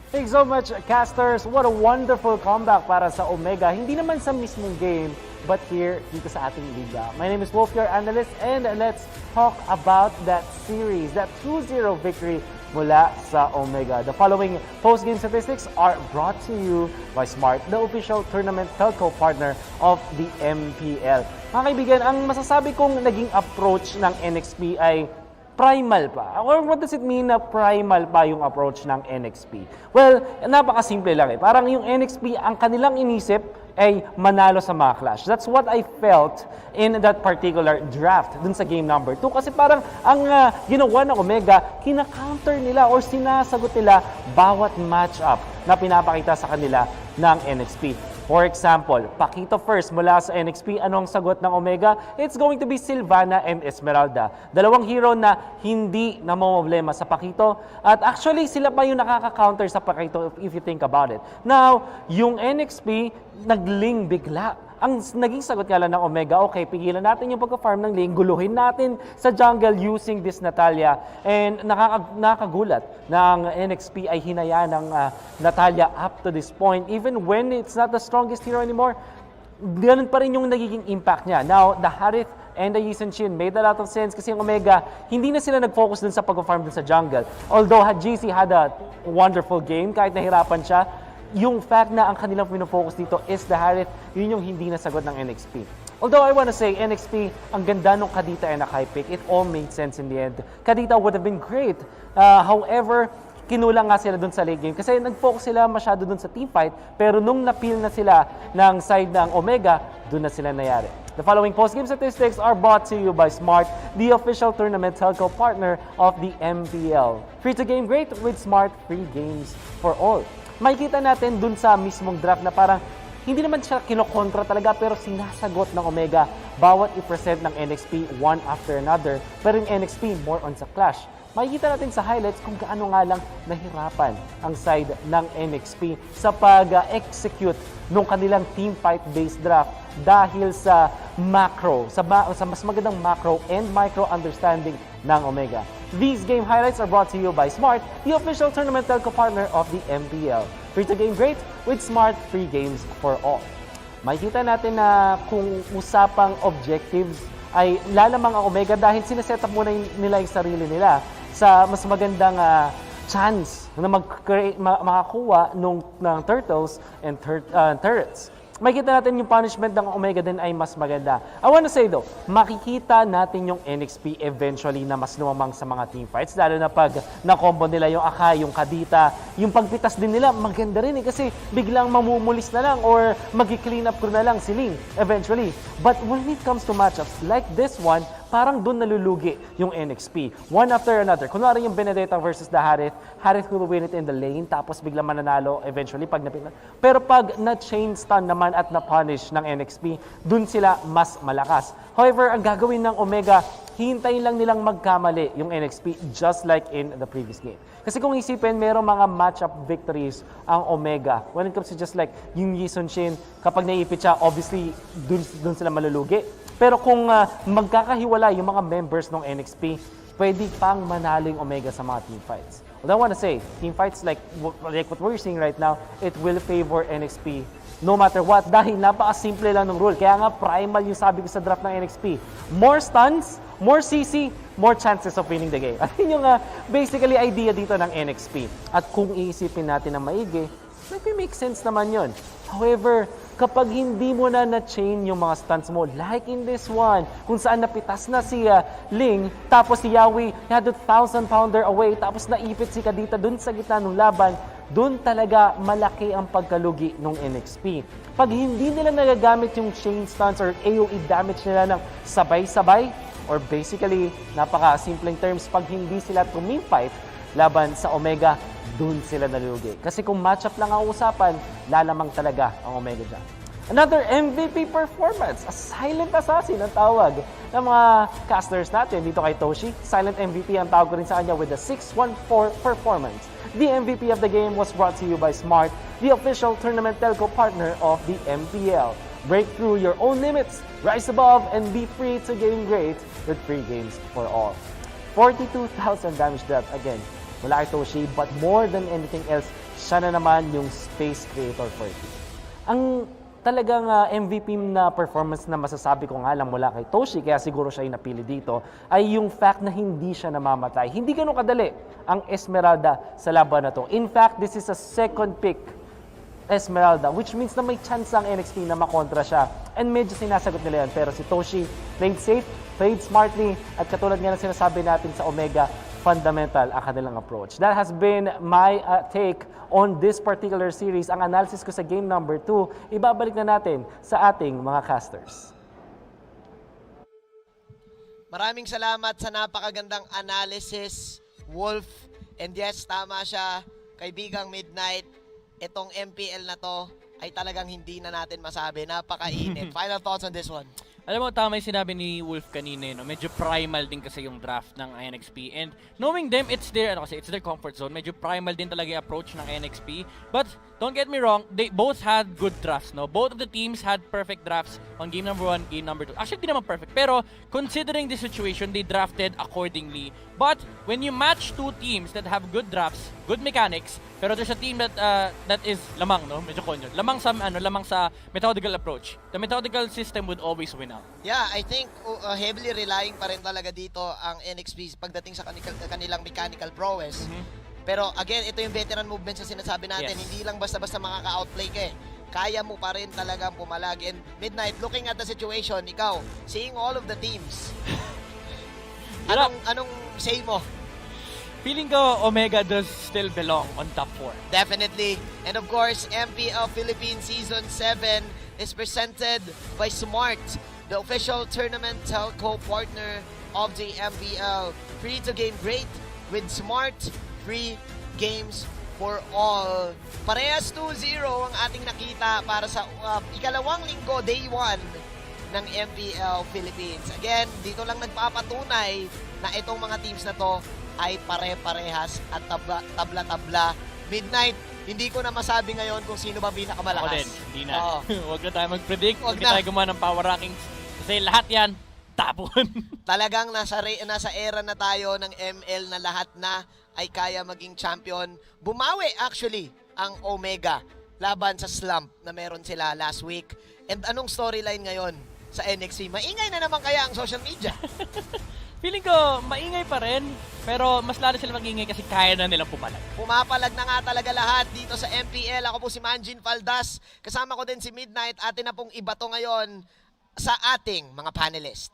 Thanks so much, casters. What a wonderful comeback para sa Omega. Hindi naman sa mismong game, but here dito sa ating liga. My name is Wolf, your analyst, and let's talk about that series, that 2-0 victory mula sa Omega. The following post-game statistics are brought to you by Smart, the official tournament telco partner of the MPL. Mga kaibigan, ang masasabi kong naging approach ng NXP ay primal pa. Or what does it mean na primal pa yung approach ng NXP? Well, napakasimple lang eh. Parang yung NXP, ang kanilang inisip ay manalo sa mga clash. That's what I felt in that particular draft dun sa game number 2. Kasi parang ang ginawa ng Omega, kina-counter nila or sinasagot nila bawat matchup na pinapakita sa kanila ng NXP. For example, Pakito first mula sa NXP. Anong sagot ng Omega? It's going to be Sylvana and Esmeralda. Dalawang hero na hindi namomblema sa Pakito. At actually, sila pa yung nakaka-counter sa Pakito if you think about it. Now, yung NXP, nagling bigla. Ang naging sagot nga lang ng Omega, okay, pigilan natin yung pagka-farm ng lane, guluhin natin sa jungle using this Natalia. And nakakagulat ng NXP ay hinaya ng Natalia up to this point. Even when it's not the strongest hero anymore, ganun pa rin yung nagiging impact niya. Now, the Harith and the Yisun Shin made a lot of sense kasi yung Omega, hindi na sila nag-focus dun sa pag-farm dun sa jungle. Although GC had a wonderful game, kahit nahirapan siya, yung fact na ang kanilang pinofocus dito is the Harith, yun yung hindi nasagot ng NXP. Although I wanna say, NXP, ang ganda nung Kadita and Akai pick. It all made sense in the end. Kadita would have been great. However, kinulang nga sila dun sa late game kasi nag-focus sila masyado dun sa team fight, pero nung napil na sila ng side ng Omega, dun na sila nayari. The following post-game statistics are brought to you by Smart, the official tournament telco partner of the MPL. Free to game great with Smart, free games for all. Makikita natin dun sa mismong draft na parang hindi naman siya kinokontra talaga pero sinasagot ng Omega bawat i-present ng NXP one after another. Pero yung NXP more on sa clash. Makikita natin sa highlights kung gaano nga lang nahirapan ang side ng NXP sa pag-execute nung kanilang team fight-based draft dahil sa macro, sa mas magandang macro and micro understanding ng Omega. These game highlights are brought to you by Smart, the official tournament telco partner of the MPL. Free to game great with Smart, free games for all. Makikita natin na kung usapang objectives ay lalamang ang Omega dahil sineset up muna nila yung sarili nila sa mas magandang chance na makakuha ng turtles and turrets. Makikita natin yung punishment ng Omega din ay mas maganda. I wanna say though, makikita natin yung NXP eventually na mas lumamang sa mga team fights. Lalo na pag na-combo nila yung Akai, yung Kadita, yung pagpitas din nila, maganda rin eh. Kasi biglang mamumulis na lang or mag-clean up ko na lang si Ling eventually. But when it comes to matchups like this one, parang doon nalulugi yung NXP. One after another. Kunwari yung Benedetta versus the Harith, Harith will win it in the lane, tapos bigla mananalo eventually pag napita. Pero pag na-chain stun naman at na-punish ng NXP, doon sila mas malakas. However, ang gagawin ng Omega, hihintayin lang nilang magkamali yung NXP just like in the previous game. Kasi kung isipin, merong mga matchup victories ang Omega. When it comes to just like yung Yi Sun-shin, kapag naipit siya, obviously, dun sila malulugi. Pero kung magkakahiwala yung mga members ng NXP, pwede pang manalo yung Omega sa mga team fights. What I want to say, team fights like what we're seeing right now, it will favor NXP no matter what dahil napaka-simple lang ng rule. Kaya nga primal yung sabi ko sa draft ng NXP. More stuns, more CC, more chances of winning the game. At yun yung basically idea dito ng NXP. At kung iisipin natin ng maigi, make sense naman yun. However, kapag hindi mo na-chain yung mga stunts mo, like in this one, kung saan napitas na si Ling, tapos si Yawi had a 1,000-pounder away, tapos naipit si Kadita dun sa gitna ng laban, dun talaga malaki ang pagkalugi ng NXP. Pag hindi nila nagagamit yung chain stunts or AoE damage nila ng sabay-sabay, or basically, napaka-simpleng terms, pag hindi sila tumimfight laban sa Omega, dun sila nalugi. Kasi kung matchup lang ang usapan, lalamang talaga ang Omega dyan. Another MVP performance, a silent assassin ang tawag ng mga casters natin dito kay Toshi. Silent MVP ang tawag ko rin sa kanya with a 6-1-4 performance. The MVP of the game was brought to you by Smart, the official tournament telco partner of the MPL. Break through your own limits, rise above, and be free to game great with free games for all. 42,000 damage dealt again mula kay Toshi, but more than anything else, siya na naman yung space creator for it. Ang talagang MVP na performance na masasabi ko nga lang mula kay Toshi, kaya siguro siya yung napili dito, ay yung fact na hindi siya namamatay. Hindi ganun kadali ang Esmeralda sa laban na to. In fact, this is a second pick Esmeralda, which means na may chance ang NXP na makontra siya. And medyo sinasagot nila yan. Pero si Toshi played safe, played smartly, at katulad nga na sinasabi natin sa Omega, fundamental ang kanilang approach. That has been my take on this particular series. Ang analysis ko sa game number 2, ibabalik na natin sa ating mga casters. Maraming salamat sa napakagandang analysis, Wolf. And yes, tama siya, kaibigang Midnight. Itong MPL na to ay talagang hindi na natin masabi. Napakainit. Final thoughts on this one? Alam mo, tama yung sinabi ni Wolf kanina, no? Medyo primal din kasi yung draft ng NXP. And knowing them, it's their comfort zone. Medyo primal din talaga yung approach ng NXP. But don't get me wrong, they both had good drafts, no? Both of the teams had perfect drafts on game number 1, game number 2. Actually, di naman perfect. Pero considering the situation, they drafted accordingly. But when you match two teams that have good drafts, good mechanics, pero there's a team that that is lamang, no? Medyo konyo. Lamang sa methodical approach. The methodical system would always win out. Yeah, I think heavily relying pa rin talaga dito ang NXP pagdating sa kanilang mechanical prowess. Pero again, ito yung veteran movements na sinasabi natin. Yes. Hindi lang basta-basta makaka-outplay ka eh. Kaya mo pa rin talagang pumalag. And Midnight, looking at the situation, ikaw, seeing all of the teams, anong say mo? Feeling ko Omega does still belong on top 4. Definitely. And of course, MPL Philippines Season 7 is presented by Smart, the official tournament telco partner of the MPL. Free to game great with Smart, free games for all. Parehas 2-0 ang ating nakita para sa ikalawang linggo, day 1 ng MPL Philippines. Again, dito lang nagpapatunay na itong mga teams na to ay pare-parehas at tabla-tabla. Midnight, hindi ko na masabi ngayon kung sino ba pinakamalakas. Ako din, hindi na. Huwag na tayo mag-predict, huwag Wag na tayo gumawa ng power rankings. Kasi lahat yan, tapon. Talagang nasa era na tayo ng ML na lahat na ay kaya maging champion. Bumawi actually ang Omega laban sa slump na meron sila last week. And anong storyline ngayon sa NXP? Maingay na naman kaya ang social media? Feeling ko, maingay pa rin, pero mas lalo sila magingay kasi kaya na nilang pumalag. Pumapalag na nga talaga lahat dito sa MPL. Ako po si Manjin Faldas. Kasama ko din si Midnight. Atin na pong ibato ngayon sa ating mga panelist.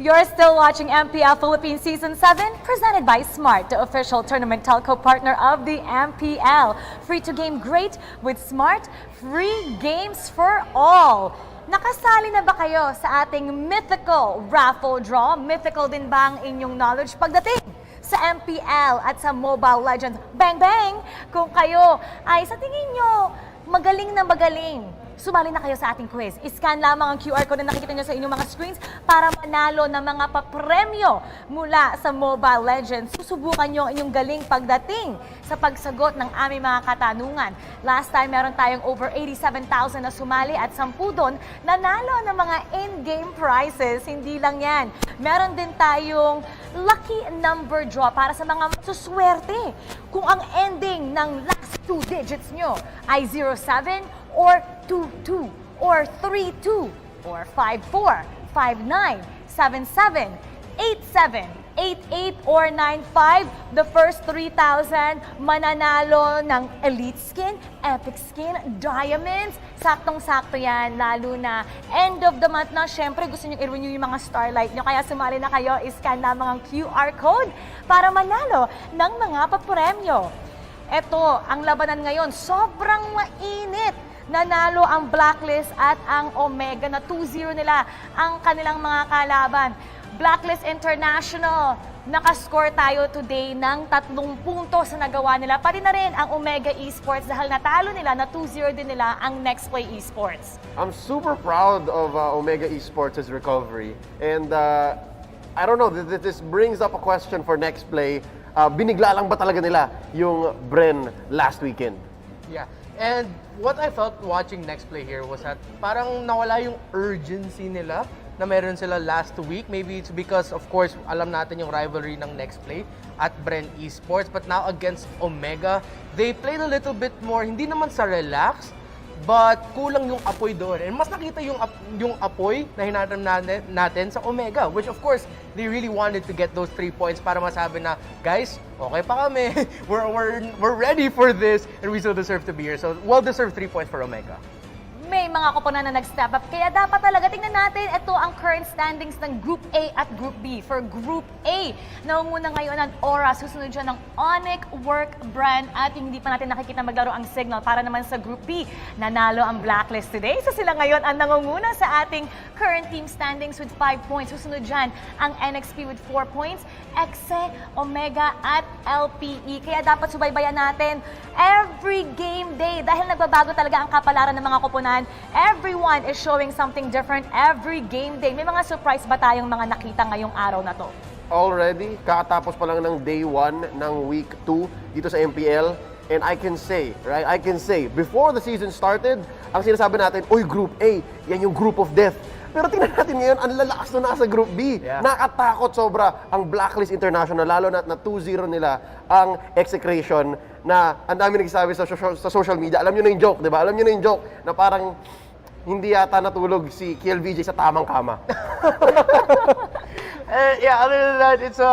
You're still watching MPL Philippines Season 7, presented by Smart, the official tournament telco partner of the MPL. Free to game great with Smart, free games for all. Nakasali na ba kayo sa ating mythical raffle draw? Mythical din ba ang inyong knowledge pagdating sa MPL at sa Mobile Legends? Bang bang! Kung kayo ay sa tingin nyo magaling na magaling, sumali na kayo sa ating quiz. I-scan lamang ang QR code na nakikita nyo sa inyong mga screens para manalo ng mga papremyo mula sa Mobile Legends. Susubukan nyo ang inyong galing pagdating sa pagsagot ng aming mga katanungan. Last time, meron tayong over 87,000 na sumali at 10 doon nanalo ng mga in-game prizes. Hindi lang yan. Meron din tayong lucky number draw para sa mga masuswerte. Kung ang ending ng last 2 digits nyo ay 07 or 22 or 32 or 54, 59, 77, 87, 88 or 95, the first 3,000 mananalo ng Elite Skin, Epic Skin, Diamonds. Saktong-sakto yan, lalo na end of the month na. Syempre, gusto nyo i-renew yung mga Starlight nyo. Kaya sumali na kayo, iscan lamang ang QR code para manalo ng mga papremyo. Eto, ang labanan ngayon, sobrang mainit. Nanalo ang Blacklist at ang Omega na 2-0 nila ang kanilang mga kalaban. Blacklist International, nakascore tayo today ng 3 puntos na nagawa nila. Pati na rin ang Omega Esports dahil natalo nila na 2-0 din nila ang Next Play Esports. I'm super proud of Omega Esports' recovery. And I don't know, this brings up a question for Next Play. Binigla lang ba talaga nila yung Bren last weekend? Yeah. And what I felt watching Next Play here was that parang nawala yung urgency nila na meron sila last week. Maybe it's because, of course, alam natin yung rivalry ng Next Play at Bren Esports. But now against Omega, they played a little bit more, hindi naman sa relax, but kulang yung apoy doon. And mas nakita yung apoy na hinanap natin sa Omega, which of course, they really wanted to get those 3 points para masabi na, guys, okay pa kami. We're ready for this and we still deserve to be here. So, well-deserved 3 points for Omega. May mga koponan na nag-step up. Kaya dapat talaga tingnan natin ito ang current standings ng Group A at Group B. For Group A, naunguna ngayon ang Aura, susunod dyan ng Onyx, Work, Brand, at yung hindi pa natin nakikita maglaro ang Signal. Para naman sa Group B, nanalo ang Blacklist today. So sila ngayon ang nangunguna sa ating current team standings with 5 points. Susunod dyan ang NXP with 4 points, EXE, Omega, at LPE. Kaya dapat subaybayan natin every game day dahil nagbabago talaga ang kapalaran ng mga koponan. Everyone is showing something different every game day. May mga surprise ba tayong mga nakita ngayong araw na to? Already, kakatapos pa lang ng day 1 ng week 2 dito sa MPL. And I can say, right, before the season started, ang sinasabi natin, uy, Group A, yan yung group of death. Pero tingnan natin ngayon, ang lalakas na nasa Group B. Yeah. Nakatakot sobra ang Blacklist International, lalo na 2-0 nila ang Execration na ang dami nagsasabi sa social media. Alam nyo na yung joke, di ba? Alam nyo na yung joke na parang hindi yata natulog si KLVJ sa tamang kama. Yeah, other than that, it's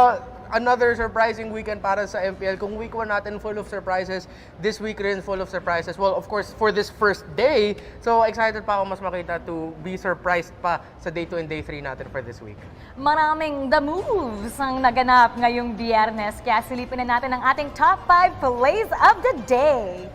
another surprising weekend para sa MPL. Kung week 1 natin full of surprises, this week rin full of surprises. Well, of course, for this first day, so excited pa ako mas makita to be surprised pa sa day 2 and day 3 natin for this week. Maraming the moves ang naganap ngayong Biyernes. Kaya silipin na natin ang ating top 5 plays of the day.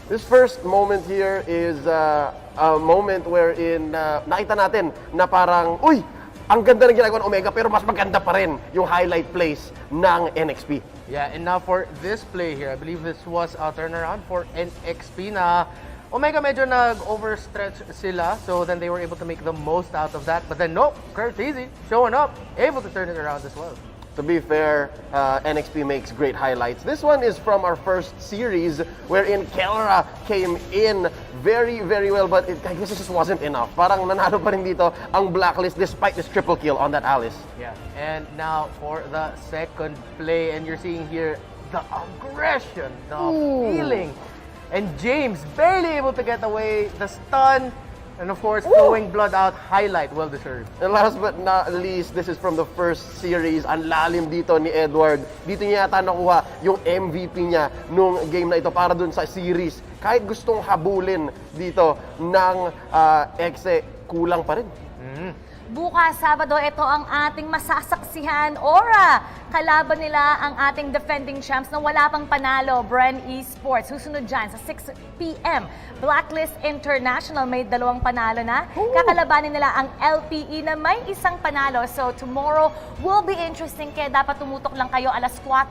This first moment here is a moment wherein nakita natin na parang, uy, ang ganda ng ginagawa ng Omega pero mas maganda pa rin yung highlight plays ng NXP. Yeah, and now for this play here, I believe this was a turnaround for NXP na Omega medyo nag-overstretch sila, so then they were able to make the most out of that. But then nope, Kurt Easy showing up, able to turn it around as well. To be fair, NXP makes great highlights. This one is from our first series wherein Kelra came in very, very well, but I guess it just wasn't enough. Parang nanalo pa rin dito ang Blacklist despite this triple kill on that Alice. Yeah, and now for the second play, and you're seeing here the aggression, the feeling. And James barely able to get away, the stun, and of course, flowing blood out, highlight, well-deserved. And last but not least, this is from the first series. Ang lalim dito ni Edward. Dito niya yata nakuha yung MVP niya nung game na ito para dun sa series. Kahit gustong habulin dito ng EXE, kulang pa rin. Bukas, Sabado, ito ang ating masasaksihan. Aura, kalaban nila ang ating defending champs na wala pang panalo, Bren Esports. Susunod dyan sa 6 p.m. Blacklist International, may 2 panalo na. Kakalabanin nila ang LPE na may 1 panalo. So tomorrow will be interesting, kaya dapat tumutok lang kayo. Alas 4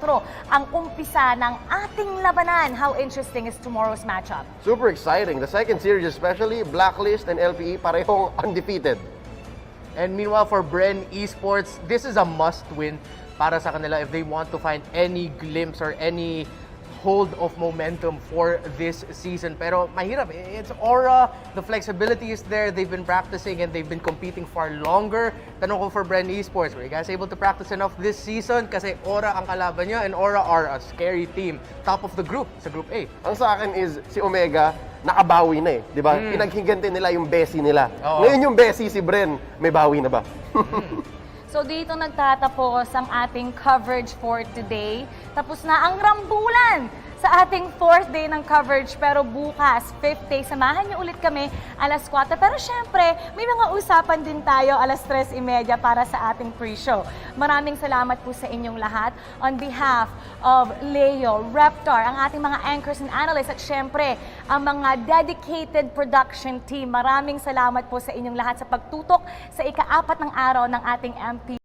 ang umpisa ng ating labanan. How interesting is tomorrow's matchup? Super exciting. The second series especially, Blacklist and LPE parehong undefeated. And meanwhile, for Bren Esports, this is a must-win para sa kanila if they want to find any glimpse or any hold of momentum for this season. Pero mahirap. It's Aura, the flexibility is there. They've been practicing and they've been competing far longer. Tanong ko for Bren Esports, were you guys able to practice enough this season? Kasi Aura ang kalaban nyo, and Aura are a scary team. Top of the group, sa Group A. Ang sa akin is si Omega, nakabawi na eh, di ba? Pinaghiganti nila yung Bessie nila. Oo. Ngayon yung Bessie, si Bren, may bawi na ba? So dito nagtatapos ang ating coverage for today. Tapos na ang rambulan sa ating 4th day ng coverage. Pero bukas, 5th day, samahan niyo ulit kami alas 4. Pero syempre, may mga usapan din tayo alas 3:30 para sa ating pre-show. Maraming salamat po sa inyong lahat. On behalf of Leo, Reptar, ang ating mga anchors and analysts, at syempre, ang mga dedicated production team. Maraming salamat po sa inyong lahat sa pagtutok sa ika-4 ng araw ng ating MPL.